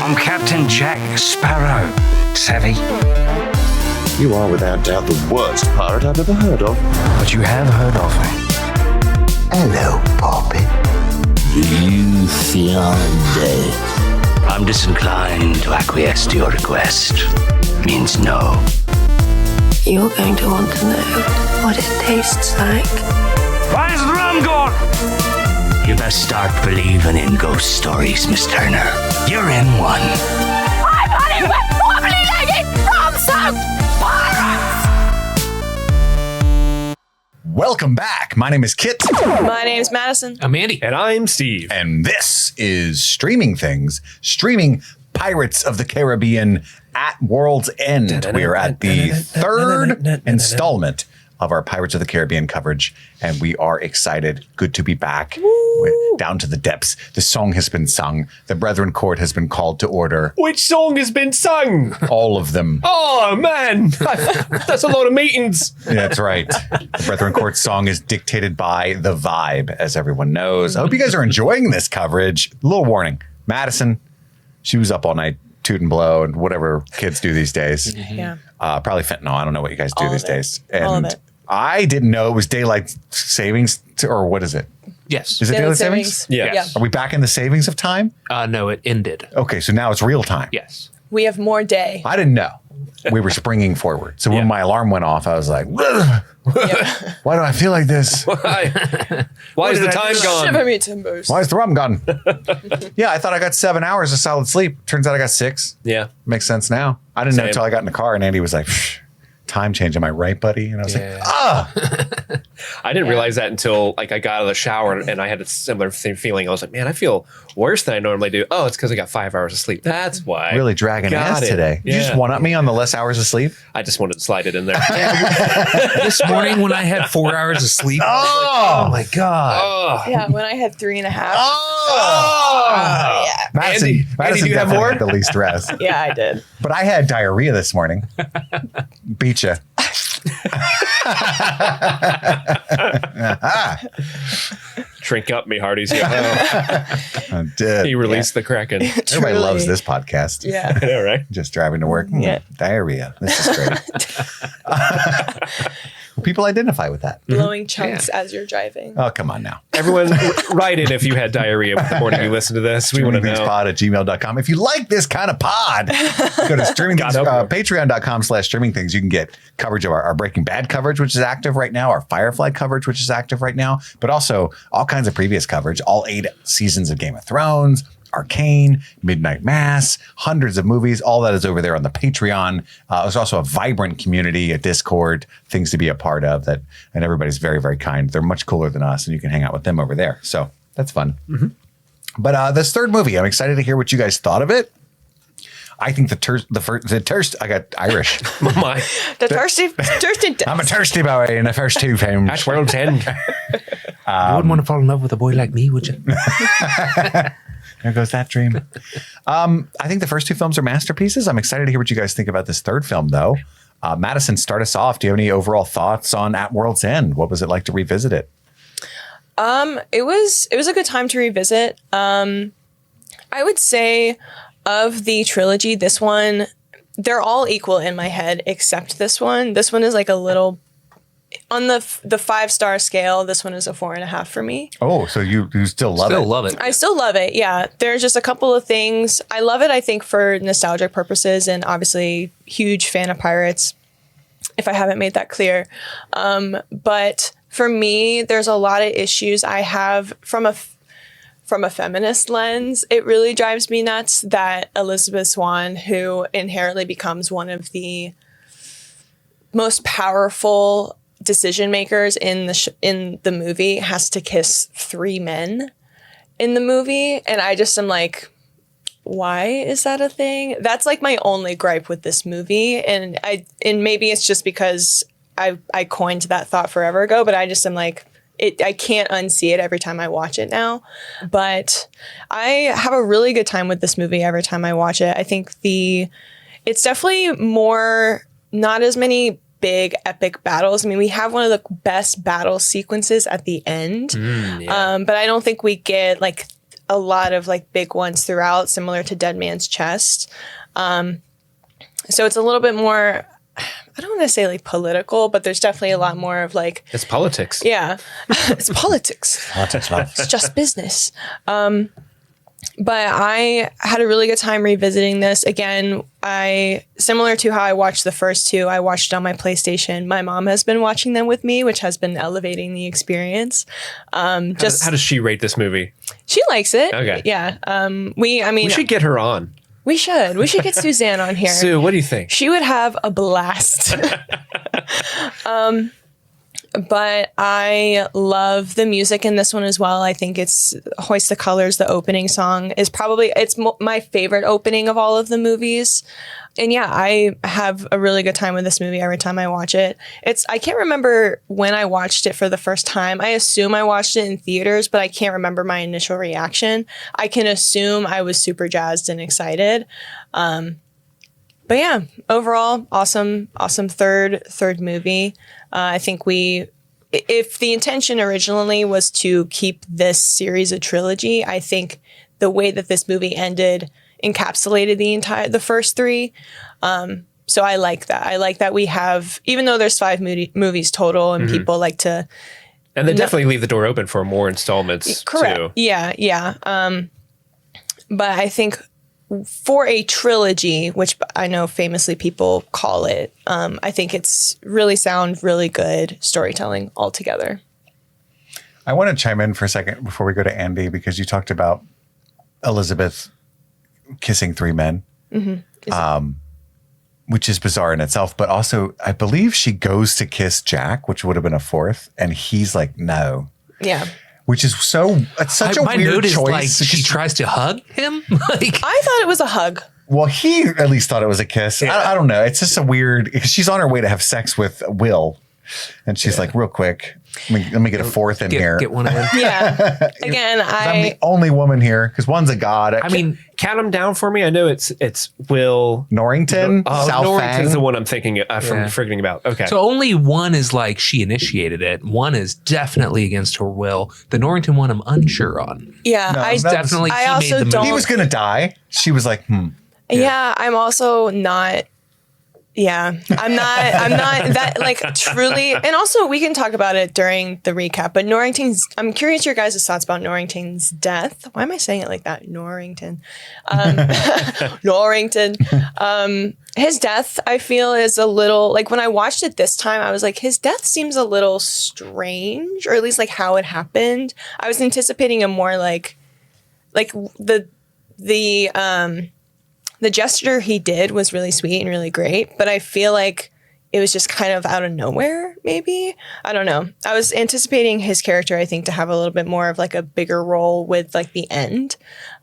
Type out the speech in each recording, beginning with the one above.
I'm Captain Jack Sparrow. Savvy? You are without doubt the worst pirate I've ever heard of. But you have heard of me. Hello, Poppy. You fiancé. I'm disinclined to acquiesce to your request. Means no. You're going to want to know what it tastes like. Where's the rum gone? You best start believing in ghost stories, Miss Turner. You're in one. I'm honey with wobbly-legged from pirates! Welcome back. My name is Kit. My name's Madison. I'm Andy. And I'm Steve. And this is Streaming Things, streaming Pirates of the Caribbean at World's End. We are at the third installment of our Pirates of the Caribbean coverage, and we are excited. Good to be back. We're down to the depths. The song has been sung. The Brethren Court has been called to order. Which song has been sung? All of them. Oh, man. That's a lot of meetings. Yeah, that's right. The Brethren Court song is dictated by The Vibe, as everyone knows. I hope you guys are enjoying this coverage. A little warning. Madison, she was up all night, toot and blow, and whatever kids do these days. Yeah. Probably fentanyl. I don't know what you guys do All these of it. days. All of And it. I didn't know it was daylight savings, or what is it? Yes. Is it Daylight daylight savings? Yes. Yeah. Are we back in the savings of time? No, it ended. Okay, so now it's real time. Yes. We have more day. I didn't know. We were springing forward. So when my alarm went off, I was like, Yeah. why do I feel like this? Why is the time Shiver gone? me timbers. Why is the rum gone? Yeah, I thought I got 7 hours of solid sleep. Turns out I got 6. Yeah. Makes sense now. I didn't know Same. until I got in the car and Andy was like, "Psh, time change. Am I right, buddy?" And I was Yeah. like, I didn't realize that until I got out of the shower and I had a similar feeling. I was like, man, I feel worse than I normally do. Oh, it's because I got 5 hours of sleep. That's why. really dragging Got ass it. today. You just Yeah. one up me on the less hours of sleep? I just wanted to slide it in there. This morning when I had 4 hours of sleep, Oh my God. Oh. Yeah, when I had 3.5. Oh. Yeah. Madison, Andy, Madison do you have definitely more? had the least rest. Yeah, I did. But I had diarrhea this morning. Beat ya. Drink up, me hearties. Yeah. I did. He released the Kraken. Everybody Truly. loves this podcast. Yeah. I know, right? Just driving to work. Yeah. Diarrhea. This is great. People identify with that. Blowing chunks as you're driving. Oh, come on now. Everyone, write in if you had diarrhea the morning you listen to this. We want to know. streamingthingspod@gmail.com. If you like this kind of pod, go to patreon.com/streamingthings. You can get coverage of our Breaking Bad coverage, which is active right now, our Firefly coverage, which is active right now, but also all kinds of previous coverage, all 8 seasons of Game of Thrones, Arcane, Midnight Mass, hundreds of movies. All that is over there on the Patreon. There's also a vibrant community, a Discord, things to be a part of that, and everybody's very, very kind. They're much cooler than us, and you can hang out with them over there. So that's fun. But this third movie, I'm excited to hear what you guys thought of it. I think I got Irish. My, The thirsty I'm a thirsty boy in the first 2 films. at World's End. you wouldn't want to fall in love with a boy like me, would you? There goes that dream. I think the first 2 films are masterpieces. I'm excited to hear what you guys think about this third film, though. Madison, start us off. Do you have any overall thoughts on At World's End? What was it like to revisit it? It was a good time to revisit. I would say of the trilogy, this one, they're all equal in my head except this one. This one is like a little on the 5-star scale. This one is a 4.5 for me. Oh, so you still love Still it? love it. I still love it. Yeah. There's just a couple of things. I love it, I think, for nostalgic purposes, and obviously huge fan of pirates, if I haven't made that clear. But for me, there's a lot of issues I have from a feminist lens. It really drives me nuts that Elizabeth Swann, who inherently becomes one of the most powerful decision makers in the movie, has to kiss 3 men in the movie, and I just am like, why is that a thing? That's like my only gripe with this movie, and maybe it's just because I coined that thought forever ago, but I just am like, I can't unsee it every time I watch it now. But I have a really good time with this movie every time I watch it. I think it's definitely more, not as many big epic battles. I mean, we have one of the best battle sequences at the end, but I don't think we get like a lot of like big ones throughout, similar to Dead Man's Chest. So it's a little bit more, I don't want to say like political, but there's definitely a lot more of like, It's politics. yeah, it's politics. Politics, love. It's just business. But I had a really good time revisiting this. Again, similar to how I watched the first two, I watched it on my PlayStation. My mom has been watching them with me, which has been elevating the experience. How does she rate this movie? She likes it. Okay. Yeah. We should get her on. We should get Suzanne on here. Sue, what do you think? She would have a blast. But I love the music in this one as well. I think it's Hoist the Colors, the opening song is probably, my favorite opening of all of the movies. And yeah, I have a really good time with this movie every time I watch it. I can't remember when I watched it for the first time. I assume I watched it in theaters, but I can't remember my initial reaction. I can assume I was super jazzed and excited. But yeah, overall, awesome third movie. I think if the intention originally was to keep this series a trilogy, I think the way that this movie ended encapsulated the first three. So I like that. I like that we have, even though there's 5 movies total, and people like to, and they definitely leave the door open for more installments. Correct. Too. Yeah. But I think for a trilogy, which I know famously people call it, I think it's really sound, really good storytelling altogether. I want to chime in for a second before we go to Andy, because you talked about Elizabeth kissing 3 men, which is bizarre in itself. But also, I believe she goes to kiss Jack, which would have been a 4th, and he's like, no. Yeah. Which is it's such a weird choice. Like she tries to hug him. Like, I thought it was a hug. Well, he at least thought it was a kiss. Yeah. I don't know. It's just a weird, because she's on her way to have sex with Will. And she's like, real quick, let me get a 4th in here. Get one in. Yeah. Again, I'm the only woman here because one's a god. I mean, count them down for me. I know it's Will Norrington. Norrington's the one I'm thinking forgetting about. Okay. So only one is like she initiated it. One is definitely against her will. The Norrington one I'm unsure on. Yeah. No, I definitely. I also don't. He was going to die. She was like, Yeah. I'm also not. Yeah, I'm not that like truly. And also we can talk about it during the recap, but I'm curious your guys' thoughts about Norrington's death. Why am I saying it like that? Norrington. Norrington. His death, I feel, is a little, like when I watched it this time, I was like, his death seems a little strange, or at least like how it happened. I was anticipating a more like the gesture he did was really sweet and really great, but I feel like it was just kind of out of nowhere, maybe. I don't know. I was anticipating his character, I think, to have a little bit more of like a bigger role with like the end.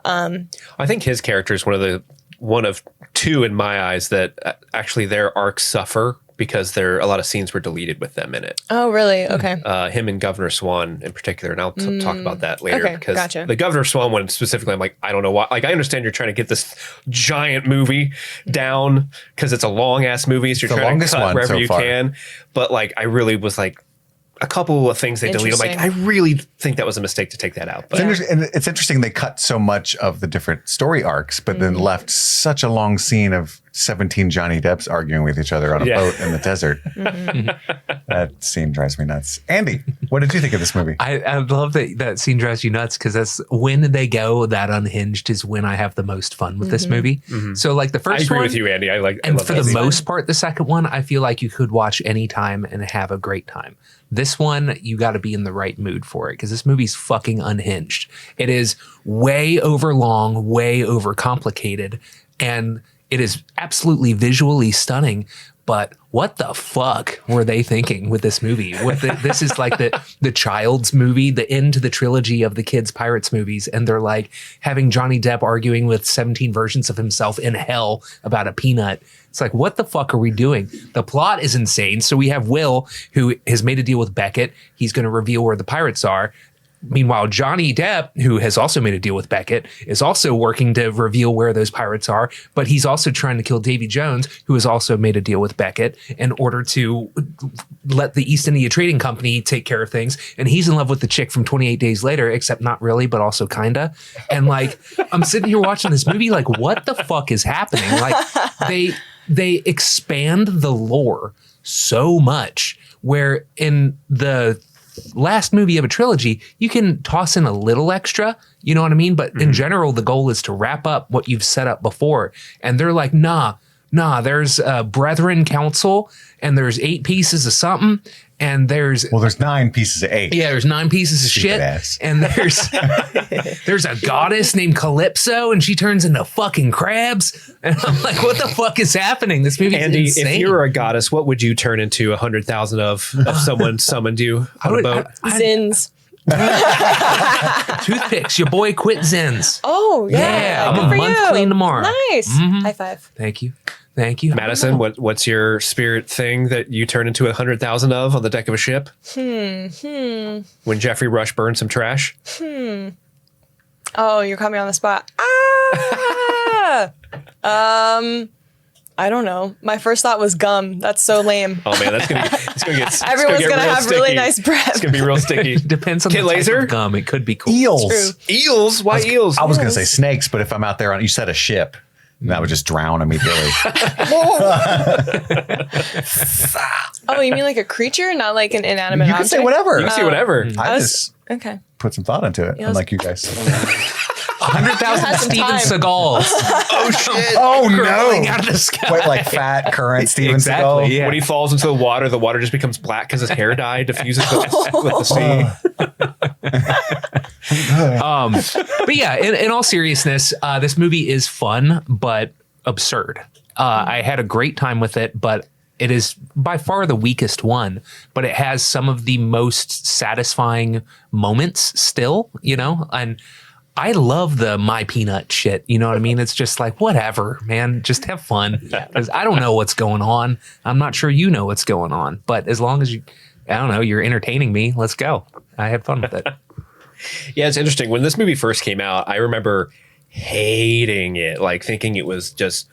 I think his character is one of 2 in my eyes that actually their arcs suffer because a lot of scenes were deleted with them in it. Oh, really? Okay. Him and Governor Swann in particular, and I'll talk about that later. Okay, because gotcha. the Governor Swann one specifically, I'm like, I don't know why. Like, I understand you're trying to get this giant movie down because it's a long ass movie, so you're trying to cut wherever you can. But like, I really was like, a couple of things they deleted. I'm like, I really think that was a mistake to take that out. But it's interesting they cut so much of the different story arcs, but then left such a long scene of 17 Johnny Depps arguing with each other on a boat in the desert. That scene drives me nuts. Andy, what did you think of this movie? I love that scene drives you nuts because that's when they go that unhinged is when I have the most fun with this movie. So like the first one. I agree with you, Andy. And for the most part, the second one, I feel like you could watch anytime and have a great time. This one, you got to be in the right mood for it because this movie's fucking unhinged. It is way over long, way over complicated, and it is absolutely visually stunning. But what the fuck were they thinking with this movie? This is like the child's movie, the end to the trilogy of the kids' Pirates movies. And they're like having Johnny Depp arguing with 17 versions of himself in hell about a peanut. It's like, what the fuck are we doing? The plot is insane. So we have Will, who has made a deal with Beckett. He's going to reveal where the pirates are. Meanwhile, Johnny Depp, who has also made a deal with Beckett, is also working to reveal where those pirates are, but he's also trying to kill Davy Jones, who has also made a deal with Beckett in order to let the East India Trading Company take care of things. And he's in love with the chick from 28 Days Later, except not really, but also kinda. And like, I'm sitting here watching this movie like, what the fuck is happening? Like, they expand the lore so much, where in the last movie of a trilogy, you can toss in a little extra, you know what I mean? But in general, the goal is to wrap up what you've set up before. And they're like, nah, there's a Brethren Council, and there's 8 pieces of something, and there's 9 pieces of 8. Yeah, there's 9 pieces of shit, and there's a goddess named Calypso, and she turns into fucking crabs, and I'm like, what the fuck is happening? This movie is insane. If you were a goddess, what would you turn into 100,000 of if someone summoned you on a boat? Zins. Toothpicks. Your boy quit Zins. Oh yeah, I'm a month clean tomorrow. Nice. High five. Thank you. Madison, what's your spirit thing that you turn into 100,000 of on the deck of a ship? When Jeffrey Rush burned some trash? Oh, you're caught me on the spot. I don't know. My first thought was gum. That's so lame. Oh man, it's gonna get Everyone's gonna have sticky. Really nice breath. It's gonna be real sticky. Depends on Kit the type Lazer? of gum. It could be cool. Eels. Why eels? I was going to say snakes, but if I'm out there on, you said a ship, and that would just drown immediately. Oh, you mean like a creature, not like an inanimate object? You can say whatever. You can say whatever. I just put some thought into it, unlike you guys. 100,000 Steven Seagals. Oh shit! Oh Crawling no! out of the sky. Quite like fat current Steven Seagal. Yeah. When he falls into the water just becomes black because his hair dye diffuses with the sea. But yeah, in all seriousness, this movie is fun but absurd. I had a great time with it, but it is by far the weakest one. But it has some of the most satisfying moments still, you know? And I love the My Peanut shit. You know what I mean? It's just like, whatever, man. Just have fun. 'Cause I don't know what's going on. I'm not sure you know what's going on. But as long as you're entertaining me, let's go. I had fun with it. Yeah, it's interesting. When this movie first came out, I remember hating it, like thinking it was just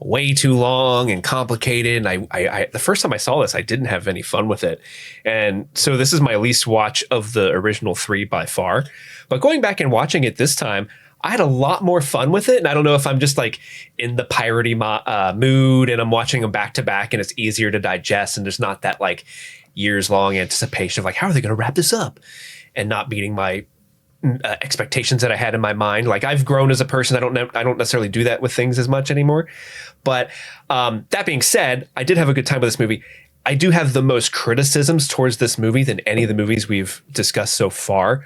way too long and complicated. And I the first time I saw this, I didn't have any fun with it. And so this is my least watch of the original 3 by far. But going back and watching it this time, I had a lot more fun with it. And I don't know if I'm just like in the piratey mood and I'm watching them back to back and it's easier to digest. And there's not that like years long anticipation of like, how are they going to wrap this up? And not meeting my expectations that I had in my mind. Like I've grown as a person. I don't necessarily do that with things as much anymore. But that being said, I did have a good time with this movie. I do have the most criticisms towards this movie than any of the movies we've discussed so far.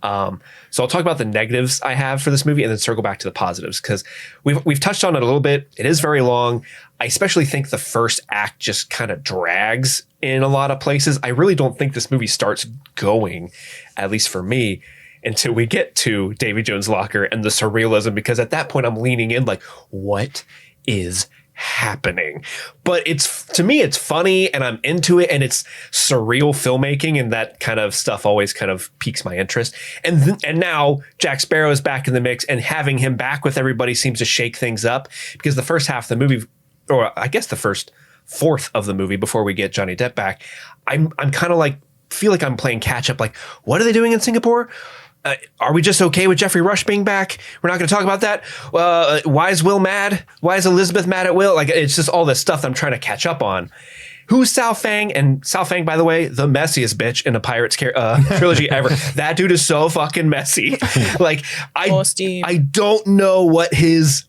So I'll talk about the negatives I have for this movie and then circle back to the positives because we've touched on it a little bit. It is very long. I especially think the first act just kind of drags in a lot of places. I really don't think this movie starts going, at least for me, until we get to Davy Jones Locker and the surrealism, because at that point I'm leaning in like, what is happening? But to me, it's funny and I'm into it and it's surreal filmmaking and that kind of stuff always kind of piques my interest. And now Jack Sparrow is back in the mix and having him back with everybody seems to shake things up because the first half of the movie, or I guess the first fourth of the movie before we get Johnny Depp back, I'm kind of like, feel like I'm playing catch up. Like, what are they doing in Singapore? Are we just okay with Jeffrey Rush being back? We're not going to talk about that. Why is Will mad? Why is Elizabeth mad at Will? Like, it's just all this stuff that I'm trying to catch up on. Who's Sao Fang? And Sao Fang, by the way, the messiest bitch in the Pirates trilogy ever. That dude is so fucking messy. Like, I don't know what he's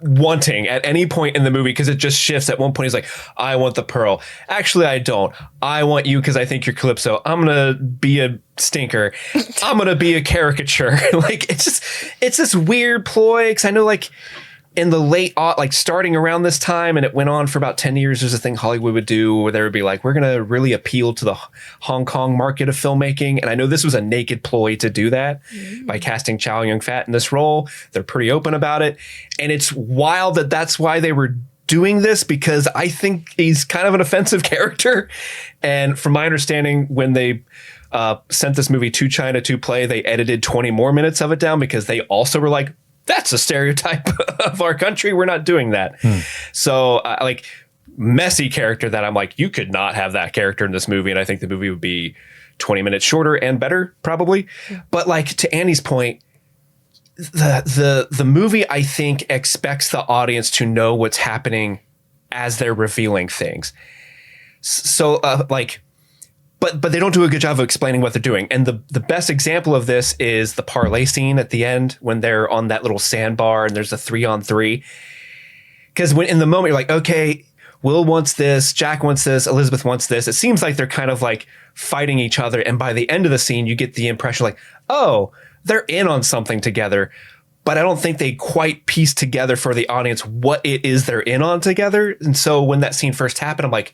wanting at any point in the movie because it just shifts. At one point, he's like, I want the pearl. Actually, I don't. I want you because I think you're Calypso. I'm going to be a stinker. I'm going to be a caricature. Like, it's this weird ploy because I know, like, in the late, like starting around this time, and it went on for about 10 years, there's a thing Hollywood would do where they would be like, we're going to really appeal to the Hong Kong market of filmmaking. And I know this was a naked ploy to do that by casting Chow Yun-fat in this role. They're pretty open about it. And it's wild that that's why they were doing this, because I think he's kind of an offensive character. And from my understanding, when they sent this movie to China to play, they edited 20 more minutes of it down because they also were like, that's a stereotype of our country. We're not doing that. So like messy character that I'm like, you could not have that character in this movie. And I think the movie would be 20 minutes shorter and better probably. But like to Annie's point, the movie, I think, expects the audience to know what's happening as they're revealing things. So but they don't do a good job of explaining what they're doing. And the best example of this is the parlay scene at the end when they're on that little sandbar and there's a 3-on-3. Because when in the moment you're like, okay, Will wants this, Jack wants this, Elizabeth wants this. It seems like they're kind of like fighting each other. And by the end of the scene, you get the impression like, oh, they're in on something together. But I don't think they quite piece together for the audience what it is they're in on together. And so when that scene first happened, I'm like,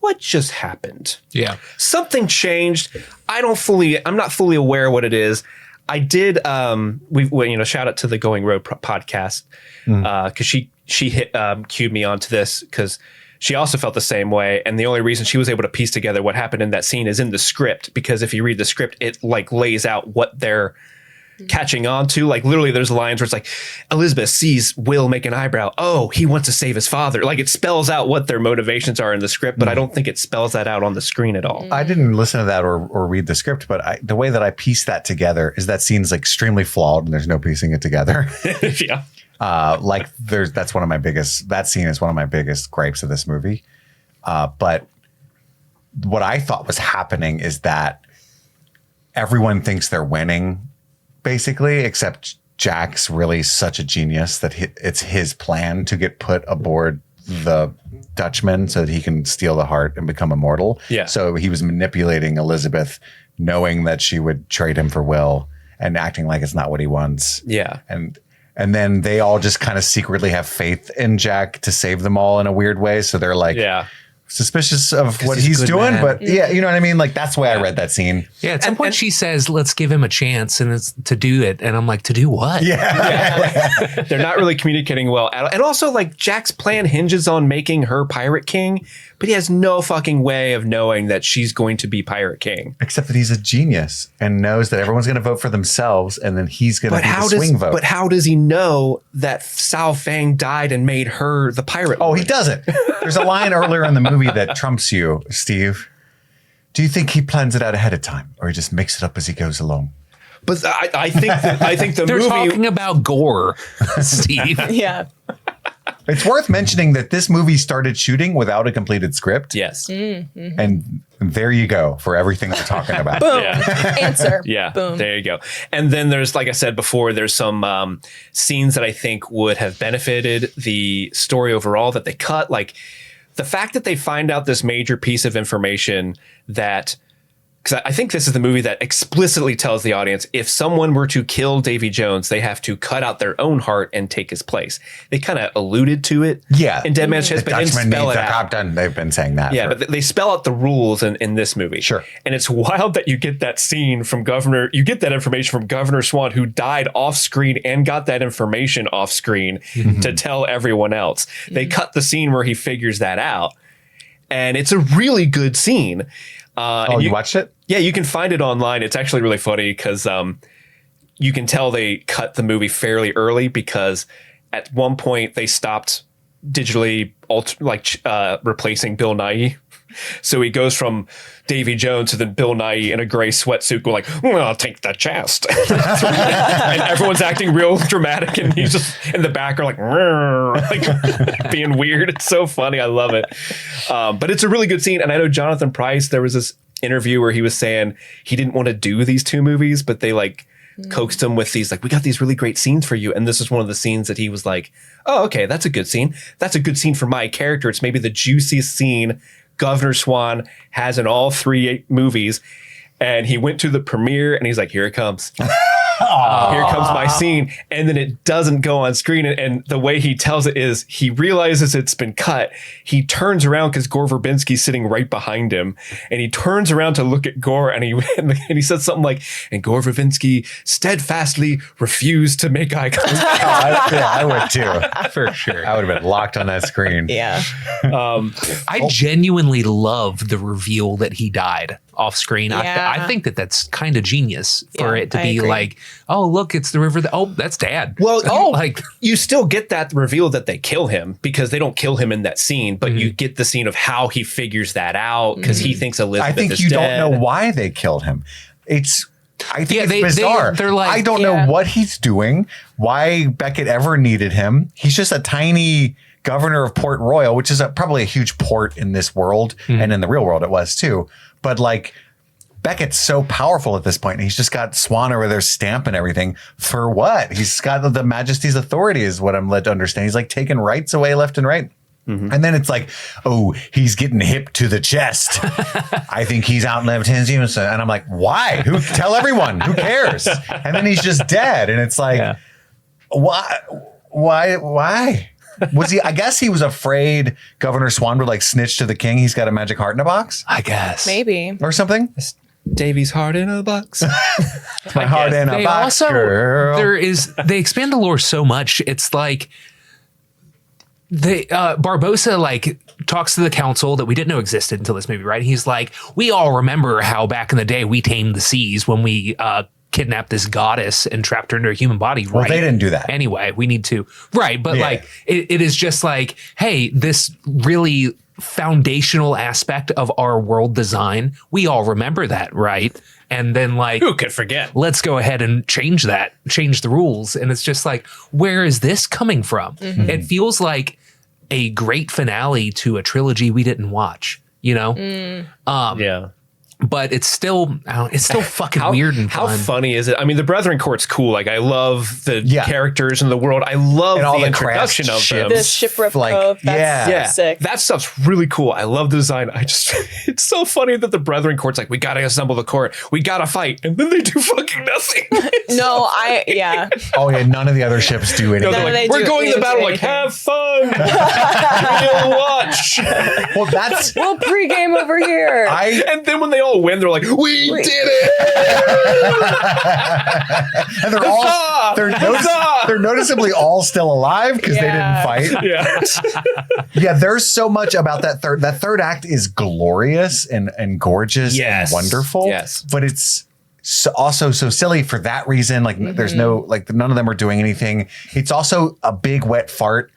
what just happened? Yeah. Something changed. I'm not fully aware what it is. I did, shout out to the Going Road podcast because she hit cued me onto this because she also felt the same way. And the only reason she was able to piece together what happened in that scene is in the script, because if you read the script, it like lays out what they're catching on to. Like literally there's lines where it's like Elizabeth sees Will make an eyebrow. Oh, he wants to save his father. Like it spells out what their motivations are in the script, but I don't think it spells that out on the screen at all. I didn't listen to that or read the script, but the way that I pieced that together is that scene's like extremely flawed and there's no piecing it together. Yeah. That scene is one of my biggest gripes of this movie. But what I thought was happening is that everyone thinks they're winning, basically, except Jack's really such a genius that it's his plan to get put aboard the Dutchman so that he can steal the heart and become immortal. Yeah. So he was manipulating Elizabeth, knowing that she would trade him for Will and acting like it's not what he wants. Yeah. And then they all just kind of secretly have faith in Jack to save them all in a weird way. So they're like, suspicious of what he's doing, man. But yeah, you know what I mean? Like that's the way I read that scene. Yeah, at some point she says, let's give him a chance and it's to do it. And I'm like, to do what? Yeah. They're not really communicating well. And also like Jack's plan hinges on making her Pirate King, but he has no fucking way of knowing that she's going to be Pirate King. Except that he's a genius and knows that everyone's going to vote for themselves and then he's going to be the swing vote. But how does he know that Sao Fang died and made her the pirate? Oh, he doesn't. There's a line earlier in the movie that trumps you, Steve. Do you think he plans it out ahead of time or he just makes it up as he goes along? But I think the They're movie talking about gore, Steve. Yeah. It's worth mentioning that this movie started shooting without a completed script. Yes. Mm-hmm. And there you go for everything we're talking about. Boom. Yeah. Answer. Yeah. Boom. There you go. And then there's, like I said before, there's some scenes that I think would have benefited the story overall that they cut. Like the fact that they find out this major piece of information that, because I think this is the movie that explicitly tells the audience if someone were to kill Davy Jones, they have to cut out their own heart and take his place. They kind of alluded to it in Dead Man's Chest, but didn't spell it out. They've been saying that. Yeah, but they spell out the rules in this movie. Sure. And it's wild that you get that scene from you get that information from Governor Swann, who died off screen and got that information off screen to tell everyone else. They cut the scene where he figures that out. And it's a really good scene. You watched it? Yeah, you can find it online. It's actually really funny because you can tell they cut the movie fairly early because at one point they stopped digitally replacing Bill Nighy. So he goes from Davy Jones to then Bill Nighy in a gray sweatsuit going like, well, I'll take the chest. And everyone's acting real dramatic and he's just in the background like being weird. It's so funny. I love it. But it's a really good scene. And I know Jonathan Pryce, there was this interview where he was saying he didn't want to do these two movies, but they coaxed him with these, we got these really great scenes for you. And this is one of the scenes that he was like, oh, okay, that's a good scene. That's a good scene for my character. It's maybe the juiciest scene Governor Swann has in all three movies. And he went to the premiere and he's like, here it comes. Here comes my scene. And then it doesn't go on screen. And the way he tells it is he realizes it's been cut. He turns around because Gore Verbinski's sitting right behind him. And he turns around to look at Gore and he says something like, and Gore Verbinski steadfastly refused to make eye contact. I would too. For sure. I would have been locked on that screen. Yeah. I genuinely love the reveal that he died off screen. Yeah. I think that's kind of genius for Yeah, it to I be agree. like, oh, look, it's the river. Oh, that's Dad. Well, like you still get that reveal that they kill him because they don't kill him in that scene, but you get the scene of how he figures that out because he thinks Elizabeth I think is you dead. don't know why they killed him. I think it's they- bizarre. they're like- I don't know what he's doing, why Beckett ever needed him. He's just a tiny governor of Port Royal, which is probably a huge port in this world, and in the real world it was too. But like, Beckett's so powerful at this point, and he's just got Swann over there stamp and everything. For what? He's got the Majesty's authority, is what I'm led to understand. He's like taking rights away left and right. And then it's like, oh, he's getting hip to the chest. I think he's outlived his use. And I'm like, why? Tell everyone. Who cares? And then he's just dead. And it's like, why? Was he? I guess he was afraid Governor Swann would like snitch to the king. He's got a magic heart in a box, I guess. Maybe. or something. Davy's heart in a box. My heart in a They box, also girl. they expand the lore so much. It's like Barbossa like talks to the council that we didn't know existed until this movie, right? He's like, we all remember how back in the day we tamed the seas when we kidnapped this goddess and trapped her into a human body, right? Well, they didn't do that. Anyway, we need to. Right. But Yeah. like, it is just like, hey, this really foundational aspect of our world design, we all remember that, right? And then like, Who could forget? let's go ahead and change the rules. And it's just like, where is this coming from? It feels like a great finale to a trilogy we didn't watch, you know? Yeah. But it's still fucking weird and how fun. funny is it? I mean, the Brethren Court's cool. Like, I love the Yeah. characters in the world. I love And all the the introduction craft of them. The shipwreck Like, cove. That's yeah. sick. That stuff's really cool. I love the design. It's so funny that the Brethren Court's like, we gotta assemble the court, we gotta fight, and then they do fucking nothing. No, Oh yeah, none of the other ships do No, anything. they're None of like, they we're do going to battle. Like, anything. have fun. We'll watch. Well, that's Well, pregame over here. And then when they all win, they're like, we did it. and they're all they're noticeably all still alive because Yeah. they didn't fight. Yeah. Yeah, there's so much about that third. That third act is glorious and gorgeous Yes. and wonderful. Yes. But it's also so silly for that reason. Like there's no, like none of them are doing anything. It's also a big wet fart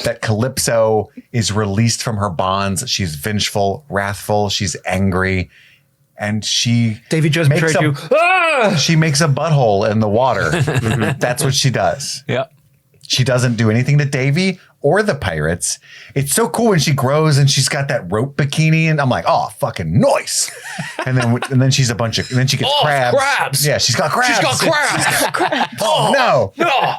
that Calypso is released from her bonds. She's vengeful, wrathful, she's angry. And Davy Jones makes betrayed you. Ah! she makes a butthole in the water. That's what she does. Yep. She doesn't do anything to Davy or the pirates. It's so cool when she grows and she's got that rope bikini, and I'm like, oh, fucking nice. And then she's and then she gets crabs. crabs. Yeah, she's got crabs. She's got crabs. Oh no! No.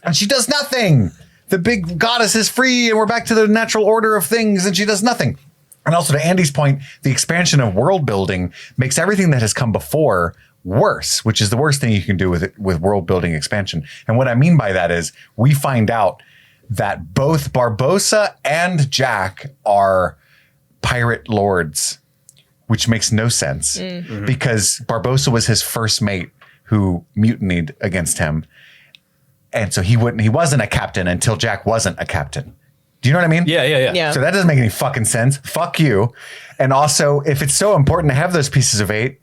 And she does nothing. The big goddess is free, and we're back to the natural order of things, and she does nothing. And also, to Andy's point, the expansion of world building makes everything that has come before worse, which is the worst thing you can do with world building expansion. And what I mean by that is we find out that both Barbossa and Jack are pirate lords, which makes no sense because Barbossa was his first mate who mutinied against him. And so he wasn't a captain until Jack wasn't a captain. Do you know what I mean? Yeah. So that doesn't make any fucking sense. Fuck you. And also, if it's so important to have those pieces of eight,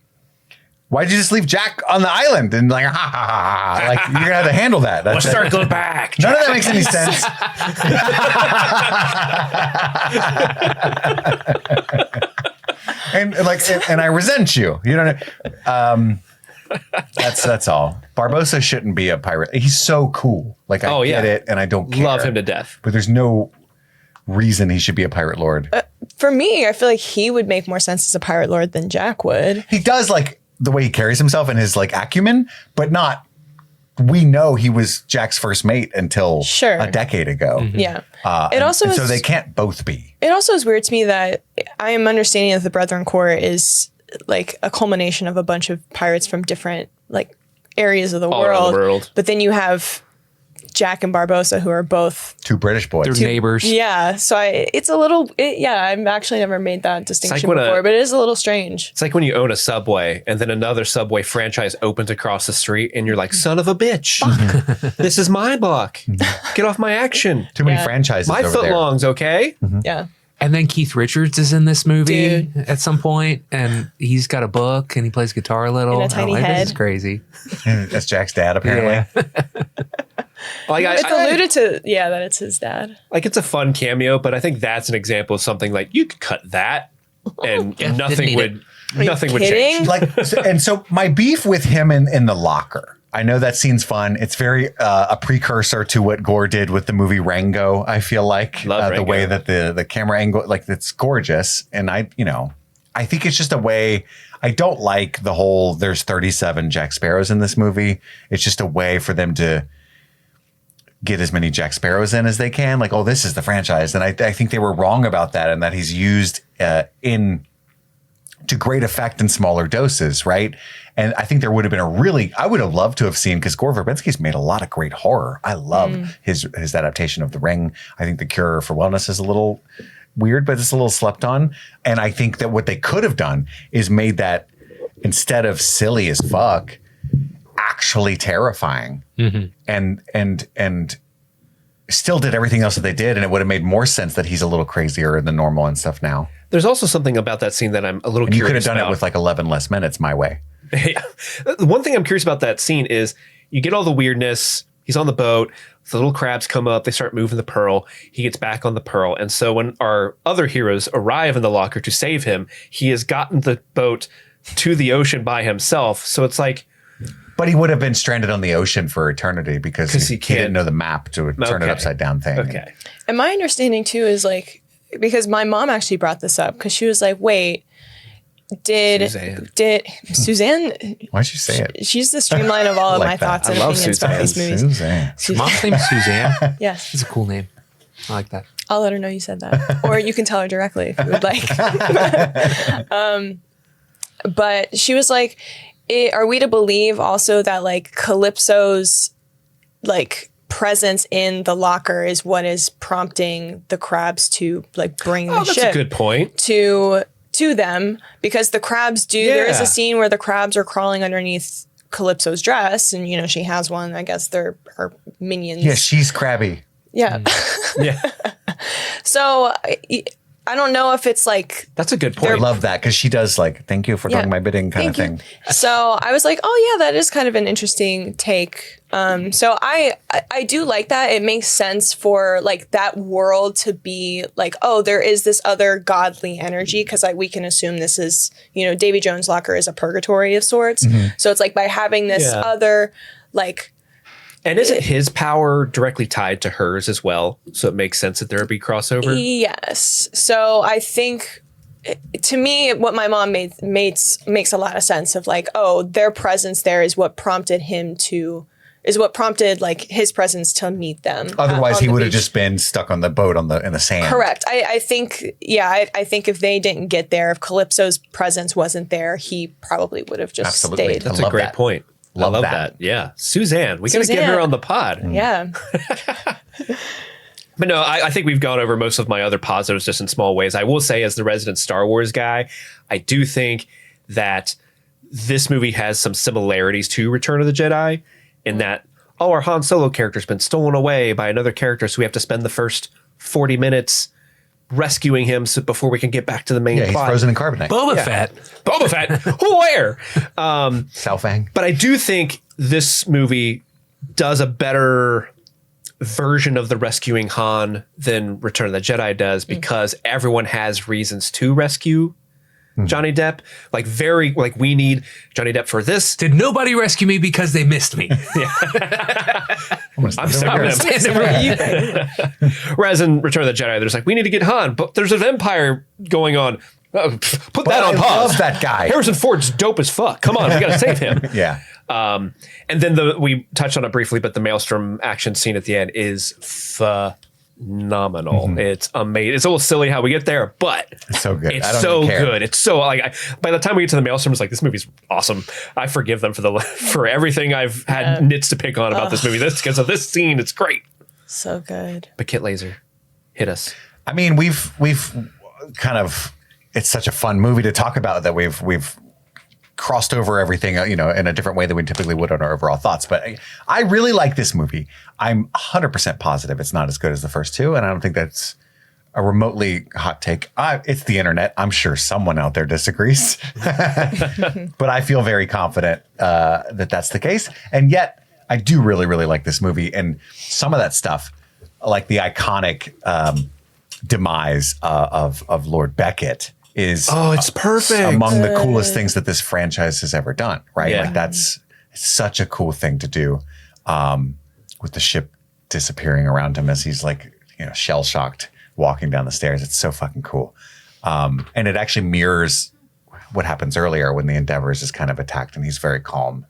why'd you just leave Jack on the island and like, ha ha ha ha? Like, you're gonna have to handle that. Let's start going back. None of that makes any sense. and I resent you. You know. That's all. Barbossa shouldn't be a pirate. He's so cool. Like I get it, and I don't care. Love him to death. But there's no reason he should be a pirate lord. For me, I feel like he would make more sense as a pirate lord than Jack would. He does, like the way he carries himself and his like acumen, but not. We know he was Jack's first mate until a decade ago. Yeah. It also so they can't both be. It also is weird to me that I am understanding that the Brethren Court is like a culmination of a bunch of pirates from different like areas of the All around the world. But then you have Jack and Barbossa, who are both two British boys. They're neighbors. Yeah. So it's a little, I've actually never made that distinction before, but it is a little strange. It's like when you own a Subway and then another Subway franchise opens across the street and you're like, son of a bitch. This is my block. Get off my action. Too many franchises My over there. footlongs, okay? Yeah. And then Keith Richards is in this movie Dude. at some point, and he's got a book and he plays guitar a little. In a tiny head. This is crazy. That's Jack's dad, apparently. Like It's alluded to, that it's his dad. Like it's a fun cameo, but I think that's an example of something like you could cut that and nothing would kidding? change. And so my beef with him in the locker. I know that scene's fun. It's very a precursor to what Gore did with the movie Rango. I feel like the way that the camera angle, like it's gorgeous. And I think it's just a way. I don't like the whole. There's 37 Jack Sparrows in this movie. It's just a way for them to get as many Jack Sparrows in as they can. Like, oh, this is the franchise, and I think they were wrong about that, and that he's used to great effect in smaller doses, right? And I think there would have been I would have loved to have seen, because Gore Verbinski's made a lot of great horror. I love his adaptation of The Ring. I think The Cure for Wellness is a little weird, but it's a little slept on. And I think that what they could have done is made that, instead of silly as fuck, actually terrifying, and still did everything else that they did, and it would have made more sense that he's a little crazier than normal and stuff now. There's also something about that scene that I'm a little curious about. You could have done it with like 11 less minutes my way. One thing I'm curious about that scene is you get all the weirdness. He's on the boat. The little crabs come up. They start moving the pearl. He gets back on the pearl. And so when our other heroes arrive in the locker to save him, he has gotten the boat to the ocean by himself. So it's like... But he would have been stranded on the ocean for eternity because he didn't know the map to turn it upside down thing. Okay. And my understanding too is like, because my mom actually brought this up, because she was like, wait, did Suzanne? Why'd you say it? She's the streamline of all of my thoughts and opinions about these movies. Suzanne. Mom's name is Suzanne. Yes. It's a cool name. I like that. I'll let her know you said that. Or you can tell her directly if you would like. But she was like, are we to believe also that like Calypso's like presence in the locker is what is prompting the crabs to like bring the ship? That's a good point. To them, because the crabs do. Yeah. There is a scene where the crabs are crawling underneath Calypso's dress, and she has one. I guess they're her minions. Yeah, she's crabby. Yeah. Yeah. So I don't know if it's like... That's a good point. I love that, because she does like, thank you for doing my bidding kind of thing. So I was like, oh yeah, that is kind of an interesting take. So I do like that. It makes sense for like that world to be like, oh, there is this other godly energy, because we can assume this is, Davy Jones Locker is a purgatory of sorts. Mm-hmm. So it's like by having this other like... And isn't his power directly tied to hers as well? So it makes sense that there would be crossover? Yes. So I think, to me, what my mom makes a lot of sense of like, oh, their presence there is what prompted like his presence to meet them. Otherwise, he would have just been stuck on the boat in the sand. Correct. I think if they didn't get there, if Calypso's presence wasn't there, he probably would have just stayed. That's a great point. I love that. Yeah. Suzanne. We got to get her on the pod. Yeah. But no, I think we've gone over most of my other positives just in small ways. I will say, as the resident Star Wars guy, I do think that this movie has some similarities to Return of the Jedi in that, our Han Solo character's been stolen away by another character, so we have to spend the first 40 minutes rescuing him before we can get back to the main plot. He's frozen in carbonite. Boba Fett. Where? Salfang. But I do think this movie does a better version of the rescuing Han than Return of the Jedi does, because everyone has reasons to rescue Johnny Depp. We need Johnny Depp for this. Did nobody rescue me because they missed me? I'm sorry. Whereas in Return of the Jedi, there's like, we need to get Han, but there's an empire going on. Put that on pause. I love that guy. Harrison Ford's dope as fuck. Come on, we gotta save him. Yeah. And then we touched on it briefly, but the Maelstrom action scene at the end is phenomenal. Mm-hmm. It's amazing. It's a little silly how we get there, but it's so good. It's so good. It's so like by the time we get to the Maelstrom, it's like, this movie's awesome. I forgive them for everything I've had nits to pick on about this movie. This because of this scene, it's great. So good. But Kit Lazer, hit us. I mean, we've kind of, it's such a fun movie to talk about that we've crossed over everything, in a different way than we typically would on our overall thoughts. But I really like this movie. I'm 100% positive it's not as good as the first two, and I don't think that's a remotely hot take. It's the internet. I'm sure someone out there disagrees, but I feel very confident that that's the case. And yet, I do really, really like this movie, and some of that stuff, like the iconic demise of Lord Beckett, is it's perfect, among the coolest things that this franchise has ever done. Right? Yeah. Like that's such a cool thing to do, with the ship disappearing around him as he's like, shell shocked walking down the stairs. It's so fucking cool. And it actually mirrors what happens earlier when the Endeavor is just kind of attacked and he's very calm.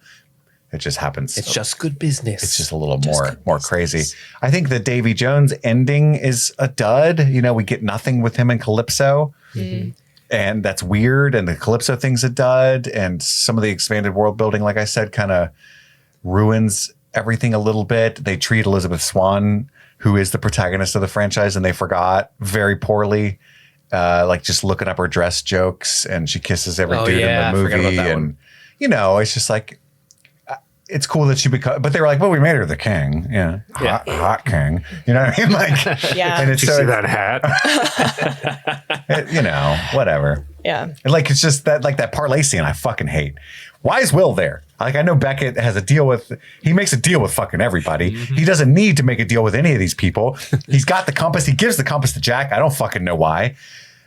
It just happens. It's just good business. It's just a little more crazy. I think the Davy Jones ending is a dud. We get nothing with him and Calypso. Mm-hmm. And that's weird. And the Calypso thing's a dud. And some of the expanded world building, like I said, kind of ruins everything a little bit. They treat Elizabeth Swann, who is the protagonist of the franchise, and they forgot very poorly, like just looking up her dress jokes, and she kisses every dude in the movie. And, it's just like, it's cool that she but they were like, well, we made her the king. Yeah. Hot king. You know what I mean? Like, and it's Did you see that hat? Whatever. Yeah. Like, it's just that parlay scene I fucking hate. Why is Will there? Like, I know Beckett has he makes a deal with fucking everybody. Mm-hmm. He doesn't need to make a deal with any of these people. He's got the compass. He gives the compass to Jack. I don't fucking know why.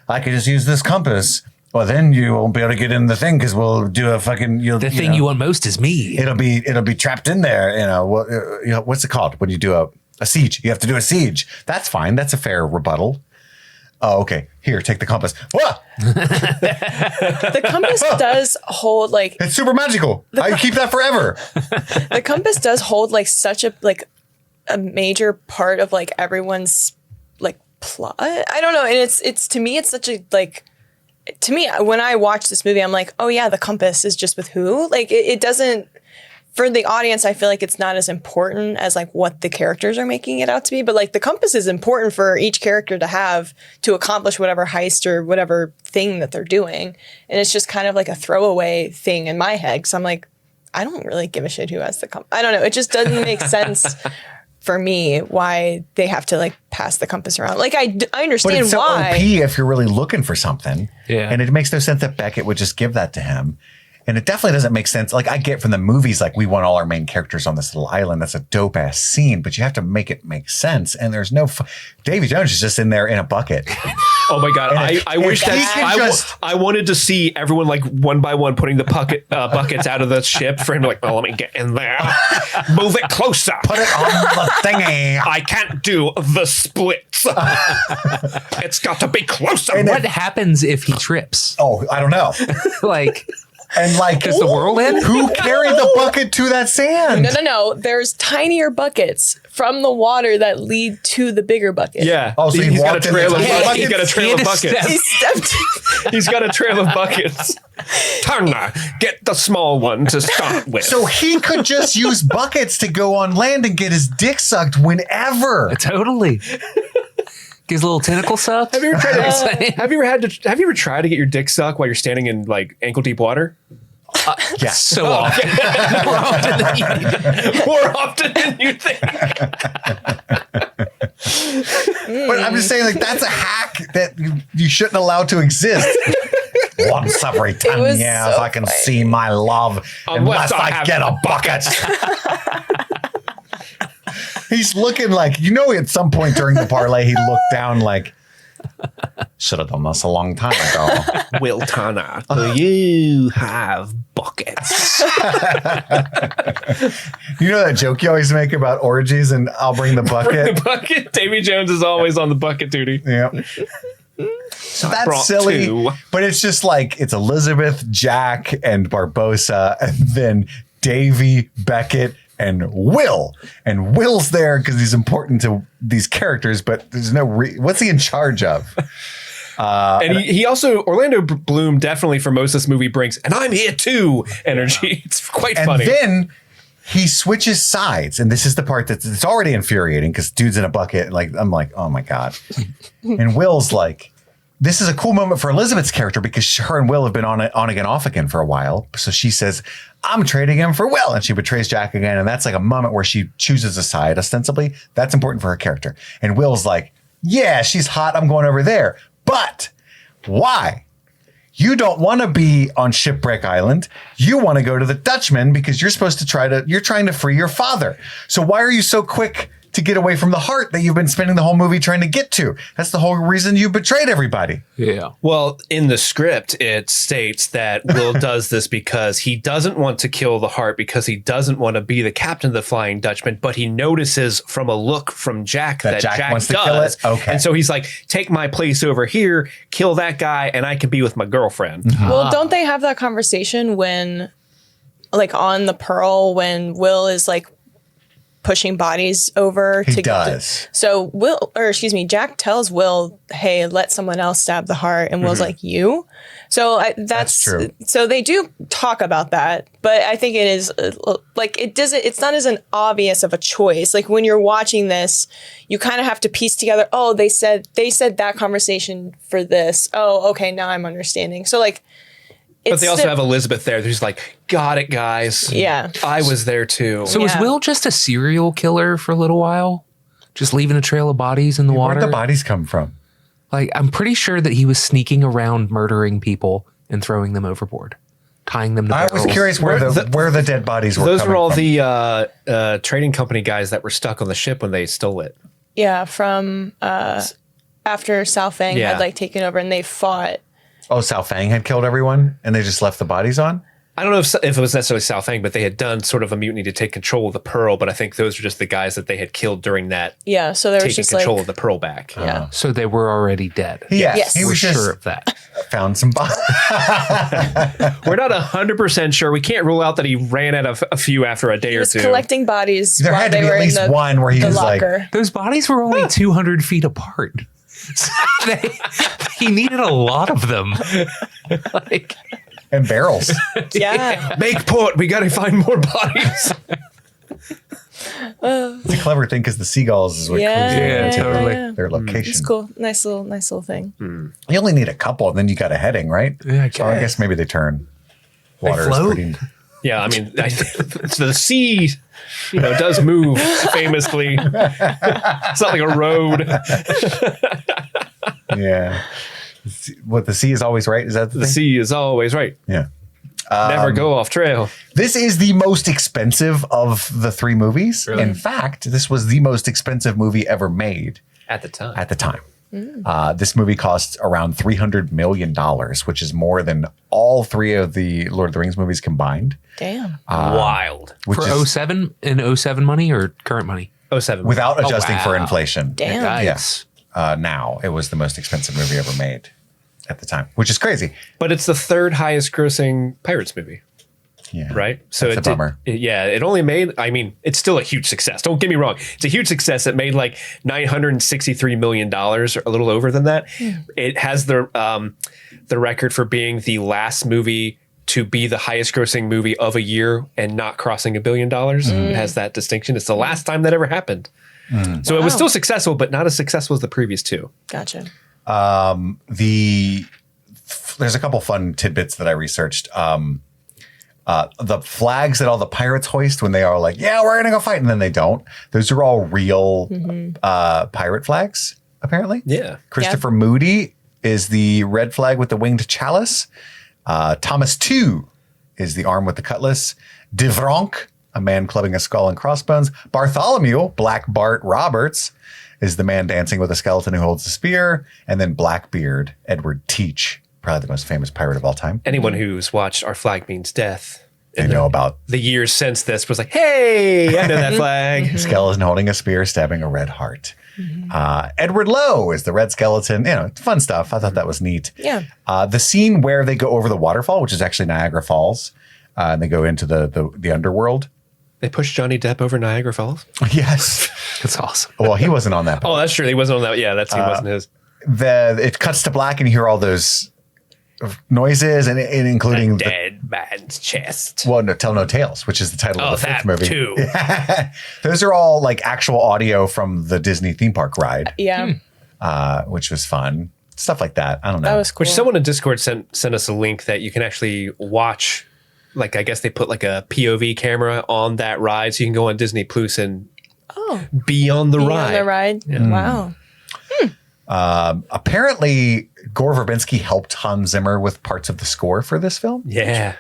I could just use this compass. Well, then you won't be able to get in the thing because we'll do a fucking. The thing you want most is me. It'll be trapped in there. What's it called when you do a siege? You have to do a siege. That's fine. That's a fair rebuttal. Oh, okay. Here, take the compass. Whoa! The compass does hold like it's super magical. I keep that forever. The compass does hold like such a major part of like everyone's like plot. I don't know, and it's to me it's such a like. To me, when I watch this movie, I'm like, oh yeah, the compass is just with who? Like it doesn't, for the audience, I feel like it's not as important as like what the characters are making it out to be. But like the compass is important for each character to have to accomplish whatever heist or whatever thing that they're doing. And it's just kind of like a throwaway thing in my head. Cause I'm like, I don't really give a shit who has the compass. I don't know. It just doesn't make sense for me why they have to like pass the compass around. Like I understand but it's why. So OP if you're really looking for something. Yeah. And it makes no sense that Beckett would just give that to him. And it definitely doesn't make sense. Like I get from the movies, like we want all our main characters on this little island. That's a dope ass scene, but you have to make it make sense. And there's no, Davy Jones is just in there in a bucket. Oh my God. I wish that I wanted to see everyone like one by one putting the buckets out of the ship for him to like, let me get in there. Move it closer. Put it on the thingy. I can't do the splits. It's got to be closer. And what happens if he trips? Oh, I don't know. And like, does the world end? Who carried the bucket to that sand? No. There's tinier buckets from the water that lead to the bigger bucket. Yeah. Oh, so he's got a trail of buckets. He's got a trail of buckets. He stepped. He's got a trail of buckets. Turner, get the small one to start with. So he could just use buckets to go on land and get his dick sucked whenever. Totally. His little tentacle sucked. Have you ever tried to get your dick sucked while you're standing in like ankle deep water? Yes. So often. More often than you think. But I'm just saying, like, that's a hack that you shouldn't allow to exist. Once every 10 years, I can see my love unless I get a bucket. He's looking like, at some point during the parlay, he looked down like, should have done this a long time ago. Will Turner, do you have buckets? You know that joke you always make about orgies and I'll bring the bucket? The bucket? Davy Jones is always on the bucket duty. Yeah. So that's silly, but it's just like, it's Elizabeth, Jack, and Barbossa, and then Davy, Beckett, and Will. And Will's there because he's important to these characters, but there's no what's he in charge of? And he also, Orlando Bloom definitely for most of this movie brings, and I'm here too, energy. It's quite funny. And then he switches sides. And this is the part it's already infuriating because dude's in a bucket. And like, I'm like, oh my God. And Will's like, this is a cool moment for Elizabeth's character because her and Will have been on again, off again for a while. So she says, I'm trading him for Will. And she betrays Jack again. And that's like a moment where she chooses a side, ostensibly. That's important for her character. And Will's like, Yeah, she's hot. I'm going over there. But why? You don't want to be on Shipwreck Island. You want to go to the Dutchman because you're trying to free your father. So why are you so quick to get away from the heart that you've been spending the whole movie trying to get to? That's the whole reason you betrayed everybody. Yeah. Well, in the script, it states that Will does this because he doesn't want to kill the heart because he doesn't want to be the captain of the Flying Dutchman, but he notices from a look from Jack that Jack wants does. to kill it? Okay. And so he's like, take my place over here, kill that guy, and I can be with my girlfriend. Well, don't they have that conversation when, like, on the Pearl, when Will is like pushing bodies over He does. So Jack tells Will, hey, let someone else stab the heart, and Will's like, you? So that's true. So they do talk about that, but I think it is it's not as an obvious of a choice. Like when you're watching this, you kind of have to piece together, oh, they said that conversation for this. Oh, okay, now I'm understanding. So like, But they also have Elizabeth there who's like, got it, guys. Yeah. I was there too. So was Will just a serial killer for a little while? Just leaving a trail of bodies in the water? Where'd the bodies come from? Like, I'm pretty sure that he was sneaking around murdering people and throwing them overboard, tying them to I barrels. was curious where the dead bodies were. Those were all from. the trading company guys that were stuck on the ship when they stole it. Yeah, from after Sao Fang had like taken over and they fought. Oh, Sao Fang had killed everyone and they just left the bodies on? I don't know if it was necessarily Sao Fang, but they had done sort of a mutiny to take control of the Pearl. But I think those were just the guys that they had killed during that. Yeah, so they were taking just control like, of the Pearl back. Yeah. So they were already dead. Yes. He We're was just sure of that. found some bodies. We're not 100% sure. We can't rule out that he ran out of a few after a day He or was two. collecting bodies. There while had to they be were at in least one where he the was like, locker. Those bodies were only 200 feet apart. So he needed a lot of them. Like, and barrels. Yeah. Make port. We got to find more bodies. It's a clever thing because the seagulls is what clues Yeah, totally. their location. It's cool. Nice little thing. You only need a couple, and then you got a heading, right? Yeah, I So I guess maybe they turn. Water is float? pretty. Yeah, I mean, the sea, does move famously. It's not like a road. Yeah. What, the sea is always right? Is that the The thing? sea is always right. Yeah. Never go off trail. This is the most expensive of the three movies. Really? In fact, this was the most expensive movie ever made At the time. at the time. This movie cost around $300 million, which is more than all three of the Lord of the Rings movies combined. Damn. Wild. Which for is 07 and 07 money or current money? 07. without adjusting for wow. inflation. Damn. Yes. Now it was the most expensive movie ever made at the time, which is crazy. But it's the third highest grossing Pirates movie, Yeah. right? So That's a bummer. It only made, I mean, it's still a huge success. Don't get me wrong. It's a huge success. It made like $963 million, or a little over than that. It has the record for being the last movie to be the highest grossing movie of a year and not crossing $1 billion. It has that distinction. It's the last time that ever happened. So it was still successful, but not as successful as the previous two. Gotcha. There's a couple fun tidbits that I researched. The flags that all the pirates hoist when they are like, yeah, we're gonna go fight, and then they don't. Those are all real pirate flags, apparently. Yeah. Christopher Moody is the red flag with the winged chalice. Thomas II is the arm with the cutlass. Devronk, a man clubbing a skull and crossbones. Bartholomew, Black Bart Roberts, is the man dancing with a skeleton who holds a spear. And then Blackbeard, Edward Teach, probably the most famous pirate of all time. Anyone who's watched Our Flag Means Death They know about the years since this was like, hey, I know that flag. skeleton holding a spear, stabbing a red heart. Edward Lowe is the red skeleton. Fun stuff. I thought that was neat. Yeah. The scene where they go over the waterfall, which is actually Niagara Falls, and they go into the underworld. They pushed Johnny Depp over Niagara Falls. Yes. That's awesome. Well, he wasn't on that. Oh, that's true. He wasn't on that. Yeah, that scene wasn't his. It cuts to black and you hear all those noises and including Dead man's chest. Well, no, Tell No Tales, which is the title of the fifth movie. Too. Those are all like actual audio from the Disney theme park ride, Yeah. which was fun. Stuff like that. I don't know. That was cool. Which someone in Discord sent us a link that you can actually watch. Like, I guess they put like a POV camera on that ride, so you can go on Disney Plus and be on the Being ride. on the ride. Wow. Apparently, Gore Verbinski helped Hans Zimmer with parts of the score for this film. Yeah.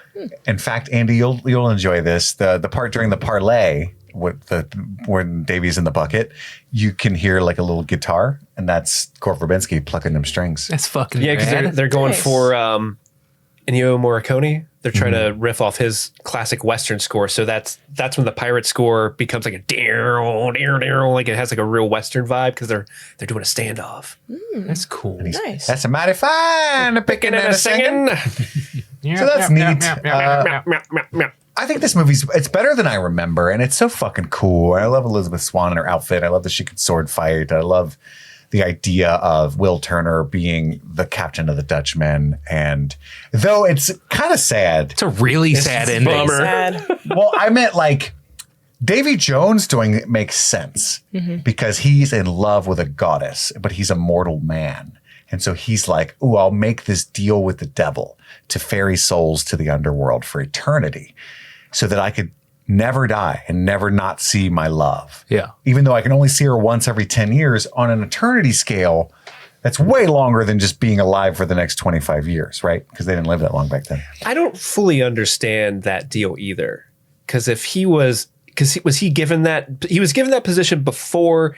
In fact, Andy, you'll enjoy this. The part during the parlay when Davy's in the bucket, you can hear like a little guitar, and that's Gore Verbinski plucking them strings. That's fucking because they're going for Ennio Morricone. They're trying to riff off his classic Western score. So that's when the pirate score becomes like a like it has like a real Western vibe because they're doing a standoff. That's cool. Nice. That's a mighty fine, a picking and a singing. So that's neat. I think this it's better than I remember, and it's so fucking cool. I love Elizabeth Swann and her outfit. I love that she could sword fight. I love the idea of Will Turner being the captain of the Dutchmen. And though it's kind of sad. It's a really sad ending. Bummer. Sad. Well, I meant like Davy Jones doing it makes sense because he's in love with a goddess, but he's a mortal man. And so he's like, ooh, I'll make this deal with the devil to ferry souls to the underworld for eternity so that I could never die and never not see my love. Yeah. Even though I can only see her once every 10 years on an eternity scale, that's way longer than just being alive for the next 25 years, right? Because they didn't live that long back then. I don't fully understand that deal either. Because if he was given that position before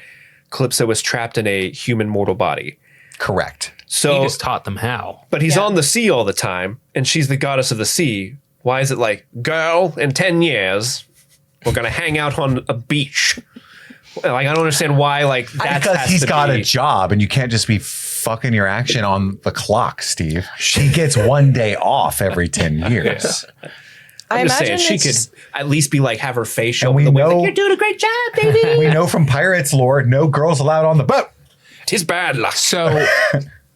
Calypso was trapped in a human mortal body. Correct. So he just taught them how. But he's on the sea all the time, and she's the goddess of the sea. Why is it like, girl, in 10 years, we're going to hang out on a beach? Like, I don't understand why, like, that's because he's got a job, and you can't just be fucking your action on the clock, Steve. She gets one day off every 10 years. I'm just saying, she could at least be like, have her face show we the way, know, like, you're doing a great job, baby. We know from Pirates lore, no girls allowed on the boat. Tis bad luck. So,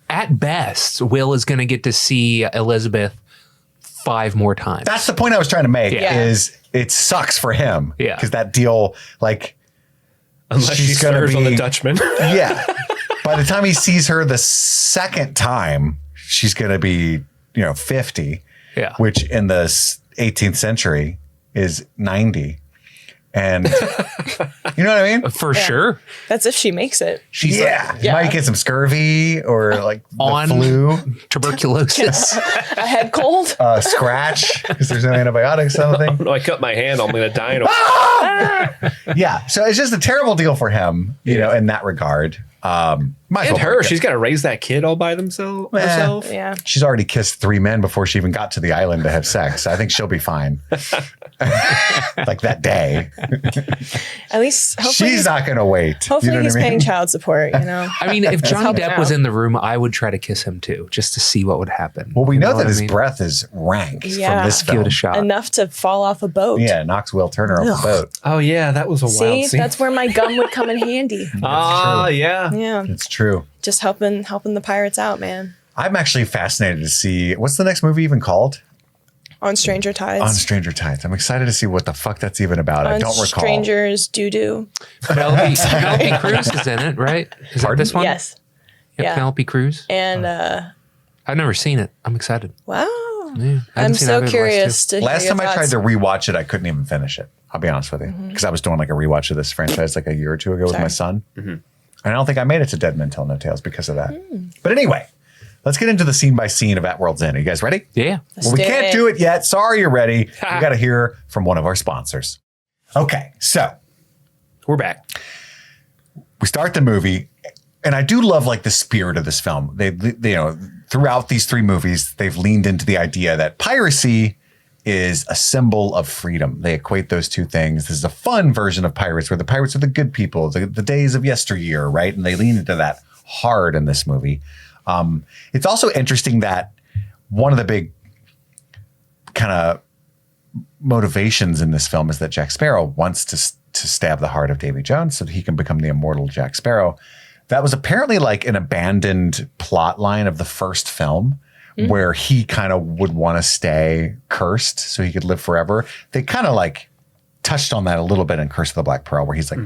at best, Will is going to get to see Elizabeth 5 more times. That's the point I was trying to make. Yeah. Is it sucks for him? Yeah, because that deal, like, unless she serves on the Dutchman. Yeah. By the time he sees her the second time, she's going to be 50. Yeah. Which in the 18th century is 90. And you know what I mean? For sure. That's if she makes it. She's you might get some scurvy or like on the flu, tuberculosis, a head cold, scratch because there's no antibiotics. I don't think. No, I cut my hand. I'm going to die in a Yeah. So it's just a terrible deal for him, in that regard. And her, she's got to raise that kid all by herself. Yeah. She's already kissed 3 men before she even got to the island to have sex. I think she'll be fine. Like that day. At least hopefully she's not going to wait. Hopefully he's paying child support, I mean, if Johnny Depp was in the room, I would try to kiss him too, just to see what would happen. Well, we know that his breath is rank from this film. Give it a shot. Enough to fall off a boat. Yeah, knocks Will Turner off the boat. Oh, yeah, that was a wild scene. That's where my gum would come in handy. Yeah. Yeah. It's true. Just helping the pirates out, man. I'm actually fascinated to see, what's the next movie even called? On Stranger Tides. On Stranger Tides. I'm excited to see what the fuck that's even about. I don't recall. Strangers Doo-Doo. Penelope Cruz is in it, right? Is that this one? Yes. Yeah. Penelope Cruz. And I've never seen it. I'm excited. wow. Yeah, I'm so curious to hear Last your time I thoughts. tried to rewatch it, I couldn't even finish it. I'll be honest with you. Because I was doing like a rewatch of this franchise like a year or two ago with my son. And I don't think I made it to Dead Men Tell No Tales because of that. But anyway, let's get into the scene by scene of At World's End. Are you guys ready? Yeah. Well, we can't do it yet. Sorry you're ready. We got to hear from one of our sponsors. Okay, so we're back. We start the movie, and I do love like the spirit of this film. They throughout these 3 movies, they've leaned into the idea that piracy is a symbol of freedom. They equate those 2 things. This is a fun version of pirates where the pirates are the good people, the days of yesteryear, right? And they lean into that hard in this movie. It's also interesting that one of the big kind of motivations in this film is that Jack Sparrow wants to stab the heart of Davy Jones so that he can become the immortal Jack Sparrow. That was apparently like an abandoned plot line of the first film where he kind of would want to stay cursed so he could live forever. They kind of like touched on that a little bit in Curse of the Black Pearl where he's like,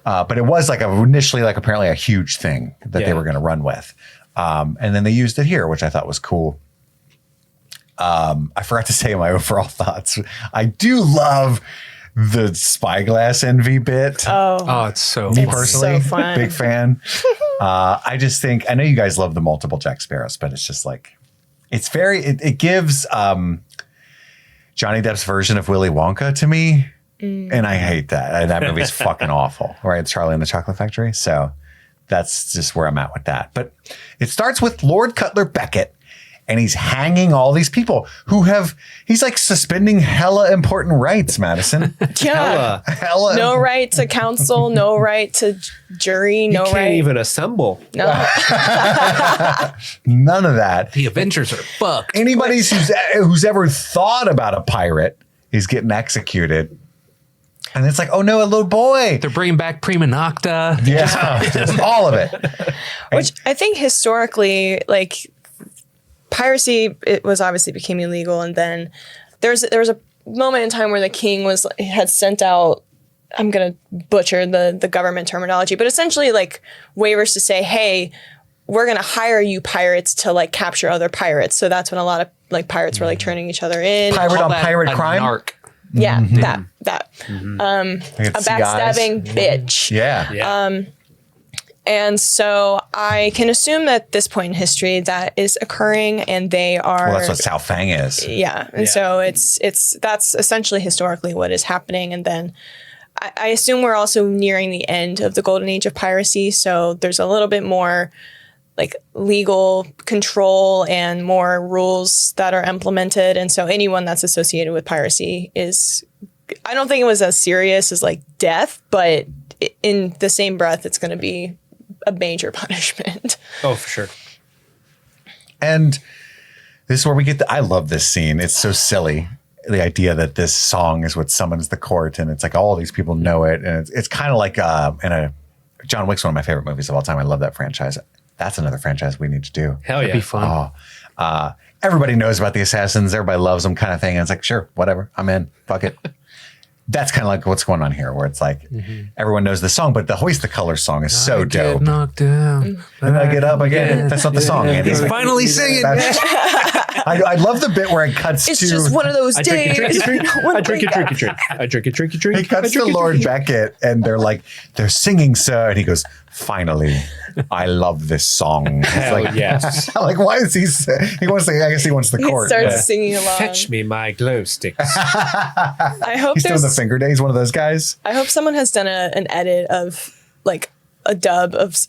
but it was like initially like apparently a huge thing that they were going to run with. And then they used it here, which I thought was cool. I forgot to say my overall thoughts. I do love the spyglass envy bit. Oh, it's so me fun. personally, so fun. big fan. I just think, I know you guys love the multiple Jack Sparrows, but it's just like, it's very, it gives Johnny Depp's version of Willy Wonka to me. And I hate that. That movie's fucking awful, right? It's Charlie and the Chocolate Factory. So that's just where I'm at with that. But it starts with Lord Cutler Beckett. And he's hanging all these people he's like suspending hella important rights, Madison. Yeah. Hella. No right to counsel, no right to jury, no you can't right. even assemble. No. None of that. The Avengers are fucked. Anybody who's ever thought about a pirate is getting executed. And it's like, oh no, a little boy. They're bringing back Prima Nocta. Yeah, just all of it. Which I think historically, like, piracy, it was obviously became illegal, and then there was a moment in time where the king had sent out, I'm gonna butcher the government terminology, but essentially like waivers to say, hey, we're gonna hire you pirates to like capture other pirates. So that's when a lot of like pirates were like turning each other in. Pirate on pirate crime. Narc. Yeah, that. A backstabbing bitch. Yeah. And so I can assume that at this point in history that is occurring, and they are. Well, that's what Sao Fang is. Yeah, and so that's essentially historically what is happening, and then I assume we're also nearing the end of the golden age of piracy. So there's a little bit more like legal control and more rules that are implemented, and so anyone that's associated with piracy is. I don't think it was as serious as like death, but in the same breath, it's going to be a major punishment. Oh, for sure. And this is where we get I love this scene. It's so silly. The idea that this song is what summons the court, and it's like all these people know it. And it's kind of like John Wick's one of my favorite movies of all time. I love that franchise. That's another franchise we need to do. Hell yeah. That'd be fun. Everybody knows about the assassins. Everybody loves them kind of thing. And it's like, sure, whatever. I'm in. Fuck it. That's kind of like what's going on here, where it's like everyone knows the song, but the Hoist the Colors song is so dope. Get knocked down. And I get up again. That's not the song, Andy. He's finally singing. I love the bit where it cuts It's to. just one of those I drink a days. drinky drink. I drink a drinky drink. I drink a drinky drink. He cuts to Lord Beckett, and they're singing, sir, and he goes, "Finally, I love this song." It's Hell like, yes. like, why is he wants? I guess he wants the He court. starts singing along. Fetch me my glow sticks. I hope He's doing the finger days. One of those guys. I hope someone has done an edit of like a dub of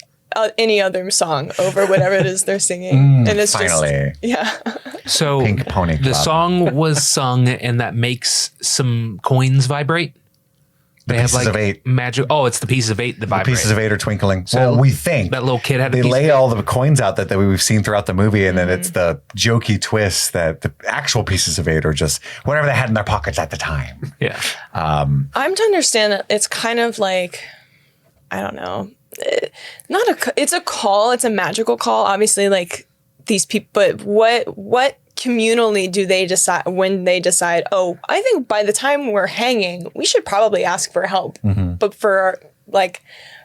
any other song over whatever it is they're singing, and it's Finally, So Pink Pony the Club. song was sung, and that makes some coins vibrate. They have pieces like of 8. magic. Oh, it's the pieces of 8 that vibrate. Pieces of 8 are twinkling. So well, we think that little kid had. They a piece lay of 8. all the coins out that we've seen throughout the movie, and then it's the jokey twist that the actual pieces of 8 are just whatever they had in their pockets at the time. Yeah. I'm to understand that it's kind of like, I don't know, it's a call. It's a magical call. Obviously, like these people, but what communally do they decide when they decide, oh, I think by the time we're hanging, we should probably ask for help. But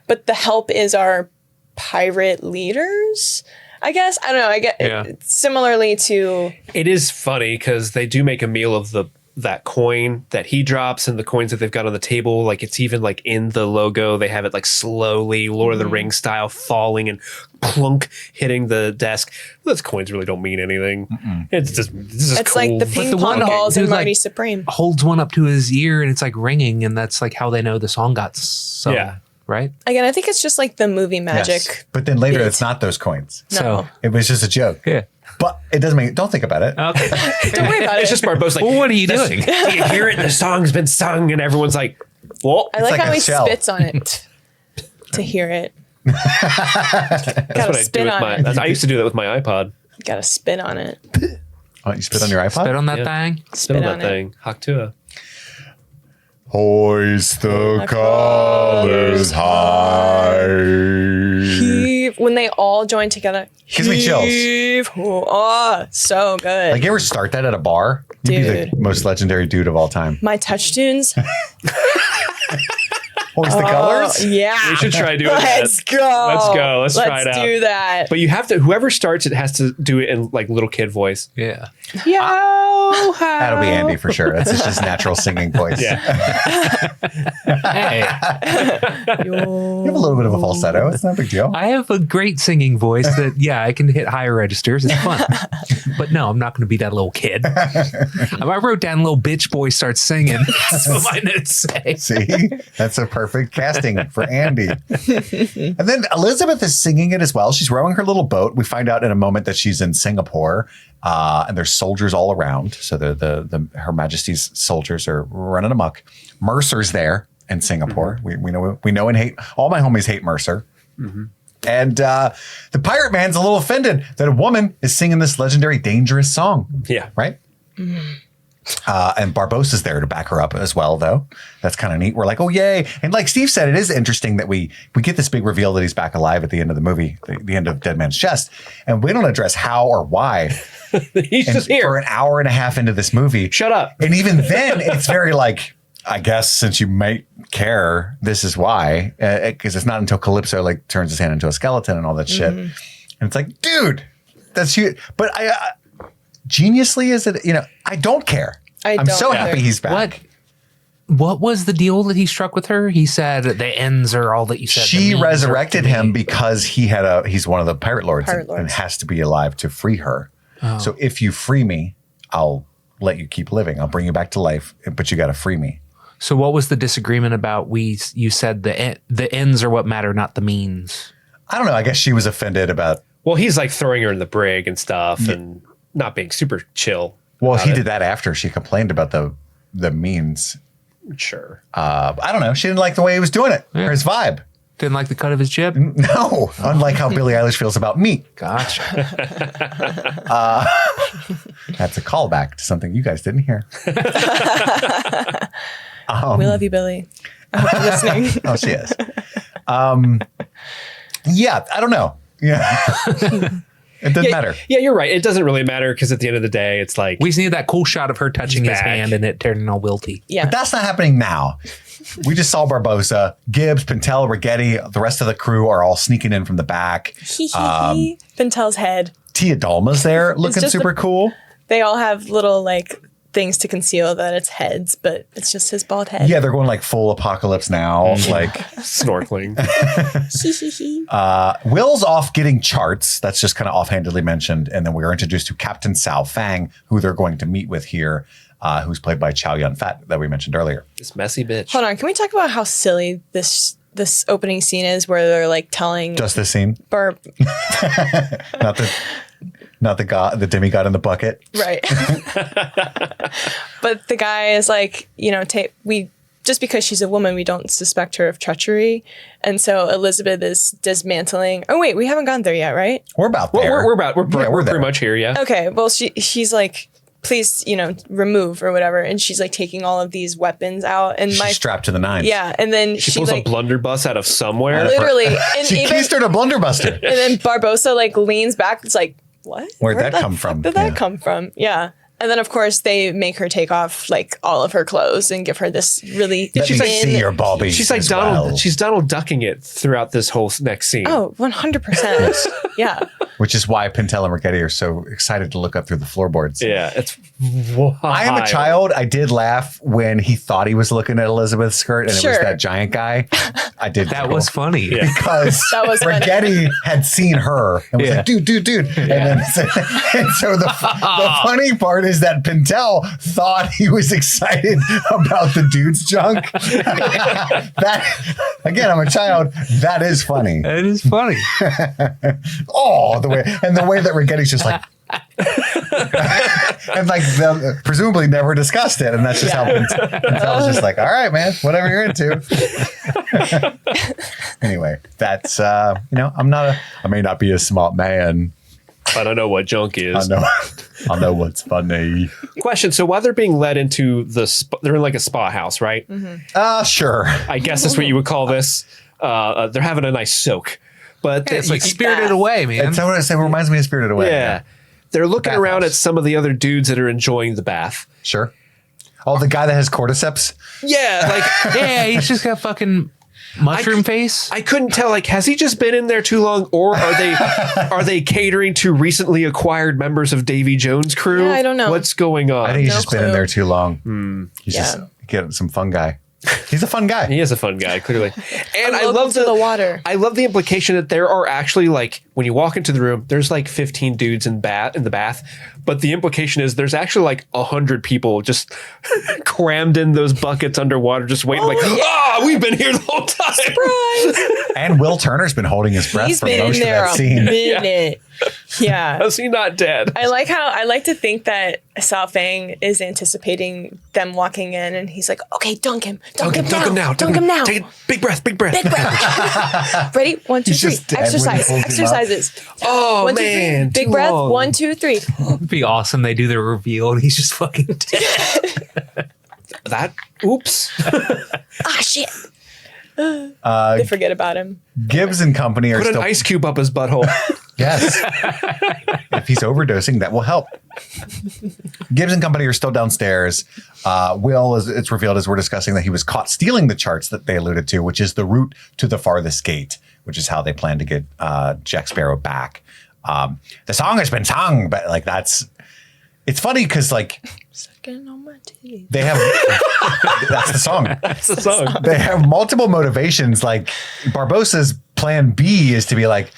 but the help is our pirate leaders, I guess. I don't know. I get similarly to. It is funny because they do make a meal of that coin that he drops and the coins that they've got on the table. Like it's even like in the logo, they have it like slowly Lord of the Rings style falling and clunk hitting the desk. Those coins really don't mean anything. It's just It's cool. like the ping pong balls in Marty Supreme. Holds one up to his ear, and it's like ringing, and that's like how they know the song got sung. Yeah. Right. Again, I think it's just like the movie magic. Yes. But then later, it's not those coins. No. So It was just a joke. yeah. But it doesn't mean. Don't think about it. Okay. Don't worry about it. It's just Barbossa like, Well, what are you doing? Do you hear it? The song's been sung, and everyone's like, "Well, I like like how a he shell. spits on it to hear it. that's what I do spit with on my." it. I used to do that with my iPod. Got to spit on it. Oh, you spit on your iPod? Spit on that Yeah. thing. Spit on on that it. thing. Haktua. Hoist the colors high. Heave when they all join together. Gives me chills. Heave. Oh, so good. Like, you ever start that at a bar? You'd be the Dude. most legendary dude of all time. My touch tunes. Hoist the colors? Yeah. We should try doing Let's that. go. Let's go. Let's try it out. Let's do that. But you have to, whoever starts it has to do it in like little kid voice. Yeah. That'll be Andy for sure. That's just his natural singing voice. Yeah. Hey, You have a little bit of a falsetto. It's not a big deal. I have a great singing voice that, yeah, I can hit higher registers. It's fun. But no, I'm not going to be that little kid. I wrote down little bitch boy starts singing. That's what my notes say. See, that's a perfect casting for Andy. And then Elizabeth is singing it as well. She's rowing her little boat. We find out in a moment that she's in Singapore, and there's soldiers all around. So the Her Majesty's soldiers are running amok. Mercer's there in Singapore. Mm-hmm. We know and hate. All my homies hate Mercer. Mm-hmm. And the pirate man's a little offended that a woman is singing this legendary dangerous song. Yeah. Right? And Barbossa's there to back her up as well, though. That's kind of neat. We're like, oh, yay. And like Steve said, it is interesting that we get this big reveal that he's back alive at the end of the movie, the end of Dead Man's Chest. And we don't address how or why. He's just here. For an hour and a half into this movie. Shut up. And even then, it's very like, I guess since you might care, this is why. Because it's not until Calypso like turns his hand into a skeleton and all that shit. And it's like, dude, that's you. But geniusly, is it, I don't care. I'm so happy he's back. What was the deal that he struck with her? He said the ends are all that you said. She resurrected him because he's one of the pirate lords and has to be alive to free her. Oh. So if you free me, I'll let you keep living. I'll bring you back to life, but you got to free me. So what was the disagreement about? You said the ends are what matter, not the means. I don't know. I guess she was offended about. Well, he's like throwing her in the brig and stuff and not being super chill. Well, he did that after she complained about the means. Sure. I don't know. She didn't like the way he was doing it. Or his vibe. Didn't like the cut of his jib? No. Unlike how Billie Eilish feels about me. Gotcha. That's a callback to something you guys didn't hear. We love you, Billie. I hope you're listening. Oh, she is. Yeah, I don't know. Yeah. It doesn't matter. Yeah, you're right. It doesn't really matter because at the end of the day, it's like... We just need that cool shot of her touching his hand and it turning all wilty. Yeah. But that's not happening now. We just saw Barbossa, Gibbs, Pintel, Rigetti. The rest of the crew are all sneaking in from the back. Pintel's head. Tia Dalma's there looking super cool. They all have little things to conceal that it's heads, but it's just his bald head. Yeah, they're going like full apocalypse now, like snorkeling. Will's off getting charts. That's just kind of offhandedly mentioned. And then we are introduced to Captain Sao Fang, who they're going to meet with here, who's played by Chow Yun-fat that we mentioned earlier. This messy bitch. Hold on, can we talk about how silly this opening scene is where they're like telling... Just this scene? Not the demigod in the bucket. Right. But the guy is like, just because she's a woman, we don't suspect her of treachery. And so Elizabeth is dismantling. Oh, wait, we haven't gone there yet, right? We're about there. We're pretty much here, yeah. Okay, well, she's like, please, remove or whatever. And she's like taking all of these weapons out. And she's strapped to the nines. Yeah. And then she pulls a blunderbuss out of somewhere. Literally. And she keistered a blunderbuster. And then Barbossa leans back. It's like, what? Where'd that come from? Did that come from? Yeah. And then, of course, they make her take off all of her clothes and give her this really. She's like, see your bobby. She's like Donald. Well. She's Donald ducking it throughout this whole next scene. Oh, 100%. Yeah. Which is why Pintel and Rigetti are so excited to look up through the floorboards. Yeah, it's wild. I am a child. I did laugh when he thought he was looking at Elizabeth's skirt and it was that giant guy. I did. That was funny. Because Rigetti had seen her and was like, dude. Yeah. And so the funny part is that Pintel thought he was excited about the dude's junk. That, again, I'm a child. That is funny. It is funny. The way that Rigetti's just like, and presumably never discussed it, and that's just how Pintel's just like, all right, man, whatever you're into. Anyway, that's I may not be a smart man, but I know what junk is. I know what's funny. Question: so while they're being led into they're in like a spa house, right? Mm-hmm. Sure. I guess that's what you would call this. They're having a nice soak. But it's like Spirited Away, man. It's what it reminds me of Spirited Away. Yeah. They're looking around at some of the other dudes that are enjoying the bath. Sure. Oh, the guy that has cordyceps? Yeah. Yeah, he's just got fucking Mushroom face? I couldn't tell. Like, has he just been in there too long, or are they catering to recently acquired members of Davy Jones' crew? Yeah, I don't know. What's going on. I think he's just been in there too long. He's just getting some fun guy. He's a fun guy. He is a fun guy, clearly. And I love the water. I love the implication that there are actually, like, when you walk into the room, there's like 15 dudes in the bath. But the implication is there's actually like 100 people just crammed in those buckets underwater, just waiting. We've been here the whole time. Surprise! And Will Turner's been holding his breath for most of that scene. Minute. Yeah. Is he not dead? I like to think that Sao Fang is anticipating them walking in, and he's like, "Okay, dunk him now. Take a big breath. Big breath. Ready? 1, 2, 3. Exercises. Oh, 1, 2, 3. man. Big breath. 1, 2, 3. It'd be awesome. They do the reveal and he's just fucking dead. Oops. Shit. They forget about him. Gibbs and company are Put an ice cube up his butthole. Yes. If he's overdosing, that will help. Gibbs and company are still downstairs. Will, it's revealed as we're discussing, that he was caught stealing the charts that they alluded to, which is the route to the farthest gate, which is how they plan to get Jack Sparrow back. The song has been sung, but like it's funny because like they have that's the song. That's the song. They have multiple motivations. Like Barbossa's plan B is to be like,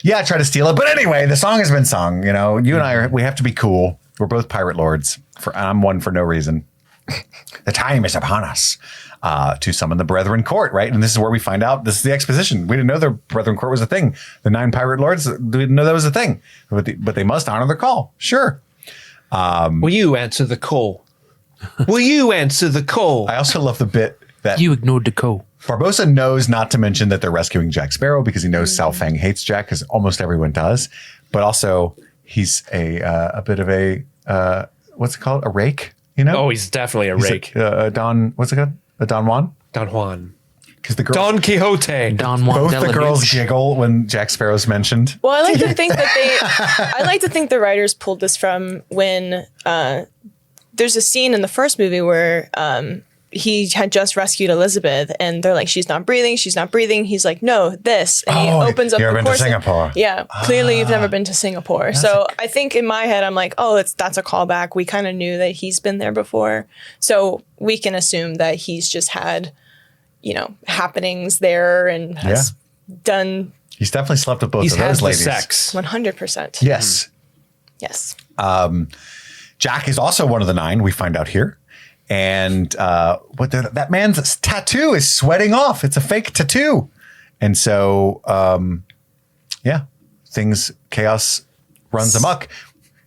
yeah, try to steal it. But anyway, the song has been sung. You know, you and I we have to be cool. We're both pirate lords. I'm one for no reason. The time is upon us to summon the Brethren Court, right? And this is where we find out this is the exposition. We didn't know the Brethren Court was a thing. The 9 pirate lords, we didn't know that was a thing. But they must honor their call. Sure. Will you answer the call? Will you answer the call? I also love the bit that you ignored the call. Barbossa knows not to mention that they're rescuing Jack Sparrow because he knows Sao Fang hates Jack, because almost everyone does. But also, he's a bit of a what's it called? A rake, you know? Oh, he's definitely a rake. What's it called? A Don Juan? Don Juan. Because the girls, Don Quixote. Don Juan. Both the girls giggle when Jack Sparrow's mentioned. Well, I like to think the writers pulled this from when there's a scene in the first movie where he had just rescued Elizabeth, and they're like, she's not breathing. He's like, no, this. And he opens up the been to Singapore. Yeah, clearly you've never been to Singapore. So I think in my head, I'm like, that's a callback. We kind of knew that he's been there before. So we can assume that he's just had, happenings there and has done. He's definitely slept with both of those ladies. Sex. 100%. Yes. Yes. Jack is also one of the 9, we find out here. And that man's tattoo is sweating off. It's a fake tattoo. And so, chaos runs amok.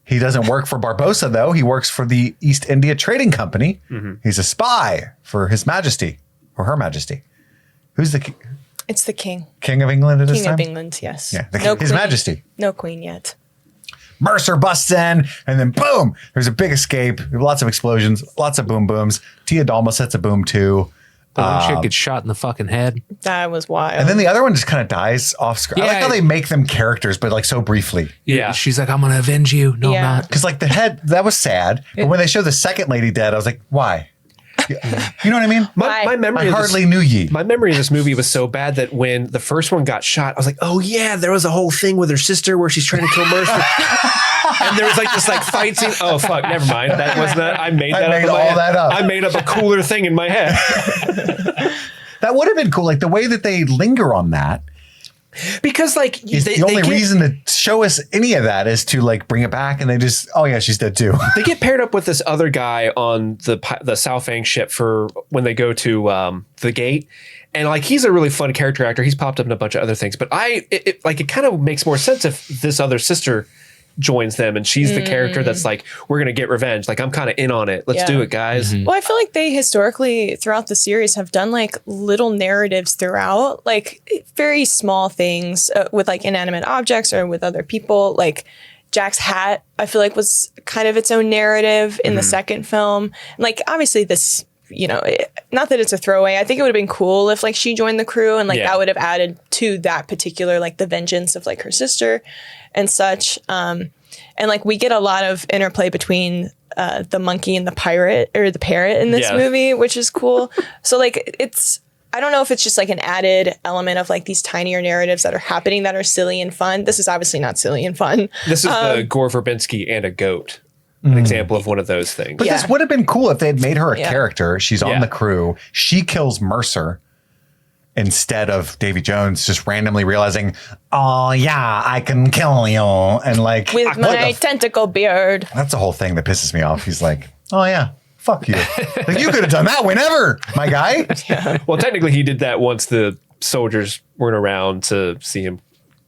He doesn't work for Barbossa, though. He works for the East India Trading Company. Mm-hmm. He's a spy for His Majesty or Her Majesty. Who's the king? It's the king. King of England at this time? King of England, yes. Yeah, queen. His Majesty. No queen yet. Mercer busts in, and then boom, there's a big escape. Lots of explosions, lots of boom booms. Tia Dalma sets a boom too. One chick gets shot in the fucking head. That was wild. And then the other one just kind of dies off screen. I like how they make them characters, but like so briefly. Yeah. She's like, I'm going to avenge you. No, I'm not. Because like the head, that was sad. But when they showed the second lady dead, I was like, why? You know what I mean? My memory I hardly knew ye. My memory of this movie was so bad that when the first one got shot, I was like, oh yeah, there was a whole thing with her sister where she's trying to kill Mercer. And there was like this fight scene. Oh fuck, never mind. That was that. I made that up. I made up a cooler thing in my head. That would have been cool. Like the way that they linger on that. Because the only reason to show us any of that is to like bring it back, and they just, oh yeah, she's dead too. They get paired up with this other guy on the Sao Fang ship for when they go to the gate, and like he's a really fun character actor. He's popped up in a bunch of other things, but it kind of makes more sense if this other sister joins them and she's the character that's like, we're gonna get revenge. Like I'm kind of in on it. Let's do it, guys. Well, I feel like they historically throughout the series have done like little narratives throughout, like very small things with like inanimate objects or with other people. Like Jack's hat, I feel like was kind of its own narrative in the second film. Like obviously this, not that it's a throwaway. I think it would have been cool if like she joined the crew and like that would have added to that particular like the vengeance of like her sister and such. And like we get a lot of interplay between the monkey and the pirate or the parrot in this movie, which is cool. So like I don't know if it's just like an added element of like these tinier narratives that are happening that are silly and fun. This is obviously not silly and fun. This is the Gore Verbinski and a goat. An example of one of those things. But this would have been cool if they had made her a character. She's on the crew. She kills Mercer instead of Davy Jones just randomly realizing, oh yeah, I can kill you. And like with my tentacle beard. That's the whole thing that pisses me off. He's like, oh yeah, fuck you. Like, you could have done that whenever, my guy. Well, technically he did that once the soldiers weren't around to see him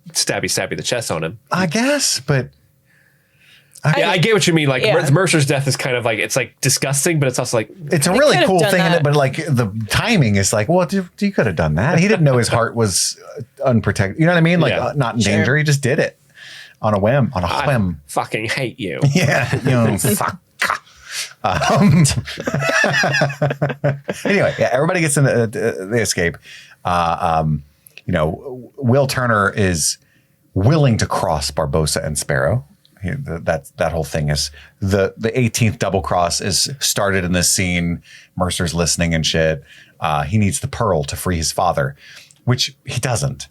stabby the chest on him. I guess, but I get what you mean. Like Mercer's death is kind of like, it's like disgusting, but it's also like, it's a really cool thing. But like the timing is like, well, you could have done that. He didn't know his heart was unprotected. You know what I mean? Like not in danger. He just did it on a whim. I fucking hate you. Yeah. You know, fuck. Anyway, everybody gets in the escape. Will Turner is willing to cross Barbossa and Sparrow. That whole thing is the 18th double cross is started in this scene. Mercer's listening and shit. He needs the pearl to free his father, which he doesn't.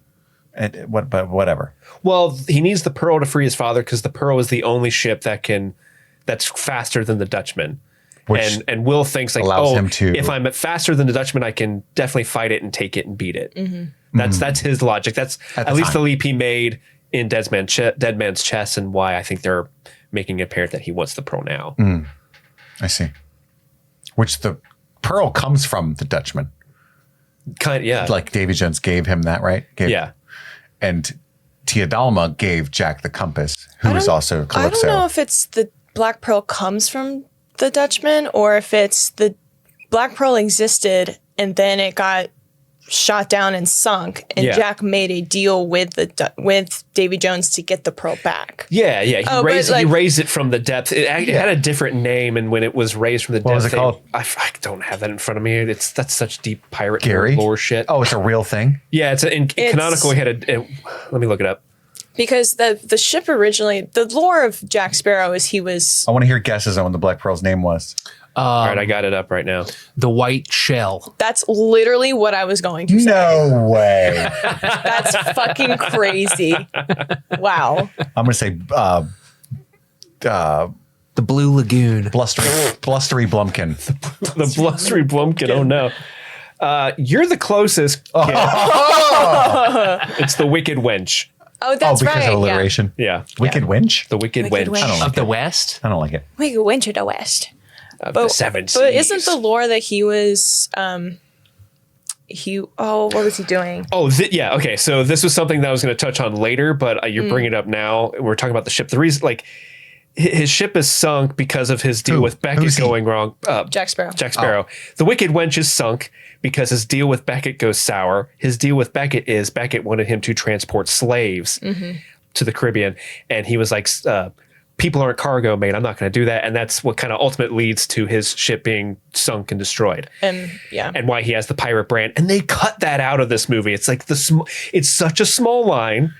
But whatever. Well, he needs the pearl to free his father because the pearl is the only ship that's faster than the Dutchman. And Will thinks like, him to, if I'm faster than the Dutchman, I can definitely fight it and take it and beat it. Mm-hmm. That's his logic. That's at least the leap he made in Dead Man's Chest, and why I think they're making it apparent that he wants the pearl now. I see. Which the pearl comes from the Dutchman. Like Davy Jones gave him that, right? And Tia Dalma gave Jack the compass, who is also Calypso. I don't know if it's the Black Pearl comes from the Dutchman or if it's the Black Pearl existed and then it got shot down and sunk, and Jack made a deal with Davy Jones to get the pearl back. He raised it from the depths. It had a different name, and when it was raised from the depths, what was it called? I don't have that in front of me. That's such deep pirate lore shit. Oh, it's a real thing. Yeah, it's canonical. He had let me look it up. Because the ship originally, the lore of Jack Sparrow is he was. I want to hear guesses on what the Black Pearl's name was. All right, I got it up right now. The white shell. That's literally what I was going to say. No way. That's fucking crazy. Wow. I'm going to say the Blue Lagoon. Blustery Blumpkin. The Blustery Blumpkin. Oh, no. You're the closest. It's the Wicked Wench. Oh, that's right. Because of alliteration. Yeah. Wicked Wench? The Wicked Wench. I don't like of the West? I don't like it. Wicked Wench of the West. The Seven Seas. But isn't the lore that he was what was he doing? Okay. So this was something that I was going to touch on later, but you're bringing it up now. We're talking about the ship. The reason, like, his ship is sunk because of his deal with Beckett going wrong. Jack Sparrow. The Wicked Wench is sunk because his deal with Beckett goes sour. His deal with Beckett is Beckett wanted him to transport slaves to the Caribbean, and he was like, people aren't cargo, mate. I'm not going to do that. And that's what kind of ultimately leads to his ship being sunk and destroyed. And why he has the pirate brand. And they cut that out of this movie. It's like it's such a small line,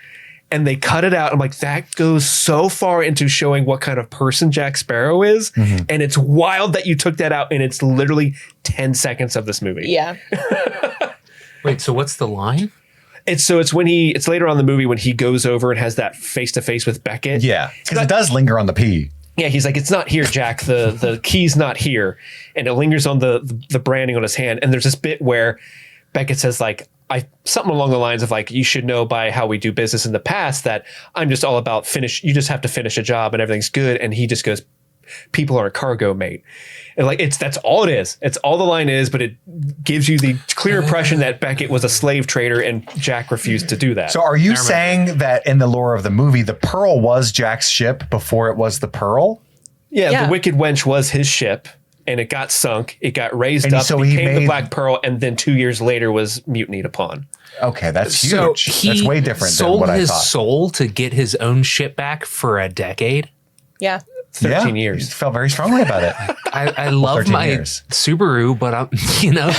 and they cut it out. I'm like, that goes so far into showing what kind of person Jack Sparrow is. And it's wild that you took that out, and it's literally 10 seconds of this movie. Yeah. Wait, so what's the line? It's later on in the movie when he goes over and has that face to face with Beckett. Yeah, because it does linger on the P. Yeah, he's like, it's not here, Jack. The key's not here, and it lingers on the branding on his hand. And there's this bit where Beckett says like, something along the lines of like, you should know by how we do business in the past that I'm just all about finish. You just have to finish a job and everything's good. And he just goes, people aren't cargo, mate. And like, that's all it is. It's all the line is, but it gives you the clear impression that Beckett was a slave trader and Jack refused to do that. So are you saying that in the lore of the movie, the Pearl was Jack's ship before it was the Pearl? Yeah. The Wicked Wench was his ship, and it got sunk. It got raised up, so became the Black Pearl, and then 2 years later was mutinied upon. Okay, that's huge. So that's way different than what I thought. Sold his soul to get his own ship back for a decade? Yeah. 13 years. You felt very strongly about it. I love 13 my years. Subaru, but I'm,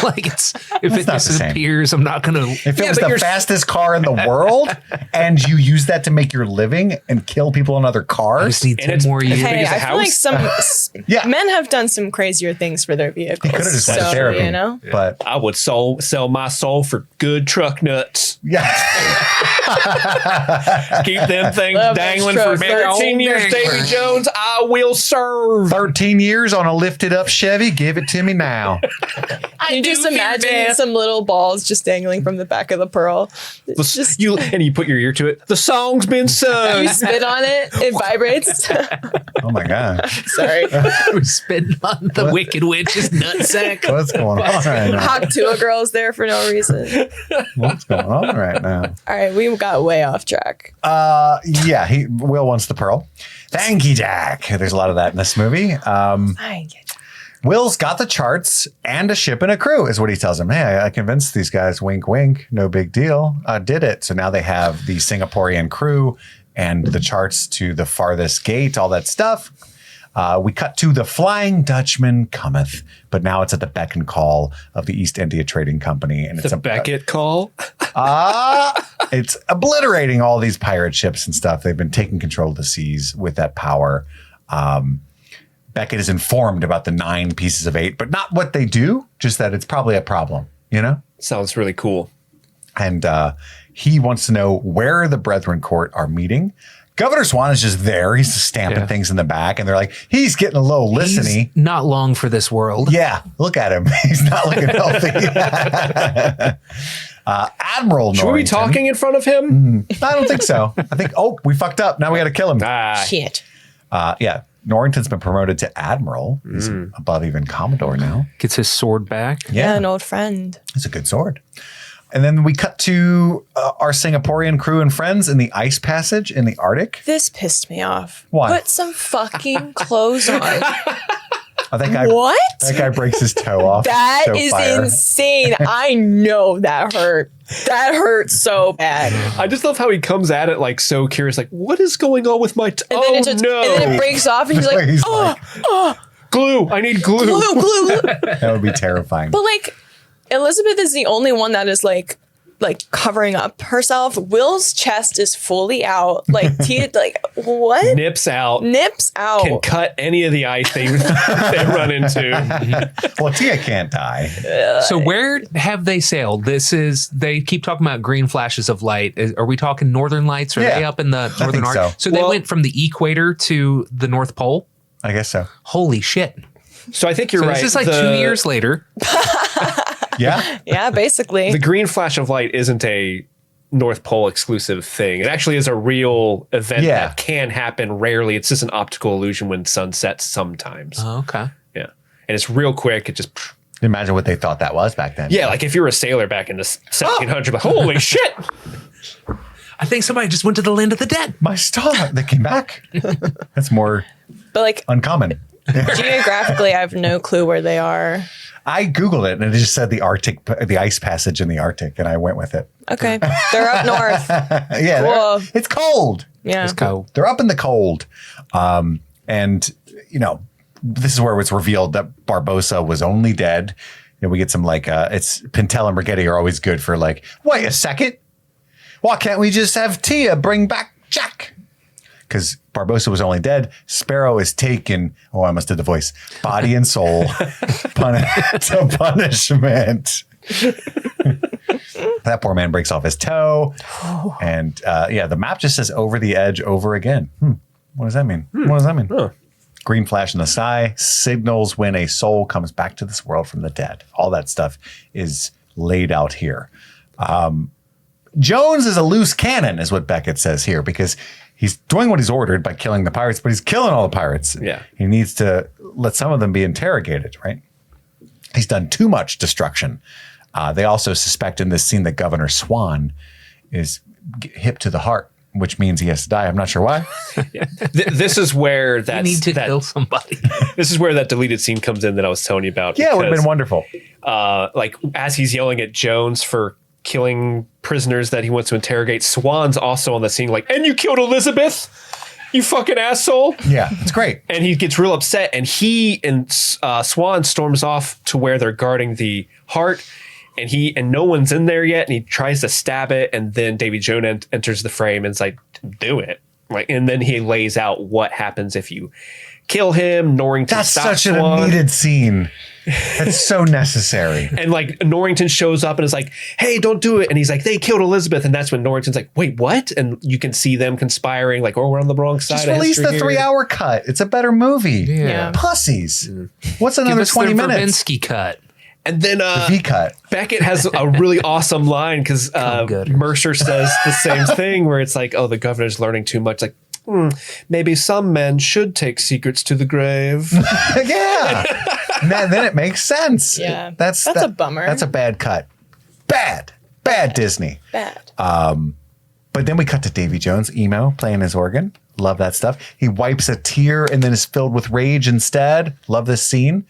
like if it disappears, I'm not gonna. If it was the fastest car in the world and you use that to make your living and kill people in other cars, I just need 10 more years. Hey, I feel like some men have done some crazier things for their vehicles. He could have just went to therapy, you know. But I would sell my soul for good truck nuts. Yeah. Keep them things dangling for 13 years, Davy Jones. I will serve. 13 years on a lifted up Chevy. Give it to me now. You just imagine some little balls just dangling from the back of the Pearl. You put your ear to it. The song's been sung. You spit on it. It vibrates. Oh my God. Sorry. We're spitting on the Wicked Witch's nutsack. What's going on right now? Hawk Tua girls there for no reason. What's going on right now? All right, we got way off track. Yeah, Will wants the pearl. Thank you, Jack. There's a lot of that in this movie. Will's got the charts and a ship and a crew, is what he tells him. Hey, I convinced these guys, wink, wink, no big deal. Did it. So now they have the Singaporean crew and the charts to the farthest gate, all that stuff. We cut to the Flying Dutchman cometh, but now it's at the beck and call of the East India Trading Company. And it's a Beckett call? It's obliterating all these pirate ships and stuff. They've been taking control of the seas with that power. Beckett is informed about the 9 pieces of 8, but not what they do, just that it's probably a problem, you know? Sounds really cool. And he wants to know where the Brethren Court are meeting. Governor Swann is just there. He's just stamping things in the back, and they're like, he's getting a little listeny. He's not long for this world. Yeah, look at him. He's not looking healthy. Admiral Should we be talking in front of him? I don't think so. I think, we fucked up. Now we got to kill him. Shit. Yeah, Norrington's been promoted to Admiral. He's above even Commodore now. Gets his sword back. Yeah, an old friend. It's a good sword. And then we cut to our Singaporean crew and friends in the ice passage in the Arctic. This pissed me off. Why? Put some fucking clothes on. That guy breaks his toe off. That is insane. I know that hurt. That hurt so bad. I just love how he comes at it like so curious, like, what is going on with my toe? No. And then it breaks off and he's like, glue. I need glue. Glue. That would be terrifying. But like, Elizabeth is the only one that is like covering up herself. Will's chest is fully out. Like Tia, like what? Nips out. Can cut any of the ice they run into. Well, Tia can't die. So where have they sailed? They keep talking about green flashes of light. Are we talking northern lights? Are they up in the northern arc? So they went from the equator to the North Pole? I guess so. Holy shit. So I think you're right. This is like 2 years later. Yeah. Yeah, basically. The green flash of light isn't a North Pole exclusive thing. It actually is a real event that can happen rarely. It's just an optical illusion when sun sets sometimes. Oh, okay. Yeah. And it's real quick. It just... Imagine what they thought that was back then. Yeah, like if you were a sailor back in the 1700s, like, holy shit! I think somebody just went to the land of the dead. My star. They came back. That's more uncommon. Geographically, I have no clue where they are. I Googled it and it just said the ice passage in the Arctic, and I went with it. Okay. They're up north. Yeah. Cool. It's cold. Yeah. It's cold. They're up in the cold. And, this is where it's revealed that Barbossa was only dead. We get some it's Pintel and Brigetti are always good for wait a second. Why can't we just have Tia bring back Jack? Because Barbossa was only dead. Sparrow is taken. Oh, I must have the voice. Body and soul to punishment. That poor man breaks off his toe. And the map just says over the edge over again. What does that mean? What does that mean? Huh. Green flash in the sky signals when a soul comes back to this world from the dead. All that stuff is laid out here. Jones is a loose cannon, is what Beckett says here, because he's doing what he's ordered by killing the pirates, but he's killing all the pirates. Yeah. He needs to let some of them be interrogated, right? He's done too much destruction. They also suspect in this scene that Governor Swann is hip to the heart, which means he has to die. I'm not sure why. This is where that you need to kill somebody. This is where that deleted scene comes in that I was telling you about. Yeah, it would have been wonderful. As he's yelling at Jones for killing prisoners that he wants to interrogate, Swann's also on the scene and you killed Elizabeth? you fucking asshole. Yeah, it's great. And he gets real upset, and he and Swann storms off to where they're guarding the heart, and no one's in there yet, and he tries to stab it, and then Davy Jones enters the frame and is like, do it. Like, and then he lays out what happens if you kill him. Norrington That's stops such Swann. a needed scene. That's so necessary. And like Norrington shows up and is like, hey, don't do it. And he's like, they killed Elizabeth. And that's when Norrington's like, wait, what? And you can see them conspiring, like, oh, we're on the wrong side. Just release the 3-hour cut. It's a better movie. Yeah. Pussies. What's another 20 minutes? Verbinski cut. And then The V cut. Beckett has a really awesome line because Mercer says the same thing where it's like, oh, the governor's learning too much. Like, maybe some men should take secrets to the grave. Yeah. Then it makes sense. Yeah. That's a bummer. That's a bad cut. Bad Disney. Bad. But then we cut to Davy Jones, emo, playing his organ. Love that stuff. He wipes a tear and then is filled with rage instead. Love this scene.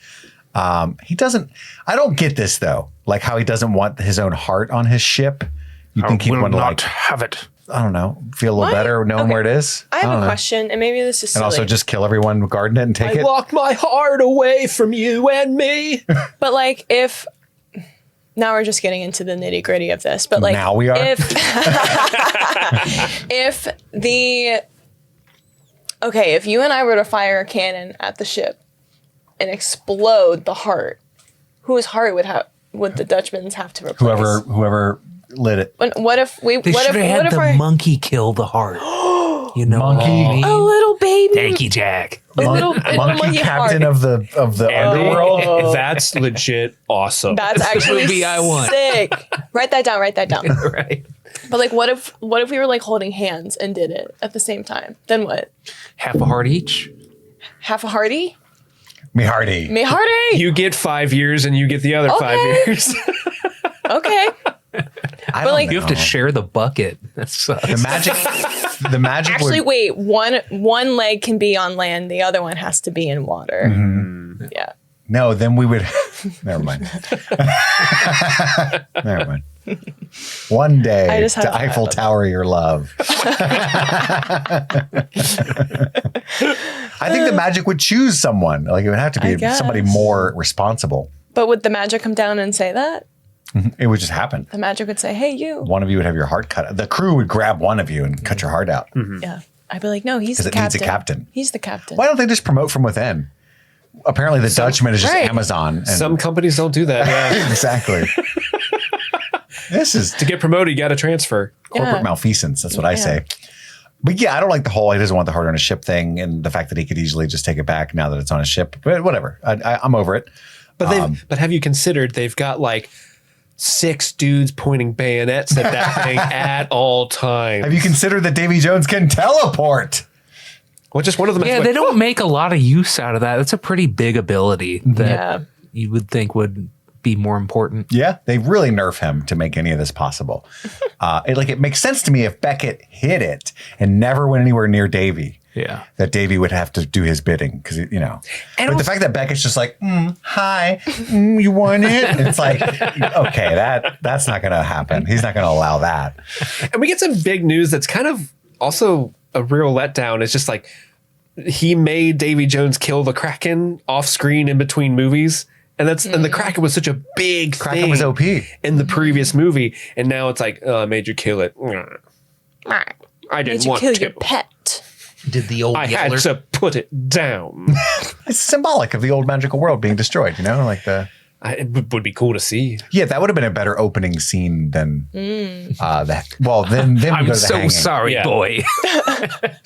He doesn't, I don't get this though. Like how he doesn't want his own heart on his ship. You think he'd want to like have it. I don't know, feel a little better knowing where it is. I have a question, and maybe this is silly. And also just kill everyone guarding it and take it. I locked my heart away from you and me. But like if now we're just getting into the nitty gritty of this, but like now we are. If if you and I were to fire a cannon at the ship and explode the heart, whose heart would the Dutchmans have to replace? Whoever lit it. What if we? They What should if? have What had if the our monkey kill the heart. You know, Monkey. a little baby? Thank you, Jack. A little Monkey captain heart. of the underworld. That's legit awesome. That's actually movie I want. sick. Write that down. Right. But like, what if we were like holding hands and did it at the same time? Then what? Half a heart each. Half a hearty? Me hearty. Me hearty. You get 5 years and you get the other 5 years. Okay. I But, like, don't You have to know. share the bucket. That sucks. The magic. Actually, would, wait. One leg can be on land. The other one has to be in water. Mm-hmm. Yeah. no. Then we would. Never mind. Never mind. One day I just had to to Eiffel add that. Tower your love. I think the magic would choose someone. Like it would have to I be guess. somebody more responsible. But would the magic come down and say that? It would just happen. The magic would say, "Hey, you." One of you would have your heart cut. The crew would grab one of you and cut your heart out. Yeah. I'd be like, "No, he's 'Cause the it needs captain. a captain. He's the captain." Why don't they just promote from within? Apparently, the Dutchman is just right. Amazon. And Some companies don't do that. Yeah. exactly. This is To get promoted, you got to transfer. corporate Yeah. malfeasance. That's what I say. But yeah, I don't like the whole he doesn't want the heart on a ship thing and the fact that he could easily just take it back now that it's on a ship. But whatever. I'm over it. But have you considered they've got like 6 dudes pointing bayonets at that thing at all times? Have you considered that Davy Jones can teleport? Well, just one of them. Yeah, has they like, don't make a lot of use out of that. That's a pretty big ability that Yeah. you would think would be more important. Yeah, they really nerf him to make any of this possible. It makes sense to me if Beckett hit it and never went anywhere near Davy. Yeah. That Davy would have to do his bidding because but the fact that Beckett's just like, hi, you want it? And it's like, okay, that's not going to happen. He's not going to allow that. And we get some big news that's kind of also a real letdown. It's just like he made Davy Jones kill the Kraken off screen in between movies. And the Kraken was such a big Kraken thing was OP. in the previous movie. And now it's like, I made you kill it. I Did didn't you want kill to. your pet? Did the old I had to put it down. It's symbolic of the old magical world being destroyed, like It would be cool to see. Yeah, that would have been a better opening scene than that. Well, then we go I'm to the so hanging. sorry, Yeah. boy.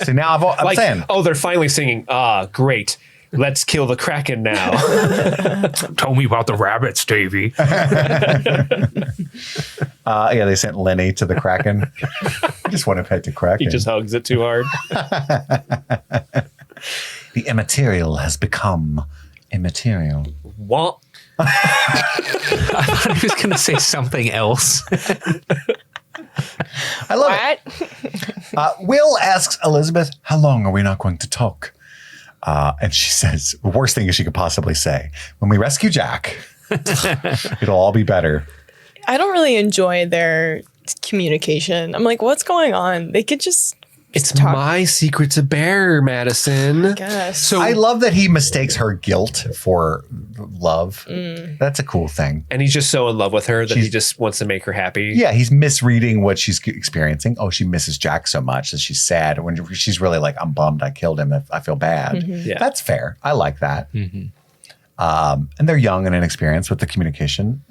So now I'm saying, they're finally singing. Great. Let's kill the Kraken now. Tell me about the rabbits, Davy. they sent Lenny to the Kraken. I just want to pet the Kraken. He just hugs it too hard. The immaterial has become immaterial. What? I thought he was going to say something else. I love What? it. Will asks Elizabeth, how long are we not going to talk? And she says, the worst thing she could possibly say. When we rescue Jack, it'll all be better. I don't really enjoy their communication. I'm like, what's going on? They could just It's my secret to bear, Madison. Yes. So I love that he mistakes her guilt for love. That's a cool thing. And he's just so in love with her that he just wants to make her happy. Yeah, he's misreading what she's experiencing. Oh, she misses Jack so much that she's sad. When she's really like, I'm bummed I killed him. I feel bad. Yeah. That's fair. I like that. And they're young and inexperienced with the communication,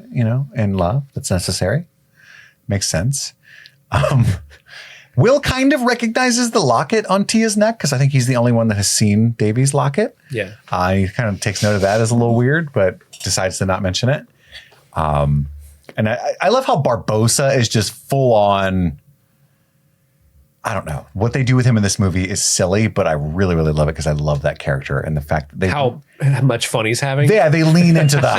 and love that's necessary. Makes sense. Will kind of recognizes the locket on Tia's neck because I think he's the only one that has seen Davy's locket. Yeah. He kind of takes note of that as a little weird, but decides to not mention it. And I love how Barbossa is just full on. I don't know. What they do with him in this movie is silly, but I really, really love it because I love that character and the fact that how much fun he's having. Yeah, they lean into the.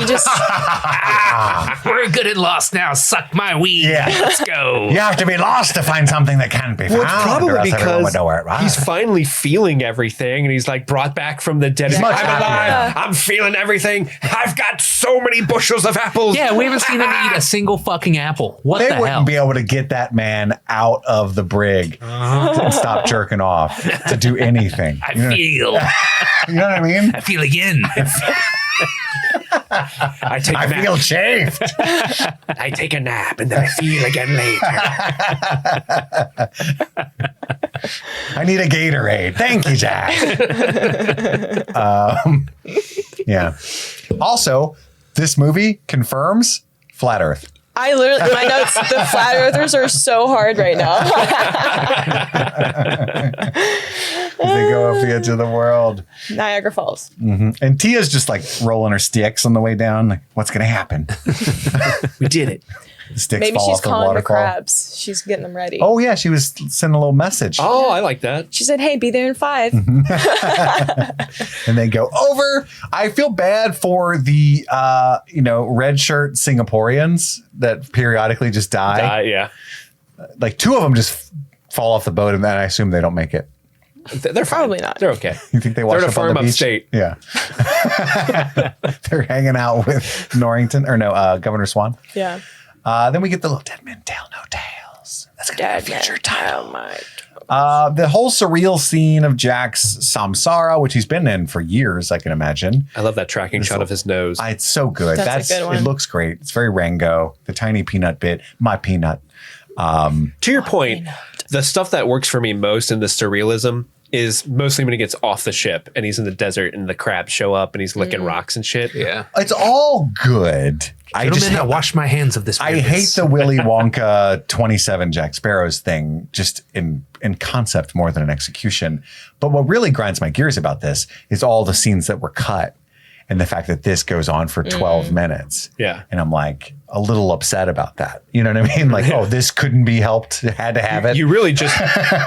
We're good and lost now. Suck my weed. Yeah. Let's go. You have to be lost to find something that can't be found. Well, it's probably or else everyone would because know where it was. he's finally feeling everything and he's like brought back from the dead. He's much like, I'm alive. I'm feeling everything. I've got so many bushels of apples. Yeah, we haven't seen him eat a single fucking apple. What They the wouldn't hell? be able to get that man out of the brig and stop jerking off to do anything. I feel. You know what I mean? I feel again. I feel chafed. I take a nap and then I feel again later. I need a Gatorade. Thank you, Jack. Yeah. Also, this movie confirms flat Earth. I literally, my notes, the flat earthers are so hard right now. They go off the edge of the world. Niagara Falls. And Tia's just like rolling her sticks on the way down. Like, what's going to happen? We did it. The sticks Maybe fall she's off the calling the waterfall. crabs. She's getting them ready. Oh, yeah. She was sending a little message. Oh, I like that. She said, hey, be there in 5. And they go over. I feel bad for the, red shirt Singaporeans that periodically just die. Yeah. Like 2 of them just fall off the boat, and then I assume they don't make it. They're fine. Probably not. They're okay. You think they They're wash in a up on farm the beach? upstate. Yeah. They're hanging out with Governor Swann. Yeah. Then we get the little dead men tell no tales. That's going to be a future title. Oh my. The whole surreal scene of Jack's samsara, which he's been in for years, I can imagine. I love that tracking shot of his nose. It's so good. That's a good one. It looks great. It's very Rango. The tiny peanut bit. My peanut. To your point, the stuff that works for me most in the surrealism is mostly when he gets off the ship and he's in the desert and the crabs show up and he's licking rocks and shit. Yeah. It's all good. I wash my hands of this. I hate the Willy Wonka 27 Jack Sparrows thing just in concept more than in execution. But what really grinds my gears about this is all the scenes that were cut and the fact that this goes on for 12 minutes. Yeah. And I'm like a little upset about that. You know what I mean? Like, oh, this couldn't be helped. Had to have it. You really just,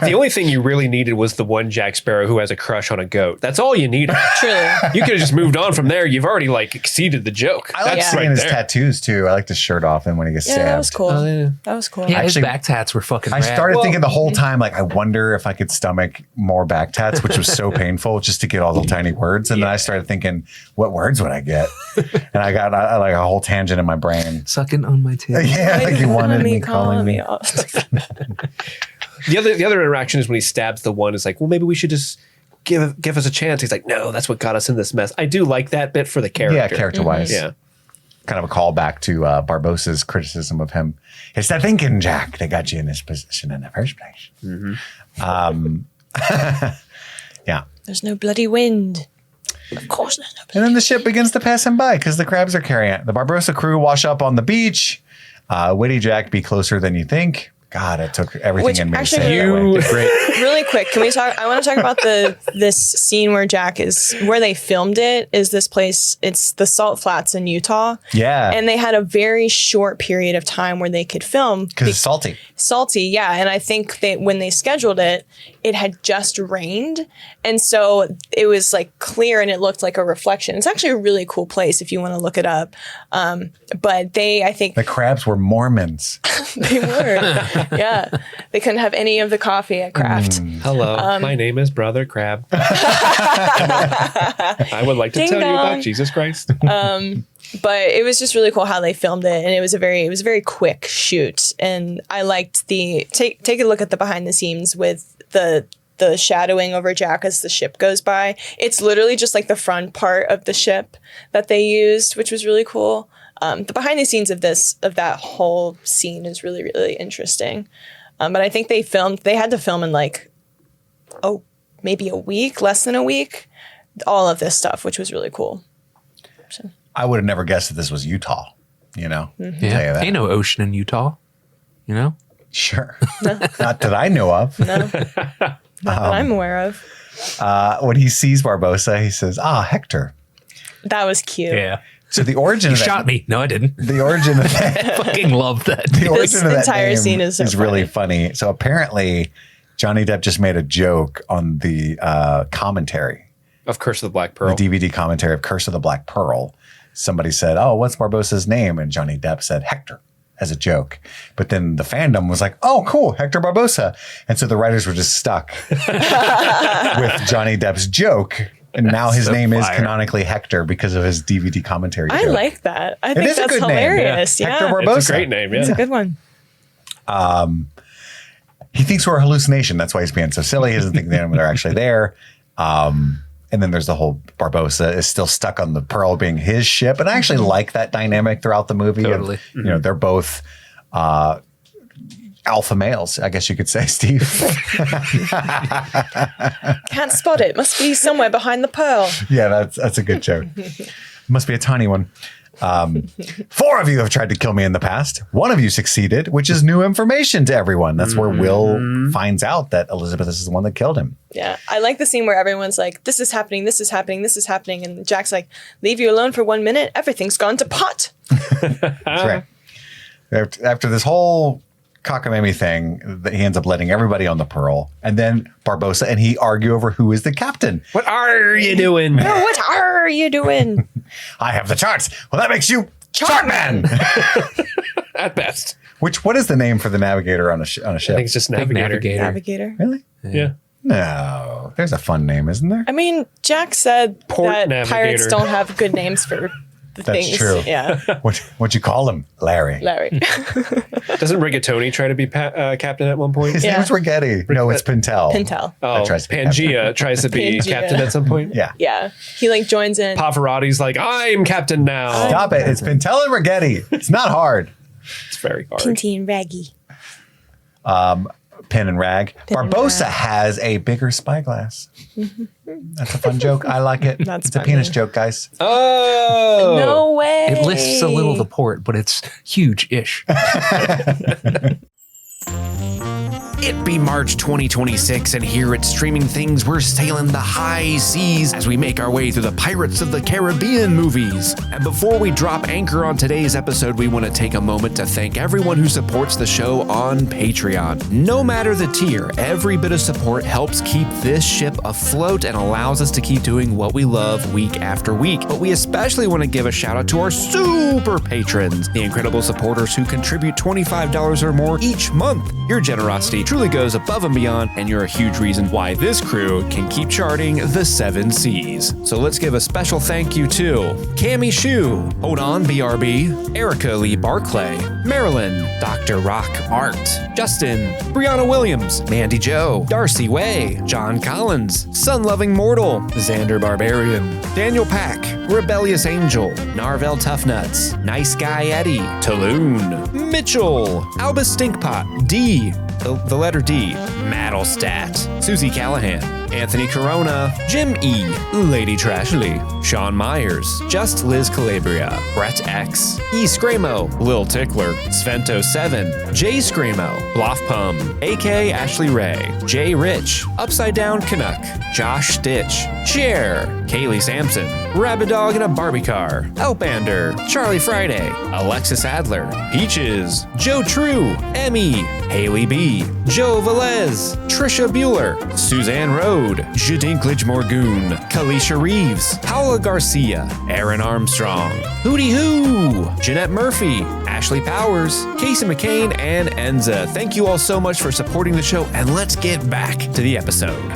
the only thing you really needed was the one Jack Sparrow who has a crush on a goat. That's all you needed. Truly. You could have just moved on from there. You've already exceeded the joke. I like That's seeing right his there. tattoos too. I like the shirt off and when he gets Yeah, stabbed. that was cool. yeah. That was cool. Yeah, his Actually, back tats were fucking I rad. started thinking the whole time, like, I wonder if I could stomach more back tats, which was so painful just to get all the tiny words. And then I started thinking, what words would I get? And I got like a whole tangent in my brain. Sucking on my tail. Yeah, like you wanted me calling me. The other interaction is when he stabs the one. Is like, well, maybe we should just give us a chance. He's like, no, that's what got us in this mess. I do like that bit for the character. Yeah, character-wise. Yeah. Kind of a callback to Barbossa's criticism of him. It's the thinking, Jack, that got you in this position in the first place. Yeah. There's no bloody wind. Of course there's no bloody And then the ship begins to pass him by because the crabs are carrying it. The Barbossa crew wash up on the beach. Witty Jack, be closer than you think. God, it took everything Which in me to actually- say it that way. Great. Really quick, can we talk? I want to talk about this scene where Jack is, where they filmed it. Is this place? It's the Salt Flats in Utah. Yeah. And they had a very short period of time where they could film Because it's salty. salty, yeah. And I think that when they scheduled it, it had just rained, and so it was like clear and it looked like a reflection. It's actually a really cool place if you want to look it up. But I think The crabs were Mormons. they were, yeah. They couldn't have any of the coffee at Kraft. Hello, my name is Brother Crab. I would like to Ding tell you dong. about Jesus Christ. But it was just really cool how they filmed it, and it was a very quick shoot. And I liked take a look at the behind the scenes with the shadowing over Jack as the ship goes by. It's literally just like the front part of the ship that they used, which was really cool. The behind the scenes of that whole scene is really, really interesting. But I think they had to film in like, maybe a week, less than a week, all of this stuff, which was really cool. So. I would have never guessed that this was Utah, you know? Mm-hmm. Yeah. Ain't no ocean in Utah, you know? Sure. Not that I know of. No. Not that I'm aware of. When he sees Barbossa, he says, Hector. That was cute. Yeah. So the origin of that... shot me. No, I didn't. The origin of that... I fucking love that. The origin this of that entire name scene is really funny. So apparently, Johnny Depp just made a joke on the commentary. Of Curse of the Black Pearl. The DVD commentary of Curse of the Black Pearl. Somebody said, what's Barbossa's name? And Johnny Depp said, Hector, as a joke. But then the fandom was like, oh, cool, Hector Barbossa. And so the writers were just stuck with Johnny Depp's joke. And now his name is canonically Hector because of his DVD commentary joke. I like that. I think that's hilarious. Hector Barbossa. It's a great name. Yeah. It's a good one. He thinks we're a hallucination. That's why he's being so silly. He doesn't think they're actually there. And then there's the whole Barbossa is still stuck on the Pearl being his ship. And I actually like that dynamic throughout the movie. Totally. You know, they're both alpha males, I guess you could say, Steve. Can't spot it. Must be somewhere behind the Pearl. Yeah, that's a good joke. Must be a tiny one. 4 of you have tried to kill me in the past. 1 of you succeeded, which is new information to everyone. That's where Will finds out that Elizabeth is the one that killed him. Yeah. I like the scene where everyone's like, this is happening, this is happening, this is happening. And Jack's like, leave you alone for 1 minute. Everything's gone to pot. That's right. After this whole cockamamie thing, he ends up letting everybody on the Pearl. And then Barbossa and he argue over who is the captain. What are you doing? No, what are you doing? I have the charts. Well, that makes you Chartman. At best. What is the name for the navigator on a ship? I think it's just navigator. Navigator. Really? Yeah. No. There's a fun name, isn't there? I mean, Jack said that navigator. pirates don't have good names for the That's things. true. Yeah. What'd you call him? Larry. Doesn't Rigatoni try to be captain at one point? His name is Rigetti. No, it's Pintel. Pintel. Oh, Pangea tries to be captain at some point. Yeah. Yeah. He like joins in. Pavarotti's like, I'm captain now. Stop it. It's Pintel and Rigetti. It's not hard. It's very hard. Pinty and Raggy. Pin and Rag. Barbossa has a bigger spyglass. That's a fun joke. I like it. It's a penis joke, guys. Oh. No way. It lifts a little the port, but it's huge-ish. It be March 2026, and here at Streaming Things, we're sailing the high seas as we make our way through the Pirates of the Caribbean movies. And before we drop anchor on today's episode, we want to take a moment to thank everyone who supports the show on Patreon. No matter the tier, every bit of support helps keep this ship afloat and allows us to keep doing what we love week after week. But we especially want to give a shout out to our super patrons, the incredible supporters who contribute $25 or more each month. Your generosity truly goes above and beyond, and you're a huge reason why this crew can keep charting the 7 seas. So let's give a special thank you to Cami Shu, Hold On BRB, Erica Lee Barclay, Marilyn, Dr. Rock Art, Justin, Brianna Williams, Mandy Joe, Darcy Way, John Collins, Sun Loving Mortal, Xander Barbarian, Daniel Pack, Rebellious Angel, Narvel Toughnuts, Nice Guy Eddie, Taloon, Mitchell, Albus Stinkpot, D, the letter D, Maddlestat, Susie Callahan, Anthony Corona, Jim E, Lady Trashly, Sean Myers, Just Liz Calabria, Brett X, E Scramo, Lil Tickler, Svento7, Jay Scramo, Lofpum, AK Ashley Ray, Jay Rich, Upside Down Canuck, Josh Stitch, Cher, Kaylee Sampson, Rabbit Dog in a Barbie Car, Outbander, Charlie Friday, Alexis Adler, Peaches, Joe True, Emmy, Haley B, Joe Velez, Trisha Bueller, Suzanne Road, Jadinklage Morgoon, Kalisha Reeves, Paula Garcia, Aaron Armstrong, Hootie Hoo, Jeanette Murphy, Ashley Powers, Casey McCain, and Enza. Thank you all so much for supporting the show, and let's get back to the episode.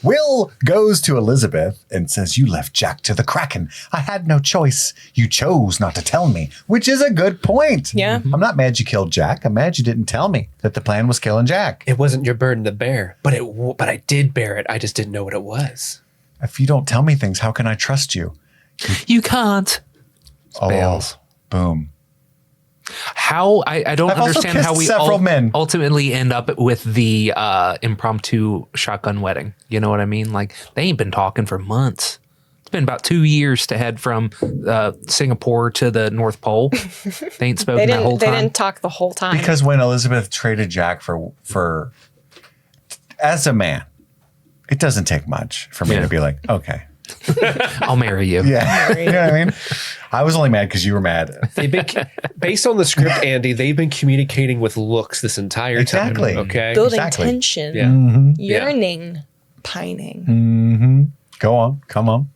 Will goes to Elizabeth and says, "You left Jack to the Kraken. I had no choice. You chose not to tell me," which is a good point. Yeah. I'm not mad you killed Jack. I'm mad you didn't tell me that the plan was killing Jack. It wasn't your burden to bear, but I did bear it. I just didn't know what it was. If you don't tell me things, how can I trust you? You can't. Spells. Boom. How I don't I've also understand how kissed we several men. ultimately end up with the impromptu shotgun wedding. You know what I mean? Like, they ain't been talking for months. It's been about 2 years to head from Singapore to the North Pole. They ain't spoken that whole time. They didn't talk the whole time. Because when Elizabeth traded Jack for as a man, it doesn't take much for me to be like, okay. I'll marry you. Yeah. You know what I mean? I was only mad because you were mad. They've been based on the script, Andy. They've been communicating with looks this entire Exactly. time. Okay, building tension, Yeah. yearning, pining. Mm-hmm. Go on. Come on.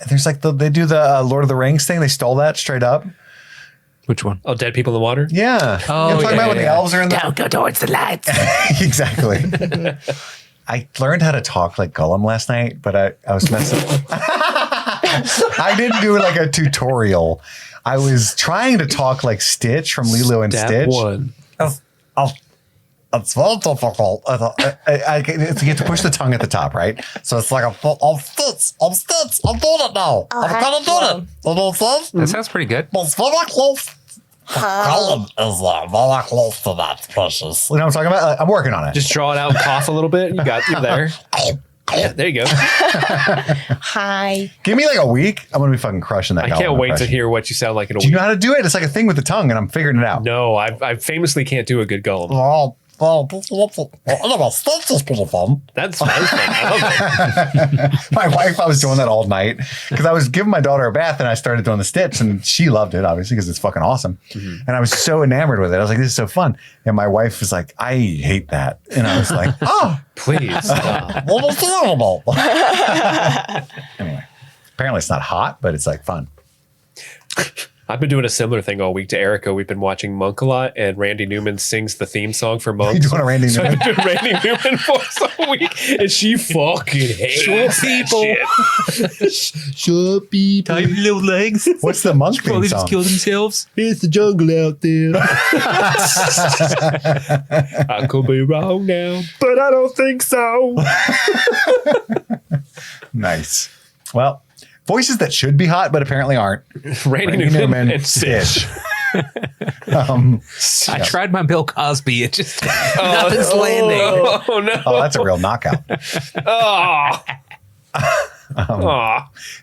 There's like they do the Lord of the Rings thing. They stole that straight up. Which one? Oh, dead people in the water. Yeah. Oh, you know, talking about when the elves are in the Don't go towards the lights. Exactly. I learned how to talk like Gollum last night, but I was messing. I didn't do like a tutorial. I was trying to talk like Stitch from Lilo and Step Stitch. one. It's very difficult. You get to push the tongue at the top, right? So it's like I'm Stitch. I'm doing it now. I'm gonna do it. You know what I'm saying? That sounds pretty good. It's very close. Gollum is very close to that, precious. You know what I'm talking about? I'm working on it. Just draw it out and cough a little bit. You're there. Yeah, there you go. Hi. Give me like a week. I'm gonna be fucking crushing that. I can't wait to hear what you sound like in a week. Do you know how to do it? It's like a thing with the tongue, and I'm figuring it out. No, I famously can't do a good Gollum. Stitch is pretty fun. That's fun. I love it. My wife, I was doing that all night because I was giving my daughter a bath and I started doing the Stitch and she loved it, obviously, because it's fucking awesome. And I was so enamored with it. I was like, this is so fun. And my wife was like, I hate that. And I was like, oh, please. What was horrible? Anyway, apparently it's not hot, but it's like fun. I've been doing a similar thing all week to Erica. We've been watching Monk a lot, and Randy Newman sings the theme song for Monk. You doing a Randy Newman? I've been doing Randy Newman voice all week, and she fucking hates people. Short people. Tiny little legs. What's the Monk theme Probably song? just killed themselves. It's the jungle out there. I could be wrong now, but I don't think so. Nice. Well, voices that should be hot, but apparently aren't. Randy Newman and Stitch. I tried my Bill Cosby. It just nothing's landing. Oh no! Oh, that's a real knockout.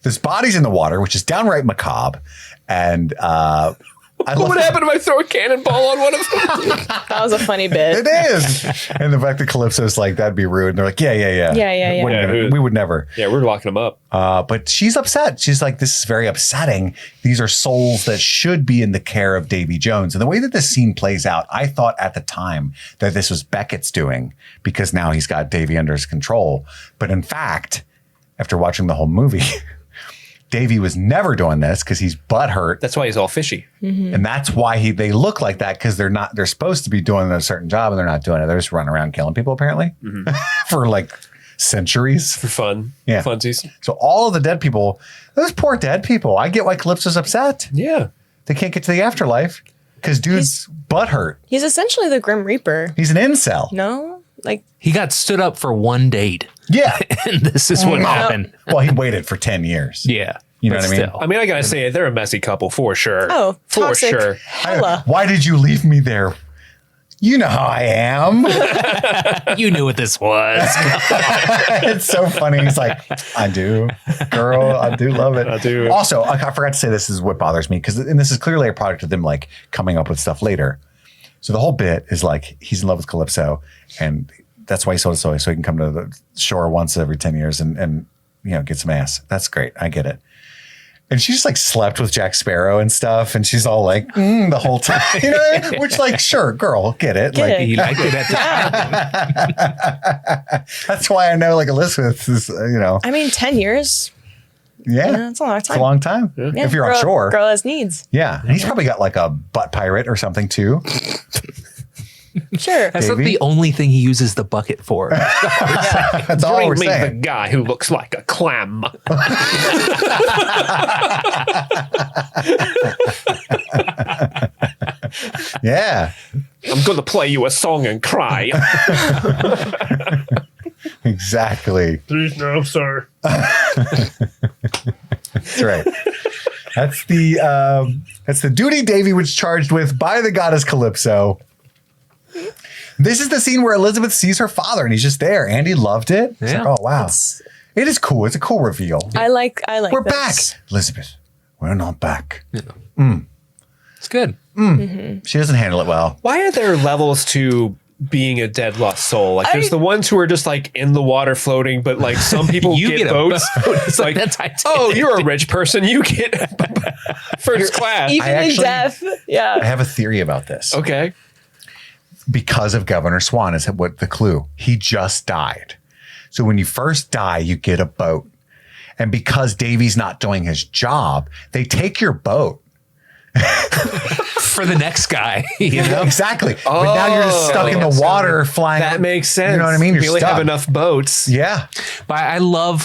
There's bodies in the water, which is downright macabre. And what happened if I throw a cannonball on one of them? That was a funny bit. It is. And the fact that Calypso's like, that'd be rude. And they're like, yeah. We would never. Yeah, we're locking them up. But she's upset. She's like, this is very upsetting. These are souls that should be in the care of Davy Jones. And the way that this scene plays out, I thought at the time that this was Beckett's doing because now he's got Davy under his control. But in fact, after watching the whole movie, Davy was never doing this because he's butthurt. That's why he's all fishy. Mm-hmm. And that's why they look like that, because they're supposed to be doing a certain job and they're not doing it. They're just running around killing people apparently for like centuries. For fun. Yeah. Funsies. So all of the dead people, those poor dead people, I get why Calypso's upset. Yeah. They can't get to the afterlife because dude's butthurt. He's essentially the Grim Reaper. He's an incel. No? Like, he got stood up for one date. Yeah. And this is what happened. Well, he waited for 10 years. Yeah. You know what I mean? I mean, I gotta say, they're a messy couple for sure. Oh, for toxic. sure. Hella. Why did you leave me there? You know how I am. You knew what this was. It's so funny. He's like, I do. Girl, I do love it. I do. Also, I forgot to say this is what bothers me, and this is clearly a product of them like coming up with stuff later. So the whole bit is like he's in love with Calypso, and that's why he sold soy, so he can come to the shore once every 10 years and you know, get some ass. That's great. I get it. And she just like slept with Jack Sparrow and stuff. And she's all like, the whole time, you know, which like, sure, girl, get it. Get like, it. He liked it at the time. That's why I know like Elizabeth is, you know. I mean, 10 years. Yeah. That's a long time. It's a long time. Yeah. If you're on shore. Girl has needs. Yeah. And he's probably got like a butt pirate or something too. Sure. That's not Davey? the only thing he uses the bucket for. That's all we're Bring me the saying. guy who looks like a clam. Yeah, I'm going to play you a song and cry. exactly. Please no, sir. That's right. That's the duty Davy was charged with by the goddess Calypso. This is the scene where Elizabeth sees her father and he's just there. Andy loved it. It's Yeah. like, oh wow. It is cool. It's a cool reveal. I like We're this. back. Elizabeth, we're not back. It's good. She doesn't handle it well. Why are there levels to being a dead lost soul? Like there's the ones who are just like in the water floating, but like some people You get get a boats. It's like that's Titanic. Oh, you're a rich person. You get first class. Even in actually- death. I Yeah. have a theory about this. Okay. Because of Governor Swann is what the clue. He just died. So when you first die, you get a boat. And because Davy's not doing his job, they take your boat. For the next guy. You know? Exactly. But now you're just stuck in the water flying. That makes sense. You know what I mean? You're We only stuck. have enough boats. Yeah. But I love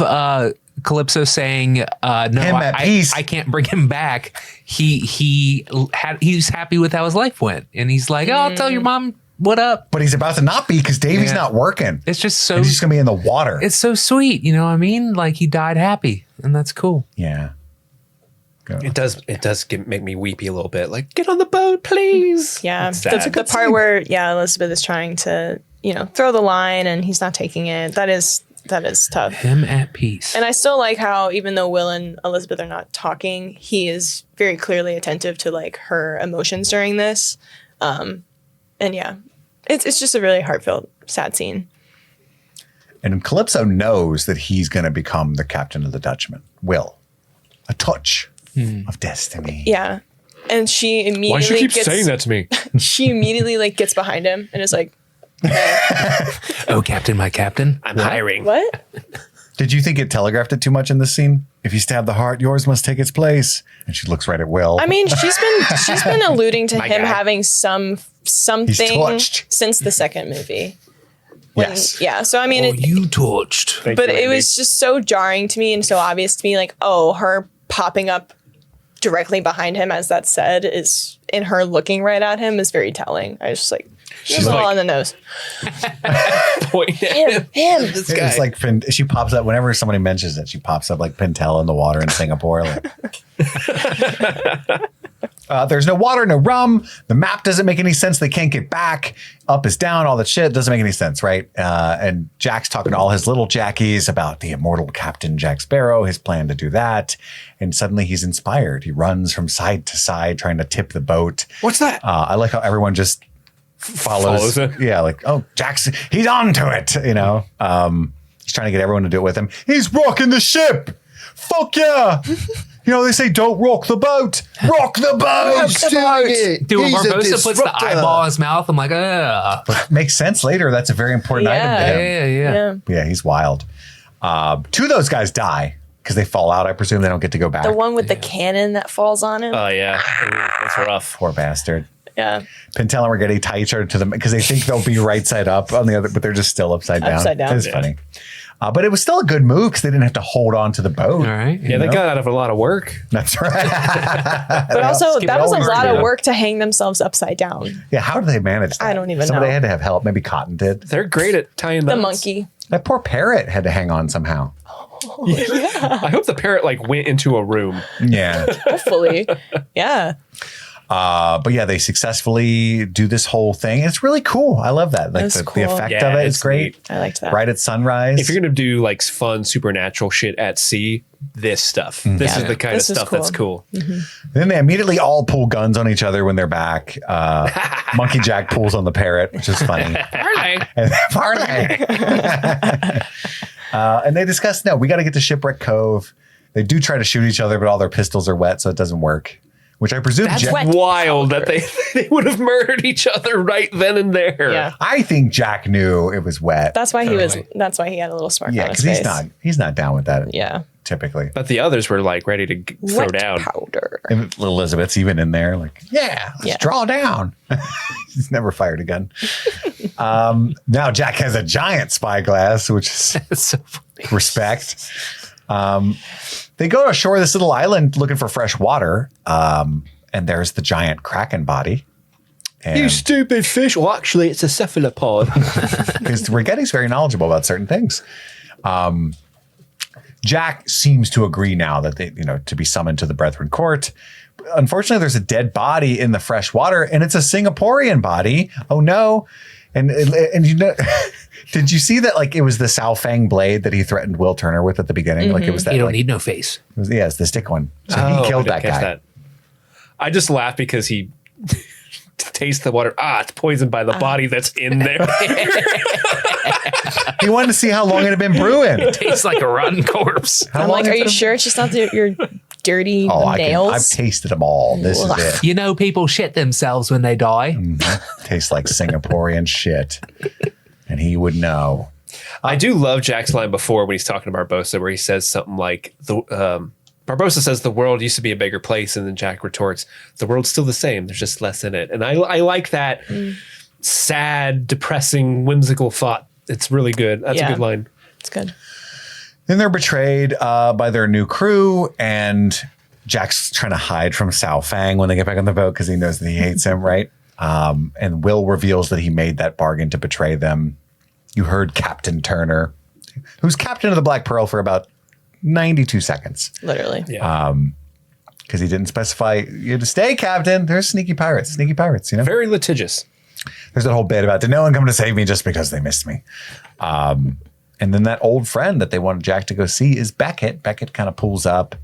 Calypso saying, "No, Him at peace. I can't bring him back." He was happy with how his life went, and he's like, "Oh, I'll tell your mom what up." But he's about to not be because Davy's Yeah. not working. It's just so He's just going to be in the water. it's so sweet, you know what I mean? Like he died happy, and that's cool. Yeah. Go. It does make me weepy a little bit. Like, get on the boat, please. Yeah. It's The sad. part where, Elizabeth is trying to, throw the line and he's not taking it. That is tough. Him at peace. And I still like how even though Will and Elizabeth are not talking, he is very clearly attentive to like her emotions during this. And yeah, it's just a really heartfelt, sad scene. And Calypso knows that he's going to become the captain of the Dutchman. Will. A touch of destiny. Yeah. And she immediately Why she keeps saying that to me? She immediately like gets behind him and is like, Oh, Captain, my Captain. I'm hiring. what? Did you think it telegraphed it too much in this scene? If you stab the heart, yours must take its place. And she looks right at Will. I mean, she's been alluding to My him guy. having something touched. since the second movie. Yes. Yeah. So I mean, You torched. Thank but you, it Andy. was just so jarring to me and so obvious to me. Like, oh, her popping up directly behind him, as that said, is in her looking right at him is very telling. I was just like, she's a little like- on the nose. Point at Him. this guy. It's like she pops up whenever somebody mentions it. She pops up like Pintel in the water in Singapore. Like. There's no water, no rum. The map doesn't make any sense. They can't get back. Up is down. All that shit doesn't make any sense, right? And Jack's talking to all his little Jackies about the immortal Captain Jack Sparrow, his plan to do that. And suddenly he's inspired. He runs from side to side trying to tip the boat. What's that? I like how everyone just follows it. Yeah, like, oh, he's on to it, you know. He's trying to get everyone to do it with him. He's rocking the ship. Fuck yeah. You know, they say don't rock the boat. Rock the boat. Dude, when Barbossa puts the eyeball in his mouth, I'm like, ugh. But makes sense later. That's a very important item to him. Yeah. Yeah, he's wild. Two of those guys die because they fall out. I presume they don't get to go back. The one with the cannon that falls on him. Oh, yeah. Ooh, that's rough. Poor bastard. Yeah. Pintel and Rigetti tie each other to them because they think they'll be right side up on the other, but they're just still upside down. Upside down. It's Yeah. funny. But it was still a good move because they didn't have to hold on to the boat. All right. Yeah, they got out of a lot of work. That's right. But also, Skip that it was a over lot again. of work to hang themselves upside down. Yeah, how did they manage that? I don't even Somebody know. had to have help. Maybe Cotton did. They're great at tying The knots. monkey. That poor parrot had to hang on somehow. I hope the parrot like went into a room. Yeah. Hopefully. Yeah. But yeah, they successfully do this whole thing. It's really cool. I love that. Like That's the cool. effect Yeah, of it is it's great. neat. I liked that. Right at sunrise. If you're gonna do like fun supernatural shit at sea, this stuff. This is the kind This of is stuff that's cool. Then they immediately all pull guns on each other when they're back. Monkey Jack pulls on the parrot, which is funny. And parlay. And they discuss, no, we got to get to Shipwreck Cove. They do try to shoot each other, but all their pistols are wet, so it doesn't work. Which I presume That's Jack, wild that they would have murdered each other right then and there. Yeah. I think Jack knew it was wet. That's why he was. That's why he had a little smirk Yeah, on his because face. he's not down with that. Yeah. typically. But the others were like ready to throw down. Powder. And Elizabeth's even in there, like, let's draw down. He's never fired a gun. Now Jack has a giant spyglass, which is so funny. Respect. They go ashore this little island looking for fresh water, and there's the giant kraken body. And you stupid fish. Well, actually, it's a cephalopod. Because Rigetti's very knowledgeable about certain things. Jack seems to agree now that they, to be summoned to the Brethren Court. Unfortunately, there's a dead body in the fresh water, and it's a Singaporean body. Oh no! And did you see that? Like, it was the Sao Fang blade that he threatened Will Turner with at the beginning. Like, it was that. You don't need no face. It's the stick one. So he killed that guy. I just laughed because he tastes the water. It's poisoned by the body that's in there. He wanted to see how long it had been brewing. It tastes like a rotten corpse. I'm like, are you sure it's just not your dirty nails? I've tasted them all. This is it. People shit themselves when they die. Tastes like Singaporean shit. And he would know. I do love Jack's line before when he's talking to Barbossa, where he says something like, Barbossa says the world used to be a bigger place, and then Jack retorts, the world's still the same, there's just less in it. And I like that sad, depressing, whimsical thought. It's really good. That's a good line. It's good. Then they're betrayed by their new crew, and Jack's trying to hide from Sao Fang when they get back on the boat because he knows that he hates him, right? And Will reveals that he made that bargain to betray them. You heard Captain Turner, who's captain of the Black Pearl for about 92 seconds. Literally. Yeah. Because he didn't specify you had to stay, Captain. There's sneaky pirates, Very litigious. There's that whole bit about, did no one come to save me just because they missed me? And then that old friend that they wanted Jack to go see is Beckett. Beckett kind of pulls up,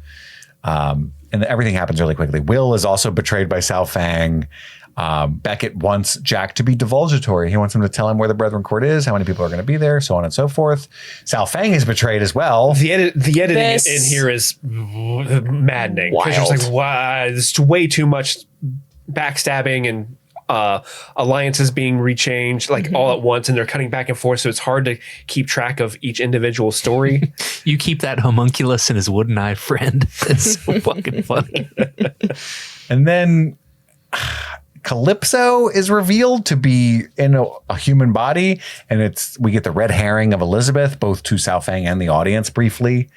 and everything happens really quickly. Will is also betrayed by Sao Fang. Beckett wants Jack to be divulgatory. He wants him to tell him where the Brethren Court is, how many people are going to be there, so on and so forth. Sao Fang is betrayed as well. The editing in here is maddening. Wild. You're just like, wow, there's way too much backstabbing and alliances being rechanged like all at once, and they're cutting back and forth, so it's hard to keep track of each individual story. You keep that homunculus and his wooden-eyed friend. That's so fucking funny. And then Calypso is revealed to be in a human body, and we get the red herring of Elizabeth, both to Sao Fang and the audience briefly.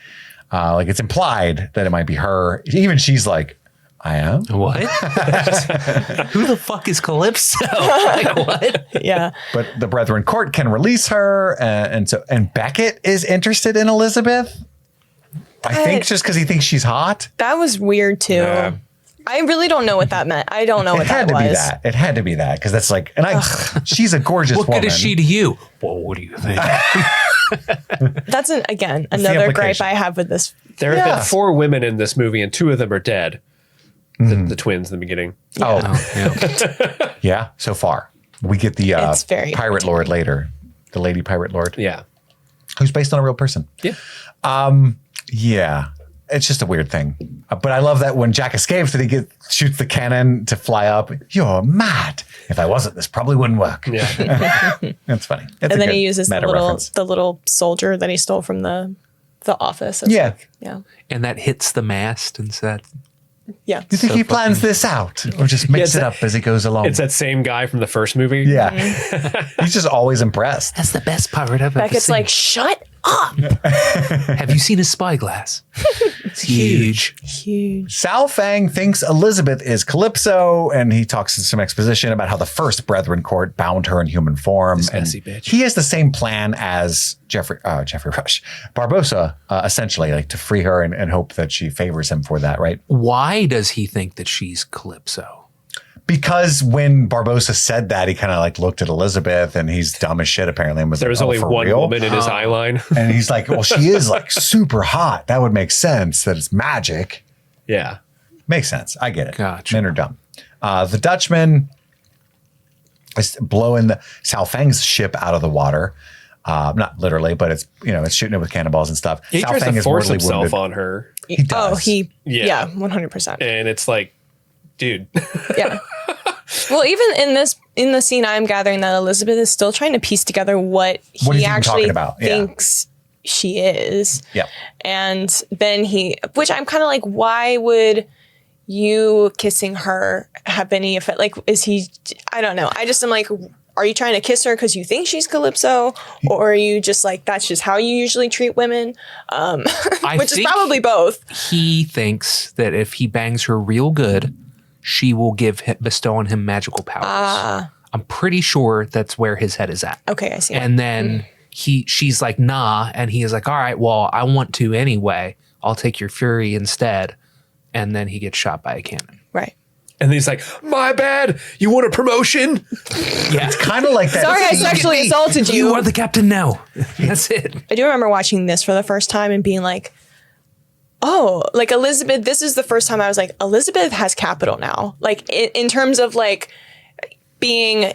Like, it's implied that it might be her. Even she's like, I am? What? Who the fuck is Calypso? Like, what? Yeah. But the Brethren Court can release her, and Beckett is interested in Elizabeth. I think just because he thinks she's hot. That was weird too. I really don't know what that meant. I don't know what that was. It had to be that because that's like, and she's a gorgeous woman. What good is she to you? Well, what do you think? That's another gripe I have with this. There have been 4 women in this movie, and 2 of them are dead. The twins in the beginning. Yeah. So far, we get the pirate lord later, the lady pirate lord. Yeah, who's based on a real person. Yeah. Yeah. It's just a weird thing. But I love that when Jack escapes, that he shoots the cannon to fly up. You're mad. If I wasn't, this probably wouldn't work. Yeah. That's funny. And then he uses the little soldier that he stole from the office. Yeah. And that hits the mast and said, yeah. Do you think he plans this out or just makes it up as he goes along? It's that same guy from the first movie. Yeah. He's just always impressed. That's the best pirate I've ever Beckett's seen. like, shut up. Have you seen his spyglass? It's huge. Sao Fang thinks Elizabeth is Calypso, and he talks in some exposition about how the first Brethren Court bound her in human form. This and messy bitch. He has the same plan as Jeffrey Rush, Barbossa, essentially, like to free her and hope that she favors him for that, right? Why does he think that she's Calypso? Because when Barbossa said that, he kind of like looked at Elizabeth, and he's dumb as shit apparently. And was there was like, only one real? woman in his eye line. And he's like, well, she is like super hot. That would make sense that it's magic. Yeah. Makes sense. I get it. Gotcha. Men are dumb. The Dutchman is blowing the Sao Fang's ship out of the water. Not literally, but it's shooting it with cannonballs and stuff. He Sao tries Fang to is force mortally himself wounded. on her. He does. Yeah, 100%. And it's like, dude. Yeah. Well, even in the scene, I'm gathering that Elizabeth is still trying to piece together what he actually thinks she is. Yeah. And then which I'm kind of like, why would you kissing her have any effect? Like, I don't know. I just am like, are you trying to kiss her because you think she's Calypso? Or are you just like, that's just how you usually treat women? Which is probably both. He thinks that if he bangs her real good, she will bestow on him magical powers. I'm pretty sure that's where his head is at. Okay, I see. And then she's like, nah. And he is like, all right, well, I want to anyway. I'll take your fury instead. And then he gets shot by a cannon. Right. And he's like, my bad. You want a promotion? Yeah. It's kind of like that. Sorry, I sexually assaulted you. You are the captain now. That's it. I do remember watching this for the first time and being like, oh, like Elizabeth, this is the first time I was like, Elizabeth has capital now. Like in terms of like being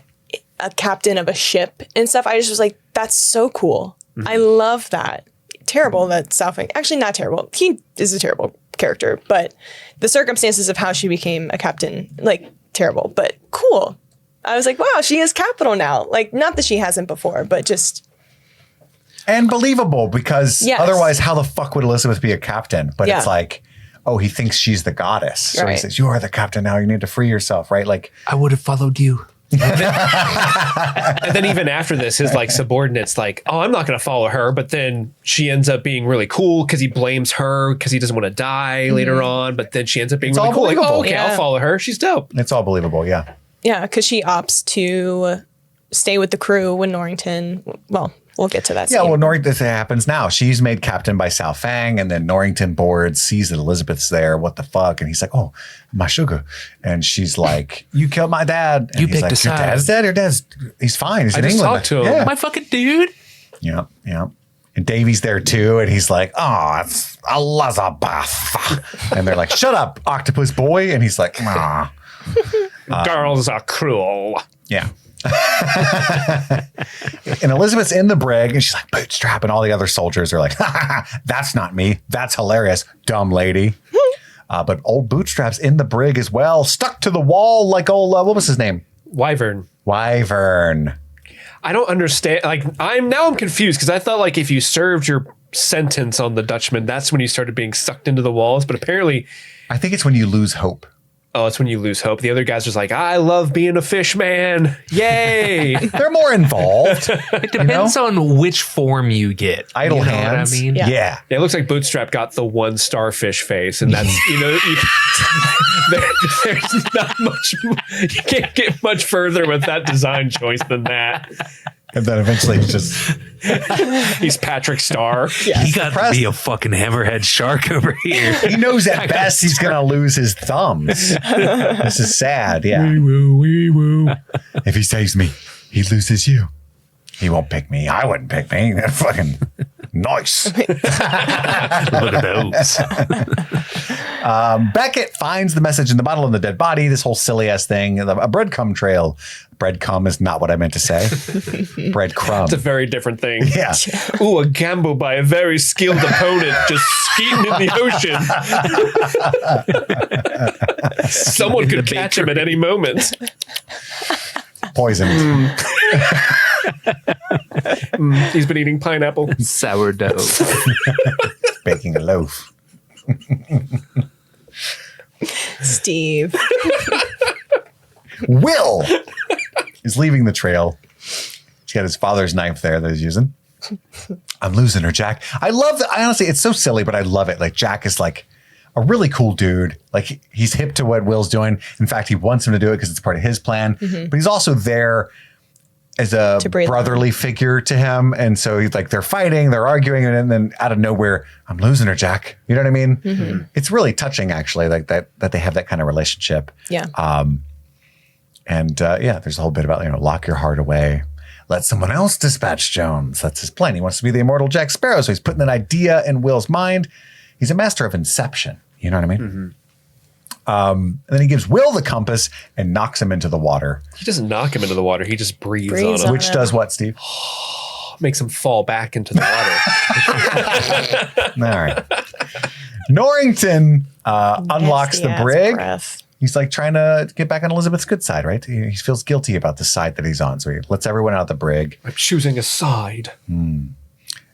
a captain of a ship and stuff, I just was like, that's so cool. Mm-hmm. I love that. Terrible that Southwick, actually not terrible. He is a terrible character, but the circumstances of how she became a captain, like terrible, but cool. I was like, wow, she has capital now. Like, not that she hasn't before, but just. And believable, because otherwise how the fuck would Elizabeth be a captain? But it's like, oh, he thinks she's the goddess. So he says, you are the captain now. You need to free yourself, right? Like, I would have followed you. And then even after this, his like subordinate's like, oh, I'm not going to follow her. But then she ends up being really cool because he blames her because he doesn't want to die later on. But then she ends up being really cool. Like, oh, okay, I'll follow her. She's dope. It's all believable. Yeah. Yeah. Because she opts to stay with the crew when Norrington, well, we'll get to that. Yeah, well, Norrington, this happens now. She's made captain by Sao Fang, and then Norrington boards, sees that Elizabeth's there. What the fuck? And he's like, oh, my sugar. And she's like, you killed my dad. And you he's picked like, a side. Your dad's dead? Your dad's, he's fine. He's in just England. Talked to him. Yeah. My fucking dude. Yeah, yeah. And Davy's there too, and he's like, oh, it's Elizabeth. And they're like, shut up, octopus boy. And he's like, nah. Girls are cruel. Yeah. And Elizabeth's in the brig and she's like, bootstrap, and all the other soldiers are like, ha, ha, ha, that's not me, that's hilarious, dumb lady. But old Bootstrap's in the brig as well, stuck to the wall like old what was his name? Wyvern. I don't understand, like I'm confused because I thought like if you served your sentence on the Dutchman, that's when you started being sucked into the walls, but apparently I think it's when you lose hope. Oh, it's when you lose hope. The other guys are like, I love being a fish man. Yay. They're more involved. It depends on which form you get. Idle you know hands. What I mean? Yeah. It looks like Bootstrap got the one starfish face, and that's, there's not much, you can't get much further with that design choice than that. And then eventually just he's Patrick Starr. Yeah, he got to be a fucking hammerhead shark over here. He knows at best he's gonna lose his thumbs. This is sad. Yeah. Wee woo. If he saves me, he loses you. He won't pick me. I wouldn't pick me. They're fucking nice. Look at those. Beckett finds the message in the bottle of the dead body. This whole silly ass thing, a breadcrumb trail. Breadcrumb is not what I meant to say. Breadcrumb. It's a very different thing. Yeah. Ooh, a gamble by a very skilled opponent just skeeting in the ocean. Someone could catch him at any moment. Poisoned. He's been eating pineapple. Sourdough. Baking a loaf. Steve. Will is leaving the trail. He's got his father's knife there that he's using. I'm losing her, Jack. I love that. Honestly, it's so silly, but I love it. Like, Jack is like a really cool dude. Like, he's hip to what Will's doing. In fact, he wants him to do it because it's part of his plan. Mm-hmm. But he's also there as a brotherly figure to him. And so he's like, they're fighting, they're arguing, and then out of nowhere, I'm losing her, Jack. You know what I mean? Mm-hmm. It's really touching, actually, like that they have that kind of relationship. Yeah. There's a whole bit about, lock your heart away. Let someone else dispatch Jones. That's his plan. He wants to be the immortal Jack Sparrow. So he's putting that idea in Will's mind. He's a master of inception. You know what I mean? Mm-hmm. And then he gives Will the compass and knocks him into the water. He doesn't knock him into the water. He just breathes on him. Which does what, Steve? Makes him fall back into the water. All right. Norrington unlocks the brig. He's like trying to get back on Elizabeth's good side, right? He feels guilty about the side that he's on. So he lets everyone out of the brig. I'm choosing a side.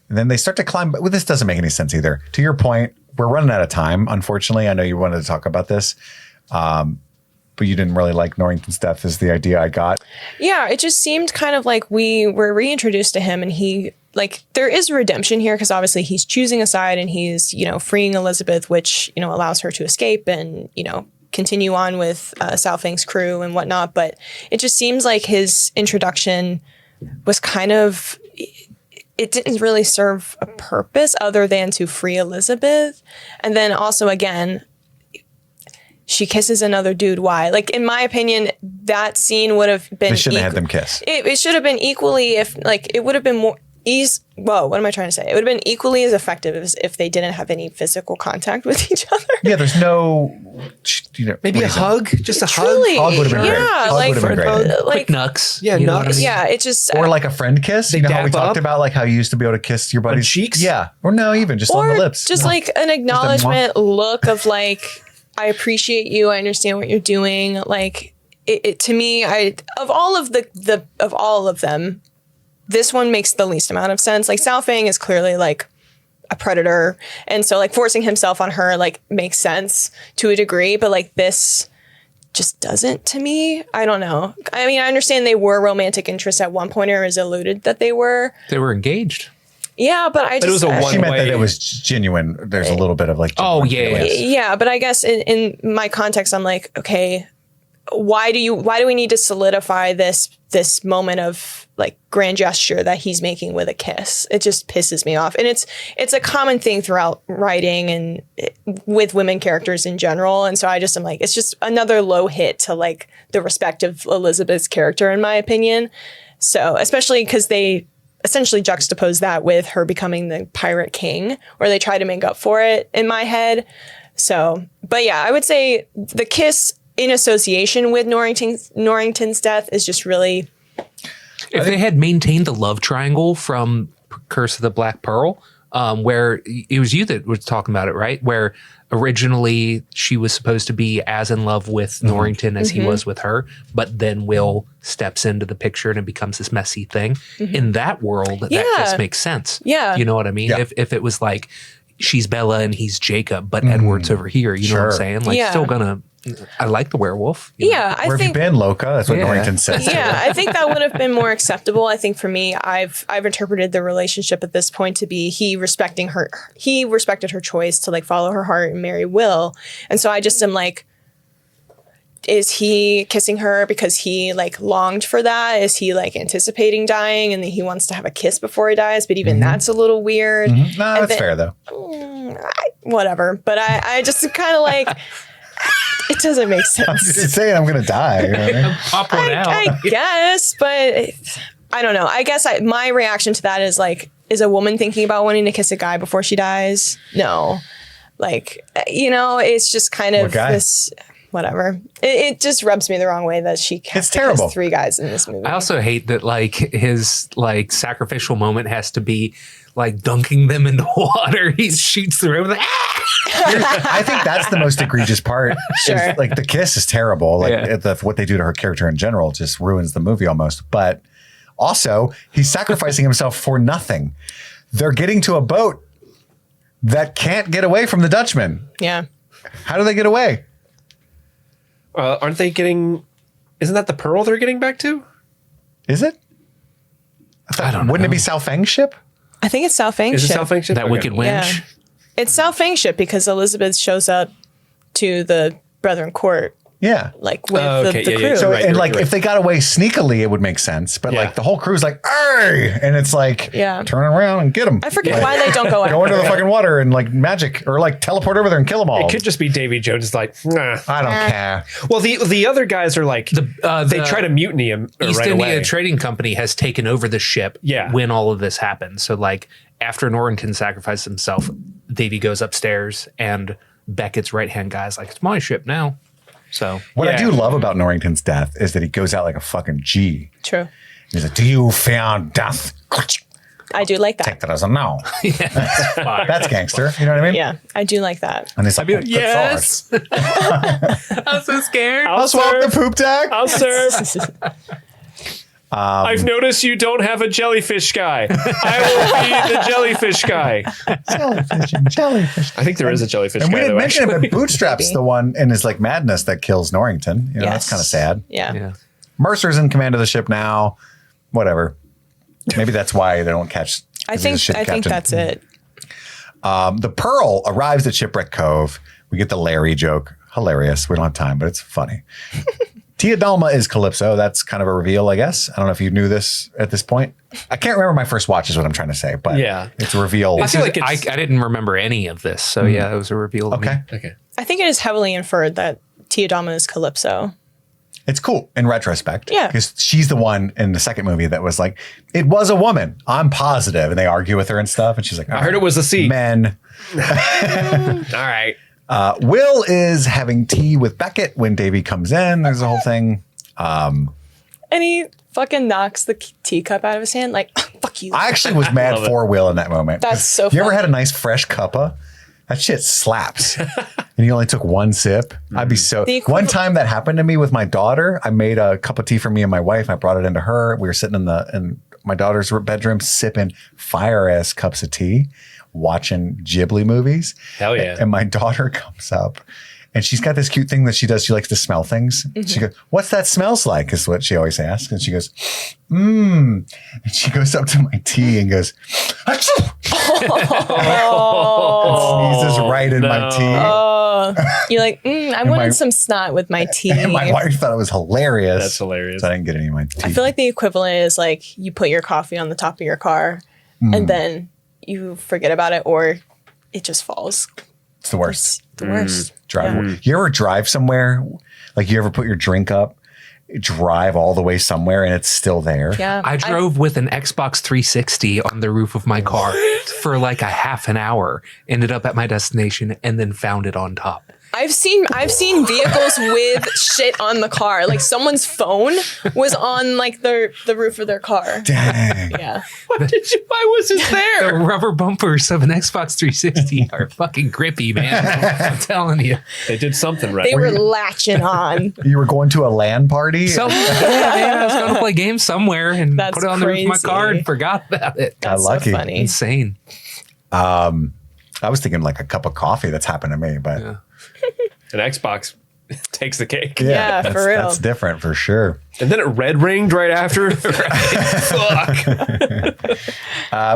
And then they start to climb. Well, this doesn't make any sense either. To your point, we're running out of time. Unfortunately, I know you wanted to talk about this. But you didn't really like Norrington's death is the idea I got. Yeah, it just seemed kind of like we were reintroduced to him and he, like, there is redemption here because obviously he's choosing a side and he's, freeing Elizabeth, which, allows her to escape and, continue on with Sao Feng's crew and whatnot. But it just seems like his introduction was kind of, it didn't really serve a purpose other than to free Elizabeth. And then also, again, she kisses another dude. Why? Like, in my opinion, that scene would have been... They shouldn't have had them kiss. It should have been equally, it would have been more... Whoa, what am I trying to say? It would have been equally as effective as if they didn't have any physical contact with each other. Yeah, there's no... Maybe a hug? Just a Truly, hug would have been great. Hug would have been great. Quick nucks. Yeah, nucks. I mean? Yeah, it just... Or like a friend kiss. You know how we talked about like how you used to be able to kiss your buddy's... cheeks? Yeah. Or no, even just on the lips. Just like an acknowledgement look of like... I appreciate you. I understand what you're doing. Like it to me, of all of them, this one makes the least amount of sense. Like Sao Feng is clearly like a predator. And so like forcing himself on her like makes sense to a degree, but like this just doesn't to me. I don't know. I mean, I understand they were romantic interests at one point, or is alluded that they were. They were engaged. Yeah, but I just... But it was a one-way... She meant that it was genuine. There's a little bit of like... Yeah, but I guess in my context, I'm like, okay, why do we need to solidify this moment of like grand gesture that he's making with a kiss? It just pisses me off. And it's a common thing throughout writing and with women characters in general. And so I'm like, it's just another low hit to like the respect of Elizabeth's character, in my opinion. So especially because they essentially juxtapose that with her becoming the pirate king, or they try to make up for it in my head. So, but yeah, I would say the kiss in association with Norrington's death is just really... If they had maintained the love triangle from Curse of the Black Pearl, where it was you that was talking about it, right? Where originally she was supposed to be as in love with Norrington as he was with her, but then Will steps into the picture and it becomes this messy thing. In that world, that just makes sense. Yeah. You know what I mean? Yeah. If it was like, she's Bella and he's Jacob, but Edward's over here, you know what I'm saying? Like, still gonna... I like the werewolf. Yeah, Where have you been, Loca? That's what Norrington says. Yeah, I think that would have been more acceptable. I think for me, I've interpreted the relationship at this point to be he respected her choice to like follow her heart and marry Will. And so I just am like, is he kissing her because he like longed for that? Is he like anticipating dying and he wants to have a kiss before he dies? But even that's a little weird. No, that's fair though. Whatever. But I just kind of like... It doesn't make sense. I'm just saying I'm going to die. You know? Pop one out. I guess, but I don't know. I guess my reaction to that is like, is a woman thinking about wanting to kiss a guy before she dies? No. Like, it's just kind of this, whatever. It just rubs me the wrong way that she has three guys in this movie. I also hate that like his like sacrificial moment has to be like dunking them into water. He shoots through them. I think that's the most egregious part. Sure. Like the kiss is terrible. Like what they do to her character in general just ruins the movie almost. But also he's sacrificing himself for nothing. They're getting to a boat that can't get away from the Dutchman. Yeah. How do they get away? Aren't they getting... Isn't that the Pearl they're getting back to? Is it? I don't know. Wouldn't it be Sao Feng's ship? I think it's Sao Feng's ship. Is it Sao Feng's ship? That wicked winch? Yeah. It's Sao Feng's ship because Elizabeth shows up to the Brethren Court. Yeah. Like with the crew. So, and like if they got away sneakily, it would make sense. But like the whole crew's like, "Hey!" And it's like, turn around and get them. I forget why they don't go into the fucking water and like magic or like teleport over there and kill them all. It could just be Davy Jones is like, nah. I don't care. Well, the other guys are like, they try to mutiny him East right India away. Trading Company has taken over the ship when all of this happens. So like after Norrington sacrificed himself, Davy goes upstairs and Beckett's right-hand guy's like, it's my ship now. So what I do love about Norrington's death is that he goes out like a fucking G. True. He's like, do you fear death? I do like that. Take that as a no. That's gangster. You know what I mean? Yeah, I do like that. And he's like, yes. I'm so scared. I'll swap the poop deck. I'll serve. I've noticed you don't have a jellyfish guy. I will be the jellyfish guy. Jellyfish. I think there is a jellyfish guy. And we didn't though, mention it, actually. but Bootstrap's the one in his like madness that kills Norrington. You know, that's kind of sad. Yeah. Mercer's in command of the ship now. Whatever. Maybe that's why they don't catch. I think that's it. The Pearl arrives at Shipwreck Cove. We get the Larry joke. Hilarious. We don't have time, but it's funny. Tia Dalma is Calypso. That's kind of a reveal, I guess. I don't know if you knew this at this point. I can't remember my first watch is what I'm trying to say, but it's a reveal. I feel like I didn't remember any of this. So yeah, it was a reveal to me. Okay. I think it is heavily inferred that Tia Dalma is Calypso. It's cool in retrospect. Yeah. Because she's the one in the second movie that was like, it was a woman. I'm positive. And they argue with her and stuff. And she's like, I heard it was a C. Men. All right. Will is having tea with Beckett when Davy comes in. There's a whole thing. And he fucking knocks the teacup out of his hand. Like, fuck you. I actually was mad for Will in that moment. That's so You ever funny. had a nice fresh cuppa? That shit slaps. And you only took one sip. I'd be so. One time that happened to me with my daughter. I made a cup of tea for me and my wife. I brought it into her. We were sitting in my daughter's bedroom sipping fire ass cups of tea, watching Ghibli movies. Hell yeah. And my daughter comes up and she's got this cute thing that she does. She likes to smell things. She goes, "What's that smells like?" is what she always asks. And she goes, And she goes up to my tea and goes, "Achoo!" And sneezes right in my tea. You're like, I wanted some snot with my tea. And my wife thought it was hilarious. That's hilarious. So I didn't get any of my tea. I feel like the equivalent is like you put your coffee on the top of your car and then you forget about it or it just falls. It's the worst. The worst. You ever drive somewhere? Like you ever put your drink up, drive all the way somewhere and it's still there? Yeah. I drove with an Xbox 360 on the roof of my car for like a half an hour, ended up at my destination and then found it on top. I've seen vehicles with shit on the car. Like someone's phone was on like the roof of their car. Dang. Yeah. Why was it there? The rubber bumpers of an Xbox 360 are fucking grippy, man. I'm telling you. They did something right. They were latching on. You were going to a LAN party? Yeah, man, I was going to play games somewhere and That's put it on the roof of my crazy. car and forgot about it. Got lucky. So funny. Insane. I was thinking like a cup of coffee that's happened to me, but An Xbox takes the cake. Yeah, that's, for real. That's different for sure. And then it red ringed right after. Fuck.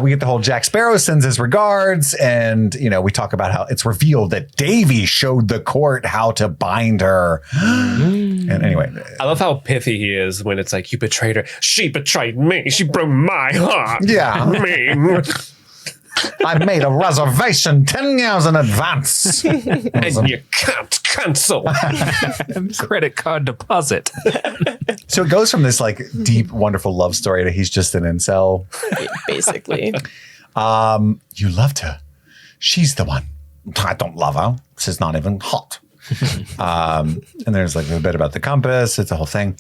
We get the whole Jack Sparrow sends his regards, and we talk about how it's revealed that Davy showed the court how to bind her. And anyway, I love how pithy he is when it's like, you betrayed her. She betrayed me. She broke my heart. Yeah. Me. I made a reservation 10 years in advance. And you can't cancel. Credit card deposit. So it goes from this like deep, wonderful love story to he's just an incel. Basically. You loved her. She's the one. I don't love her. She's not even hot. And there's like a bit about the compass. It's a whole thing,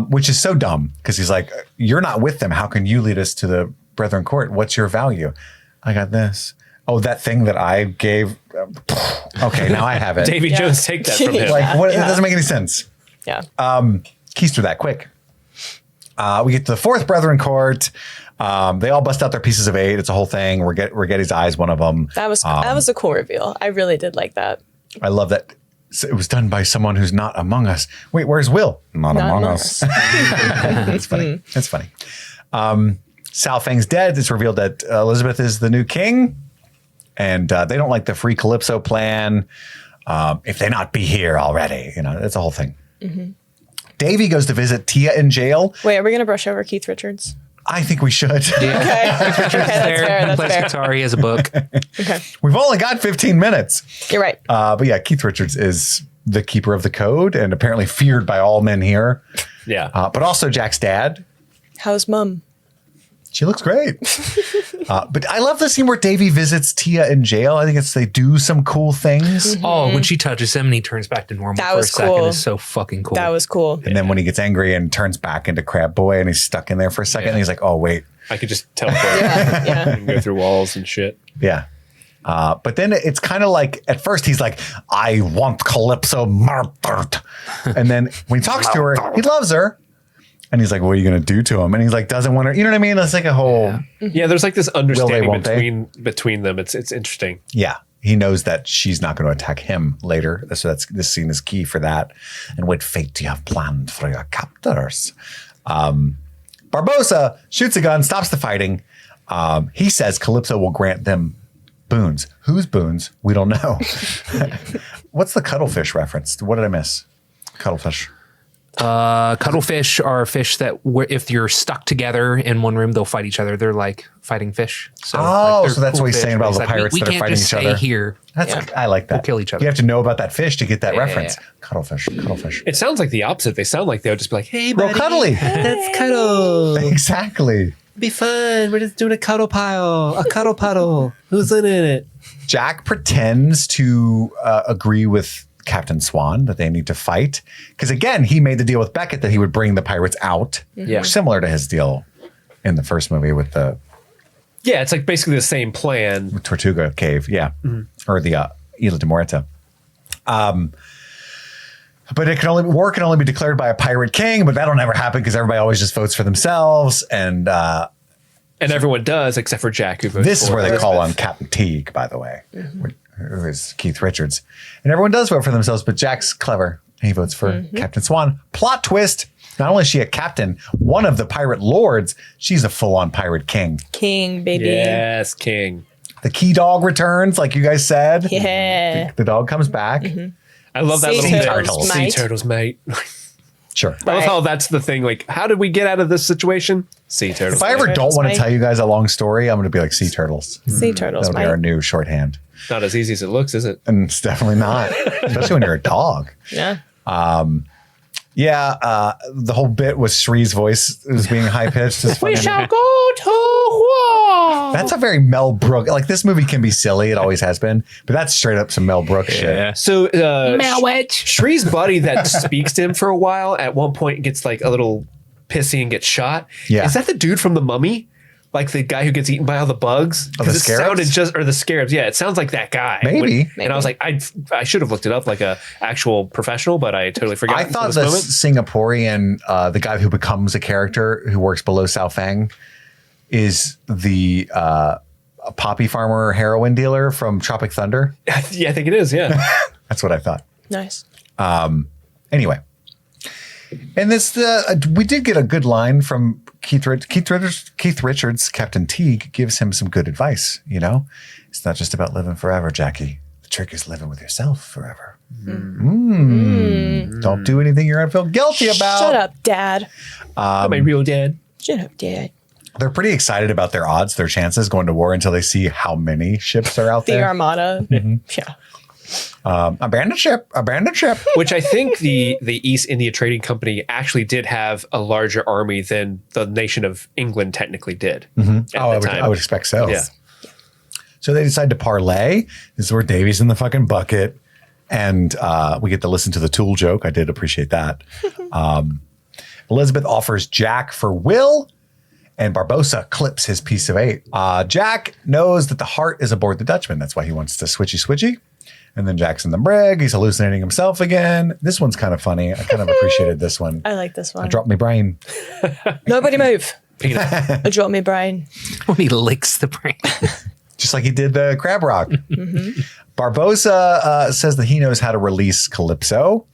which is so dumb because he's like, you're not with them. How can you lead us to the Brethren Court? What's your value? I got this. Oh, that thing that I gave. Okay, now I have it. Davy Jones, take that from him. Like, what? It doesn't make any sense. Yeah. Keys through that quick. We get to the fourth Brethren Court. They all bust out their pieces of 8. It's a whole thing. Rigetti's eye is one of them. That was a cool reveal. I really did like that. I love that. So it was done by someone who's not among us. Wait, where's Will? Not among us. It's funny. It's funny. Sal Fang's dead. It's revealed that Elizabeth is the new king. And they don't like the free Calypso plan. If they not be here already. It's a whole thing. Mm-hmm. Davy goes to visit Tia in jail. Wait, are we going to brush over Keith Richards? I think we should. Yeah. Okay. That's fair. He plays guitar. He has a book. Okay. We've only got 15 minutes. You're right. But yeah, Keith Richards is the keeper of the code and apparently feared by all men here. Yeah. But also Jack's dad. How's Mum? She looks great. But I love the scene where Davy visits Tia in jail. I think they do some cool things. Mm-hmm. Oh, when she touches him and he turns back to normal That for a was second cool. is so fucking cool. That was cool. And then when he gets angry and turns back into Crab Boy and he's stuck in there for a second, he's like, oh, wait. I could just teleport. Yeah. And go through walls and shit. Yeah. But then it's kind of like, at first he's like, I want Calypso murdered. And then when he talks to her, he loves her. And he's like, what are you going to do to him? And he's like, doesn't want to, you know what I mean? It's like a whole. Yeah, there's like this understanding they? between them. It's interesting. Yeah. He knows that she's not going to attack him later. So this scene is key for that. And what fate do you have planned for your captors? Barbossa shoots a gun, stops the fighting. He says Calypso will grant them boons. Whose boons? We don't know. What's the cuttlefish reference? What did I miss? Cuttlefish. Cuttlefish are fish that if you're stuck together in one room, they'll fight each other. They're like fighting fish. So, so that's cool what he's fish, saying about but the pirates we that are can't fighting just each other. stay here. I like that. We'll kill each other. You have to know about that fish to get that reference. Yeah. Cuttlefish. It sounds like the opposite. They sound like they would just be like, hey, buddy. Real cuddly. Let's cuddle. Exactly. Be fun. We're just doing a cuddle pile. A cuddle puddle. Who's in it? Jack pretends to agree with Captain Swann that they need to fight. Because again, he made the deal with Beckett that he would bring the pirates out. Yeah. Similar to his deal in the first movie with the Yeah, it's like basically the same plan. Tortuga Cave. Yeah. Or the Isla de Muerta. But war can only be declared by a pirate king, but that'll never happen because everybody always just votes for themselves. And everyone does except for Jack, who votes this is for where they Elizabeth. call on Captain Teague, by the way, who is Keith Richards. And everyone does vote for themselves, but Jack's clever. He votes for Captain Swann. Plot twist. Not only is she a captain, one of the pirate lords, she's a full-on pirate king. King, baby. Yes, king. The key dog returns, like you guys said. Yeah. The dog comes back. I love that Sea little turtles, Sea mate. turtles, mate. Sure. I love how that's the thing. Like, how did we get out of this situation? Sea turtles. If I ever Sea don't turtles, want to mate. tell you guys a long story, I'm going to be like sea turtles. Sea turtles, That'll be our mate. new shorthand. Not as easy as it looks, is it? And it's definitely not, especially when you're a dog. Yeah. The whole bit with Shree's voice is being high pitched. We shall go to war. That's a very Mel Brooks. Like this movie can be silly; it always has been. But that's straight up some Mel Brooks shit. So, Malwitch. Shree's buddy that speaks to him for a while at one point gets like a little pissy and gets shot. Yeah. Is that the dude from The Mummy? Like the guy who gets eaten by all the bugs? Oh, the Because it sounded scarabs? or the scarabs. Yeah, it sounds like that guy. Maybe. And I was like, I should have looked it up like a actual professional, but I totally forgot. I thought the Singaporean, the guy who becomes a character who works below Sao Fang, is the poppy farmer heroin dealer from Tropic Thunder. Yeah, I think it is. Yeah. That's what I thought. Nice. Anyway, and this we did get a good line from Keith Richards. Captain Teague gives him some good advice. You know, it's not just about living forever, Jackie. The trick is living with yourself forever. Don't do anything you're gonna feel guilty about. Shut up, Dad. My real dad. Shut up, Dad. They're pretty excited about their odds, their chances going to war until they see how many ships are out The there. Armada. Yeah. Abandoned ship. Which I think the East India Trading Company actually did have a larger army than the nation of England technically did. I would expect so. Yeah. So they decide to parlay. This is where Davy's in the fucking bucket. And we get to listen to the Tool joke. I did appreciate that. Elizabeth offers Jack for Will, and Barbossa clips his piece of 8. Jack knows that the heart is aboard the Dutchman. That's why he wants to switchy. And then Jack's in the brig. He's hallucinating himself again. This one's kind of funny. I kind of appreciated this one. I like this one. I dropped my brain. Nobody move. I dropped my brain. When he licks the brain. Just like he did the crab rock. Barbossa says that he knows how to release Calypso,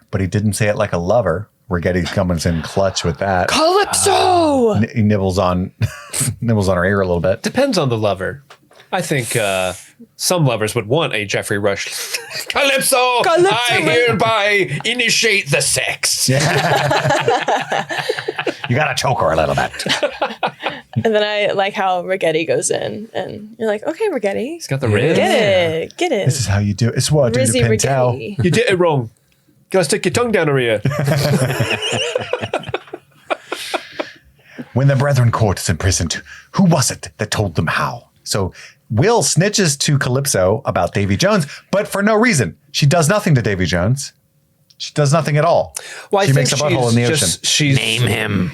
but he didn't say it like a lover. Rigetti's coming in clutch with that. Calypso! He nibbles on her ear a little bit. Depends on the lover. I think some lovers would want a Jeffrey Rush. Calypso, I hereby initiate the sex. You gotta choke her a little bit. And then I like how Rigetti goes in, and you're like, okay, Rigetti. He's got the ribs. Get it. This is how you do it. It's what I do to Rizzy Pintel. Rigetti. You did it wrong. Gotta stick your tongue down her ear. When the brethren court is imprisoned, who was it that told them how? So Will snitches to Calypso about Davy Jones, but for no reason. She does nothing to Davy Jones. She does nothing at all. Well, She makes a butthole in the ocean. Name him.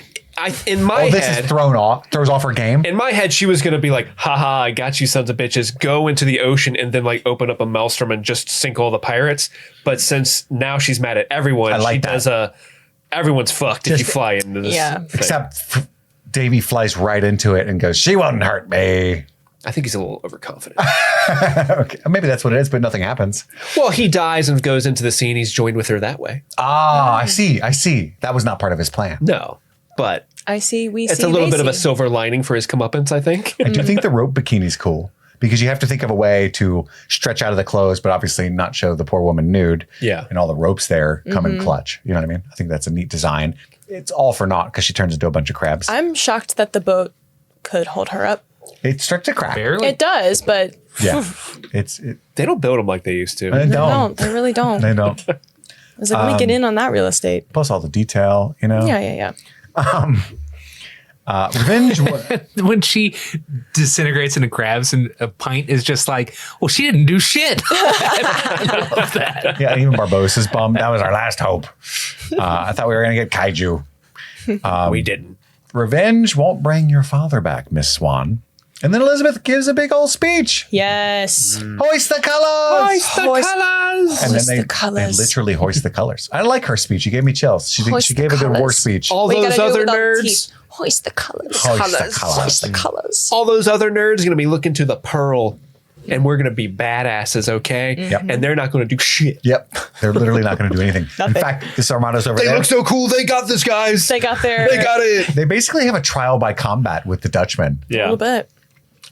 In my This head, is throws off her game. in my head, she was going to be like, haha, I got you sons of bitches, go into the ocean and then like open up a maelstrom and just sink all the pirates. But since now she's mad at everyone, I like she that. does a everyone's fucked if you fly into this. Yeah. thing. Except Davy flies right into it and goes, "She won't hurt me." I think he's a little overconfident. Okay, maybe that's what it is, but nothing happens. Well, he dies and goes into the scene. He's joined with her that way. Ah, I see. That was not part of his plan. No, but I see. it's a little bit of a silver lining for his comeuppance, I think. I do think the rope bikini's cool because you have to think of a way to stretch out of the clothes, but obviously not show the poor woman nude. Yeah. And all the ropes there come in clutch. You know what I mean? I think that's a neat design. It's all for naught because she turns into a bunch of crabs. I'm shocked that the boat could hold her up. It starts to crack. Barely. It does, but Yeah. They don't build them like they used to. They don't. They really don't. They don't. I was like, let me get in on that real estate. Plus all the detail, you know? Yeah. Revenge. When she disintegrates into crabs and a pint is just like, well, she didn't do shit. I love that. Yeah, even Barbossa's bummed. That was our last hope. I thought we were going to get kaiju. We didn't. Revenge won't bring your father back, Miss Swann. And then Elizabeth gives a big old speech. Yes. Hoist the colors! Hoist the colors! And Hoist then the colors. they literally hoist the colors. I like her speech. She gave me chills. She gave a good war speech. All What you those gotta do other without the nerds. teeth? Hoist the colors. Hoist the colors. Hoist the colors. All those other nerds are going to be looking to the pearl, and we're going to be badasses, okay? Yep. And they're not going to do shit. Yep. They're literally not going to do anything. In fact, this Armado's over They there. look so cool. They got this, guys. They got their They got it. They basically have a trial by combat with the Dutchmen. a little bit.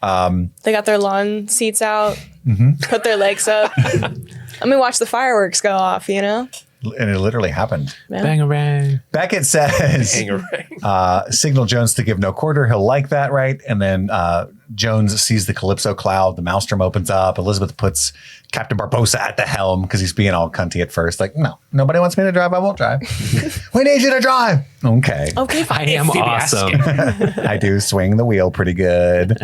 They got their lawn seats out, put their legs up. Let me watch the fireworks go off, you know? And it literally happened. Bangarang. Beckett says, signal Jones to give no quarter. He'll like that, right? And then Jones sees the Calypso cloud. The maelstrom opens up. Elizabeth puts Captain Barbossa at the helm because he's being all cunty at first. Like, no, nobody wants me to drive. I won't drive. We need you to drive. Okay. Okay, I am awesome. I do swing the wheel pretty good.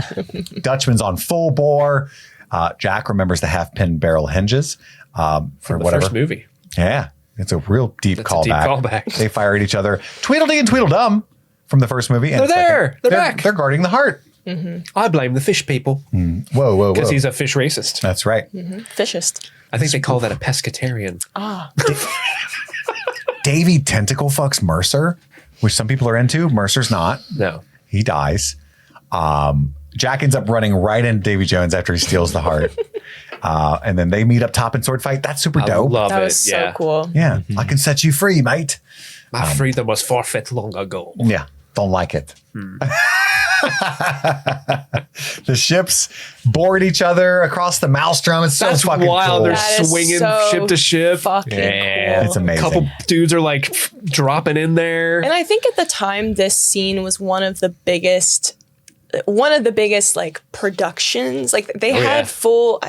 Dutchman's on full bore. Jack remembers the half-pin barrel hinges for the whatever. first movie. Yeah. It's a real deep That's a deep callback. They fire at each other. Tweedledee and Tweedledum from the first movie. They're there. They're back. They're guarding the heart. I blame the fish people. Whoa. Because he's a fish racist. That's right. Fishist. I think they call that a pescatarian. Davy tentacle fucks Mercer, which some people are into. Mercer's not. No. He dies. Jack ends up running right into Davy Jones after he steals the heart. And then they meet up top in sword fight. That's super dope. Love That it. was so cool. Yeah. I can set you free, mate. My freedom was forfeit long ago. Yeah. Don't like it. The ships board each other across the maelstrom. It's so That's fucking wild. cool. They're That is swinging so ship to ship. Fucking cool. It's amazing. A couple dudes are like dropping in there. And I think at the time, this scene was one of the biggest like productions. Like they had yeah. full.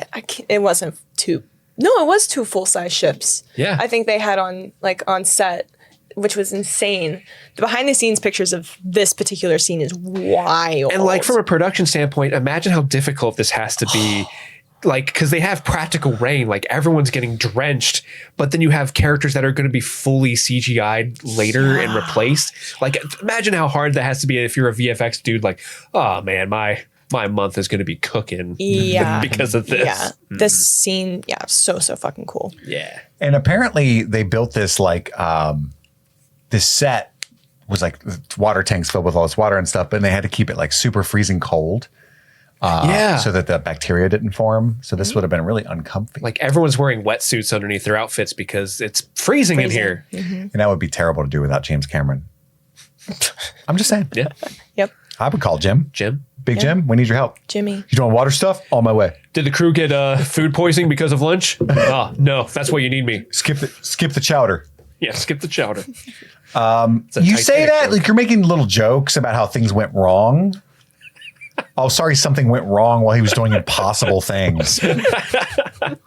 It wasn't two. No, it was two full size ships. Yeah. I think they had on set, which was insane. The behind the scenes pictures of this particular scene is wild. And like from a production standpoint, imagine how difficult this has to be. Like, because they have practical rain, like everyone's getting drenched, but then you have characters that are going to be fully CGI'd later and replaced. Like, imagine how hard that has to be if you're a VFX dude. Like, oh man, my month is going to be cooking because of this. Yeah, this scene, so fucking cool. Yeah. And apparently they built this like this set was like water tanks filled with all this water and stuff, but they had to keep it like super freezing cold. So that the bacteria didn't form. So this would have been really uncomfy. Like everyone's wearing wetsuits underneath their outfits because it's freezing. In here. And that would be terrible to do without James Cameron. I'm just saying. Yeah. Yep. I would call Jim. Big Yeah. Jim, we need your help. Jimmy. You doing water stuff? On my way. Did the crew get food poisoning because of lunch? No, that's why you need me. Skip the chowder. Yeah, skip the chowder. You say that like you're making little jokes about how things went wrong. Oh, sorry, something went wrong while he was doing impossible things. You know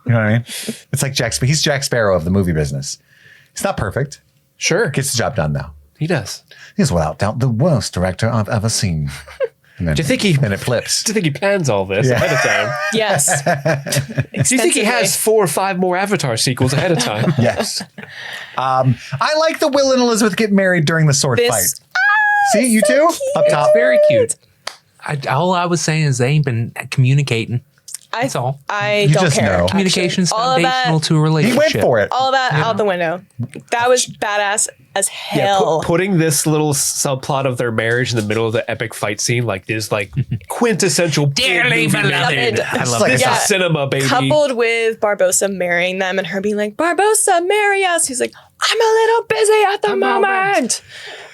what I mean? It's like he's Jack Sparrow of the movie business. He's not perfect. Sure. Gets the job done though. He does. He's without doubt the worst director I've ever seen. And then, Do you think he? And it flips. Do you think he plans all this ahead of time? Yes. Do you think he has 4 or 5 more Avatar sequels ahead of time? Yes. I like the Will and Elizabeth get married during the sword fight. See, you too? Up top. Very cute. All I was saying is they ain't been communicating. That's all. I You don't just care. know. Communication's All of that- foundational to a He relationship. went for it. All of that out the window. That was badass. as hell. Putting this little subplot of their marriage in the middle of the epic fight scene, like this, like quintessential dearly beloved. I love this. This is cinema, baby. Coupled with Barbossa marrying them and her being like, Barbossa, marry us. He's like, I'm a little busy at the moment.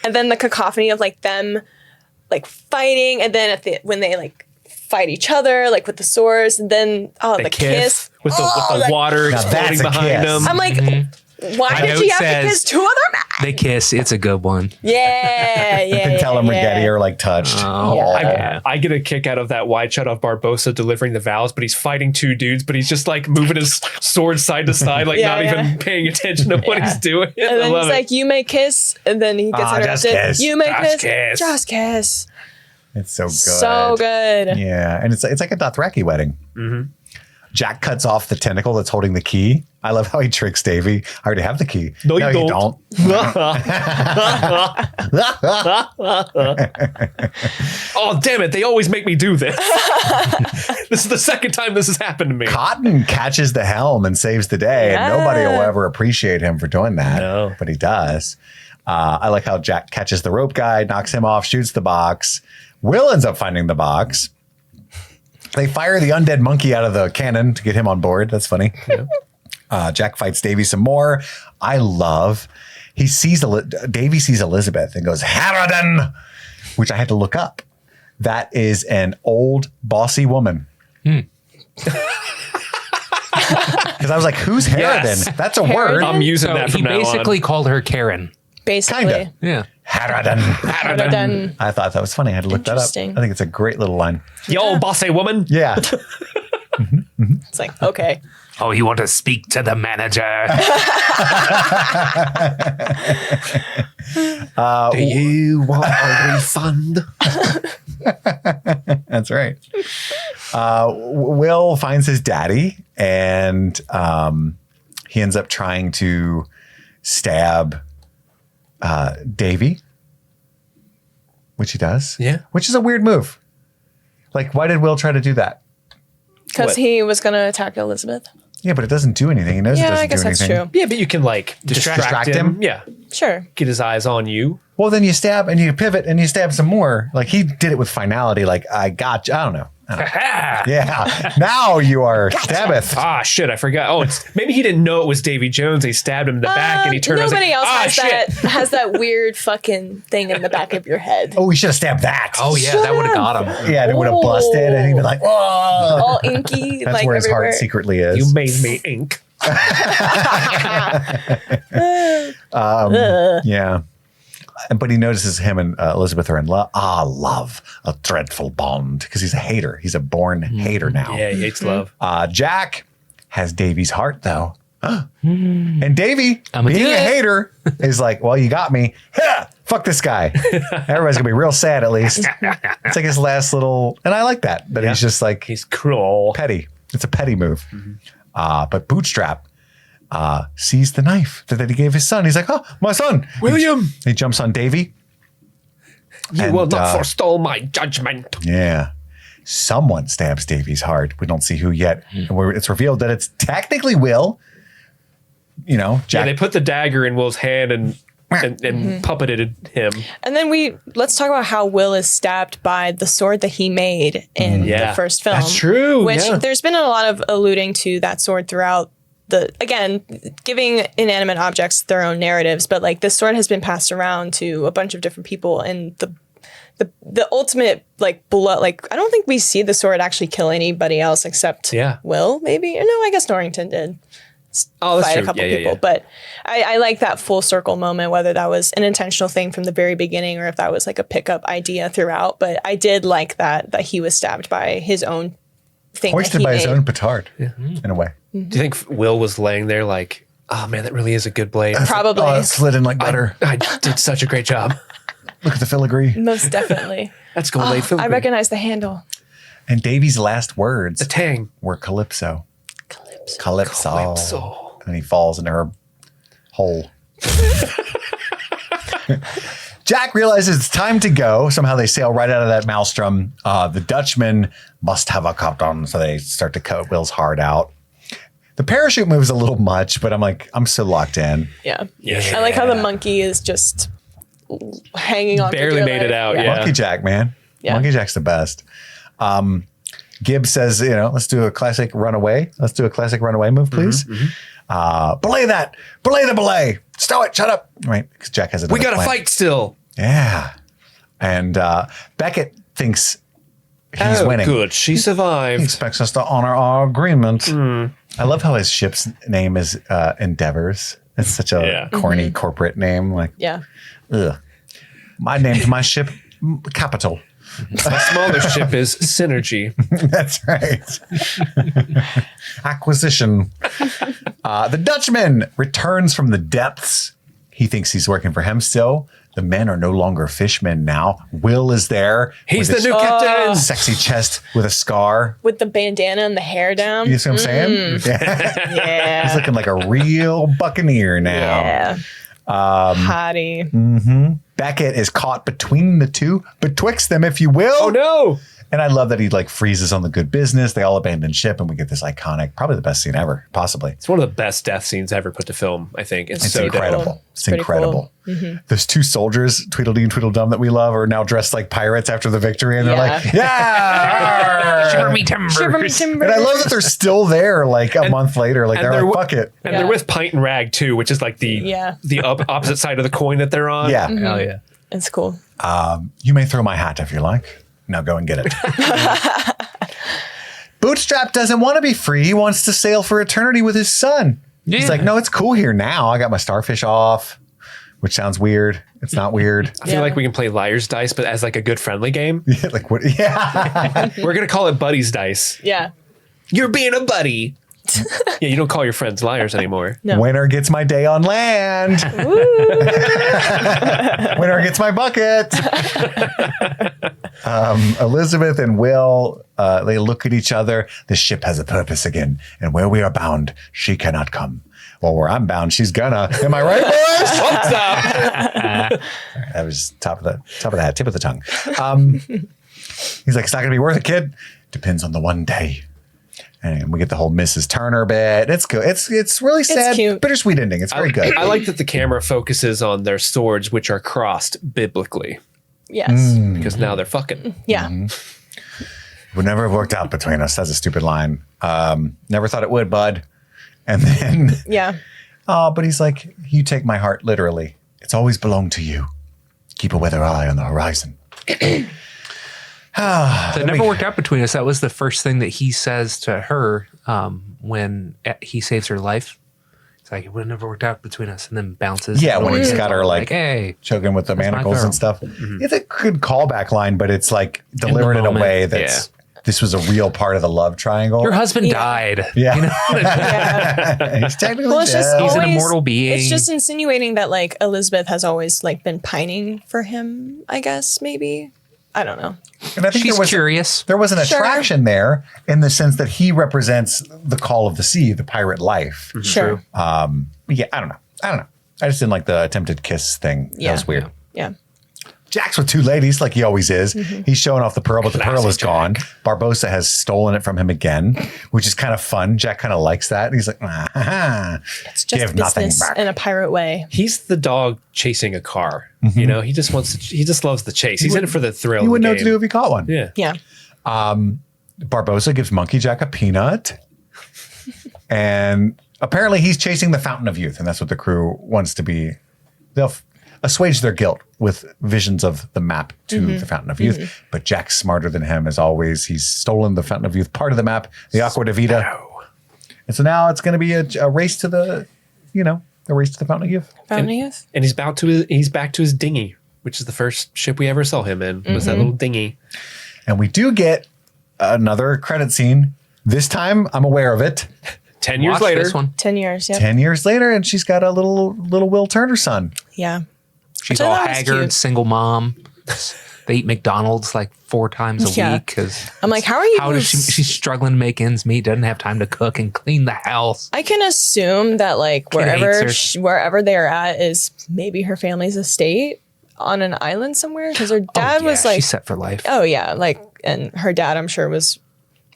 And then the cacophony of like them like fighting, and then when they like fight each other, like with the swords, and then the kiss with the water exploding behind them. I'm like, why did she have to kiss two other men? They kiss. It's a good one. Yeah. You can tell them Rigetti are like touched. I get a kick out of that wide shot of Barbossa delivering the vows, but he's fighting two dudes, but he's just like moving his sword side to side, like not even paying attention to what he's doing. And then he's like, you may kiss, and then he gets interrupted. You may kiss. Just kiss. It's so good. So good. Yeah. And it's like a Dothraki wedding. Mm-hmm. Jack cuts off the tentacle that's holding the key. I love how he tricks Davy. I already have the key. No, you don't. Oh, damn it. They always make me do this. This is the second time this has happened to me. Cotton catches the helm and saves the day. And nobody will ever appreciate him for doing that. But he does. I like how Jack catches the rope guy, knocks him off, shoots the box. Will ends up finding the box. They fire the undead monkey out of the cannon to get him on board. That's funny. Yeah. Jack fights Davy some more. I love, Davy sees Elizabeth and goes, Harridan, which I had to look up. That is an old bossy woman. Because I was like, who's Harridan? Yes. That's a word. I'm using that from now on. He basically called her Karen. Basically. Kinda. Yeah. Harridan. I thought that was funny. I had to look that up. I think it's a great little line. Yo, bossy woman. Yeah. It's like, okay. Oh, you want to speak to the manager? Do you want a refund? That's right. Will finds his daddy, and he ends up trying to stab Davy, which he does. Yeah. Which is a weird move. Like, why did Will try to do that? Because he was going to attack Elizabeth. Yeah, but it doesn't do anything. He knows it doesn't do anything. I guess that's true. Yeah, but you can like distract him. Yeah. Sure. Get his eyes on you. Well, then you stab and you pivot and you stab some more. Like, he did it with finality. Like, I got you. I don't know. Yeah. Now you are stabbeth. Ah, shit. I forgot. Oh, maybe he didn't know it was Davy Jones. He stabbed him in the back and he turned around. Nobody else has that weird fucking thing in the back of your head. Oh, we should have stabbed that. Oh, yeah. That would have got him. Yeah, and it would have busted and he'd be like, whoa. All inky. That's like where his everywhere. heart secretly is. You made me ink. Yeah. But he notices him and Elizabeth are in love. Love, a dreadful bond. Because he's a hater. He's a born hater now. Yeah, he hates love. Jack has Davy's heart, though. And Davy, being a hater, is like, well, you got me. Fuck this guy. Everybody's going to be real sad, at least. It's like his last little... And I like that. That he's just like... He's cruel. Petty. It's a petty move. But Bootstrap sees the knife that he gave his son. He's like, oh, my son. William. He jumps on Davy. You will not forestall my judgment. Yeah. Someone stabs Davy's heart. We don't see who yet. And it's revealed that it's technically Will. You know, Jack. Yeah, they put the dagger in Will's hand and puppeted him. And then let's talk about how Will is stabbed by the sword that he made in the first film. That's true. Which there's been a lot of alluding to that sword throughout again, giving inanimate objects their own narratives, but like this sword has been passed around to a bunch of different people, and the ultimate like blood, like I don't think we see the sword actually kill anybody else except Will, maybe. Or no, I guess Norrington did. Fight a couple people, but I like that full circle moment, whether that was an intentional thing from the very beginning or if that was like a pickup idea throughout. But I did like that he was stabbed by his own thing, hoisted by his own petard, in a way. Do you think Will was laying there like, oh man, that really is a good blade? Probably. Oh, it slid in like butter. I did such a great job. Look at the filigree. Most definitely. That's gold laid filigree. I recognize the handle. And Davy's last words, the tang, were Calypso. Calypso. And he falls into her hole. Jack realizes it's time to go. Somehow they sail right out of that maelstrom. The Dutchmen must have a captain, so they start to cut Will's heart out. The parachute moves a little much, but I'm so locked in. Yeah. I like how the monkey is just hanging on. Barely made it out. Yeah. Monkey Jack, man. Yeah. Monkey Jack's the best. Gibbs says, let's do a classic runaway. Let's do a classic runaway move, please. Belay that. Belay the belay. Stow it. Shut up. Right. Because Jack has We got to fight still. Yeah. And Beckett thinks he's winning. Good. She survived. He expects us to honor our agreement. I love how his ship's name is Endeavors. It's such a corny corporate name. Like, ugh. I named my ship Capital. My smaller ship is Synergy. That's right. Acquisition. The Dutchman returns from the depths. He thinks he's working for him still. The men are no longer fishmen now. Will is there. He's the new captain. Sexy chest with a scar. With the bandana and the hair down. You see what I'm saying? Yeah. He's looking like a real buccaneer now. Yeah. Hottie. Beckett is caught between the two, betwixt them, if you will. Oh, no. And I love that he freezes on the good business. They all abandon ship, and we get this iconic, probably the best scene ever, possibly. It's one of the best death scenes ever put to film, I think. It's so incredible. dope. It's incredible. Cool. Those two soldiers, Tweedledee and Tweedledum, that we love, are now dressed like pirates after the victory, and they're like, yeah! Shiver me timbers. Shiver me timbers. And I love that they're still there a month later. They're like, fuck it. And they're with Pint and Rag, too, which is like the opposite side of the coin that they're on. Yeah. Hell yeah. It's cool. You may throw my hat if you like. Now go and get it. Bootstrap doesn't want to be free. He wants to sail for eternity with his son. Yeah. He's like, no, it's cool here now. I got my starfish off, which sounds weird. It's not weird. I feel like we can play liar's dice, but as like a good friendly game. Yeah, like what? Yeah. We're going to call it buddy's dice. Yeah. You're being a buddy. Yeah, you don't call your friends liars anymore. No. Winner gets my day on land. Winner gets my bucket. Elizabeth and Will, they look at each other. The ship has a purpose again, and where we are bound, she cannot come. Well, where I'm bound, she's gonna. Am I right, boys? What's up? That was top of the hat, tip of the tongue. He's like, it's not gonna be worth it, kid. Depends on the one day. And we get the whole Mrs. Turner bit. It's good. It's really sad, cute. bittersweet ending. It's very good. I like that the camera focuses on their swords, which are crossed biblically. Yes. Because now they're fucking. Yeah. Would never have worked out between us. That's a stupid line. Never thought it would, bud. And then, but he's like, you take my heart literally. It's always belonged to you. Keep a weather eye on the horizon. That never worked out between us. That was the first thing that he says to her when he saves her life. It's like, it would have never worked out between us, and then bounces. Yeah, when he's got her hey, choking with the manacles and stuff. It's a good callback line, but it's like delivered in a way that's this was a real part of the love triangle. Your husband died. Yeah. You know? He's technically dead. He's an immortal being. It's just insinuating that Elizabeth has always been pining for him, I guess, maybe. I don't know. And I think she's curious. There was an attraction there in the sense that he represents the call of the sea, the pirate life. Sure. Yeah, I don't know. I just didn't like the attempted kiss thing. That was weird. Yeah. Jack's with two ladies like he always is. He's showing off the pearl, but the pearl is gone. Barbossa has stolen it from him again, which is kind of fun. Jack kind of likes that. He's like, it's just business in a pirate way. He's the dog chasing a car. You know, he just loves the chase. He's in it for the thrill. He wouldn't know what to do if he caught one. Yeah. Yeah. Barbossa gives Monkey Jack a peanut. And apparently he's chasing the Fountain of Youth, and that's what the crew wants to be. They'll assuage their guilt with visions of the map to the Fountain of Youth. But Jack's smarter than him, as always. He's stolen the Fountain of Youth part of the map, the Aqua de Vida. And so now it's going to be a race to the, a race to the Fountain of Youth. Fountain of Youth? And he's back to his dinghy, which is the first ship we ever saw him in, was that little dinghy. And we do get another credit scene. This time, I'm aware of it. 10 years later. This one. 10 years, yeah. 10 years later, and she's got a little Will Turner son. Yeah. She's all haggard, single mom. They eat McDonald's like 4 times a week. Cause I'm like, how are you? How does she's struggling to make ends meet, doesn't have time to cook and clean the house. I can assume that wherever they're at is maybe her family's estate on an island somewhere. Because her dad was like, she's set for life. Oh yeah. And her dad, I'm sure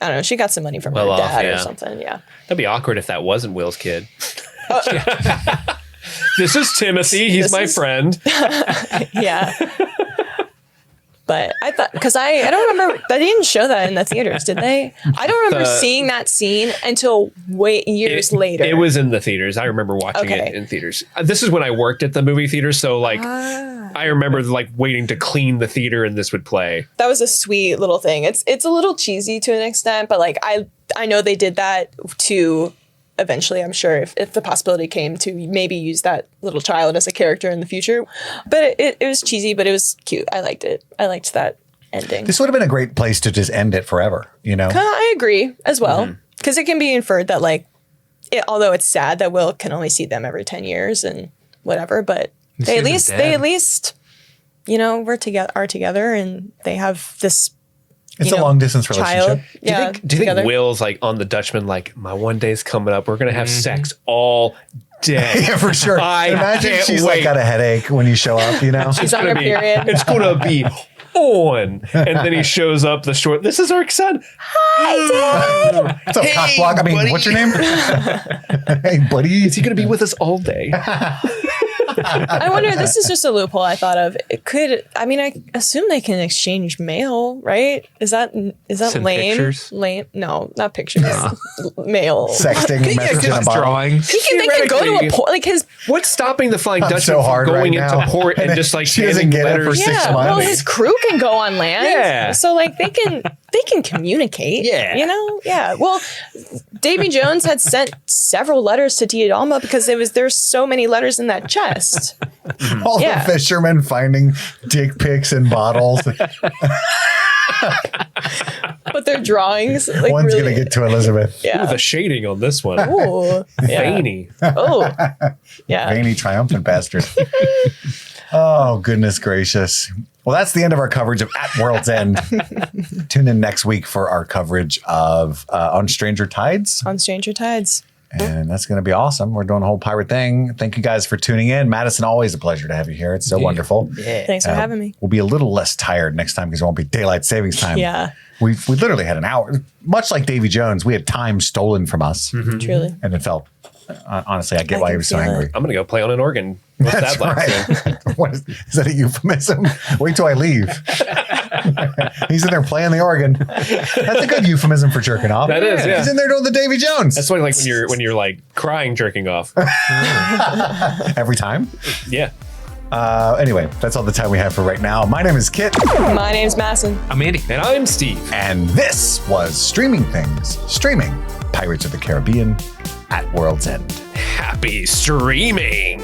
I don't know. She got some money from her dad or something. Yeah. That'd be awkward if that wasn't Will's kid. This is Timothy. He's my friend. Yeah. But I thought, because I don't remember, they didn't show that in the theaters, did they? I don't remember seeing that scene until years later. It was in the theaters. I remember watching it in theaters. This is when I worked at the movie theater, so like I remember like waiting to clean the theater and this would play. That was a sweet little thing. It's a little cheesy to an extent, but like I know they did that to eventually, I'm sure, if the possibility came to maybe use that little child as a character in the future. But it was cheesy, but it was cute. I liked it. I liked that ending. This would have been a great place to just end it forever, you know? I agree as well. Because it can be inferred that like, although it's sad that Will can only see them every 10 years and whatever, but they at least, you know, are together and they have this. It's a long distance relationship. Do you think Will's like on the Dutchman, like, my one day's coming up. We're going to have sex all day. Yeah, for sure. Imagine she's like got a headache when you show up, you know? She's on her period. It's going to be on. And then he shows up this is our son. Hi, Dad. What's up, cockblock? I mean, buddy. What's your name? Hey, buddy. Is he going to be with us all day? I wonder, this is just a loophole I thought of. I assume they can exchange mail, right? Is that Send lame? Pictures? Lame? No, not pictures. Mail. Sexting, messages in a bottle. Drawings. They can go to a port, like his. What's stopping the Flying Dutchman from going into port and just like she doesn't get it for 6 months? Well, his crew can go on land. Yeah. So like they can communicate. Yeah. You know? Yeah. Well, Davy Jones had sent several letters to Diadema because there's so many letters in that chest. All the fishermen finding dick pics in bottles. But their drawings, like, one's really, gonna get to Elizabeth. Yeah. Ooh, the shading on this one. Ooh, Veiny. Oh, yeah. Veiny, triumphant bastard. Oh, goodness gracious. Well, that's the end of our coverage of At World's End. Tune in next week for our coverage of On Stranger Tides. On Stranger Tides. And that's going to be awesome. We're doing a whole pirate thing. Thank you guys for tuning in. Madison, always a pleasure to have you here. It's so wonderful. Yeah. Thanks for having me. We'll be a little less tired next time because it won't be daylight savings time. Yeah. We literally had an hour. Much like Davy Jones, we had time stolen from us. Truly. And it felt, honestly, I get why he was so angry. I'm going to go play on an organ. What's That's that like? right. What is that a euphemism? Wait till I leave. He's in there playing the organ. That's a good euphemism for jerking off. That is, yeah. He's in there doing the Davy Jones. That's why, like, when you're like crying, jerking off. Every time? Yeah. Anyway, that's all the time we have for right now. My name is Kit. My name's Madison. I'm Andy. And I'm Steve. And this was Streaming Pirates of the Caribbean at World's End. Happy streaming.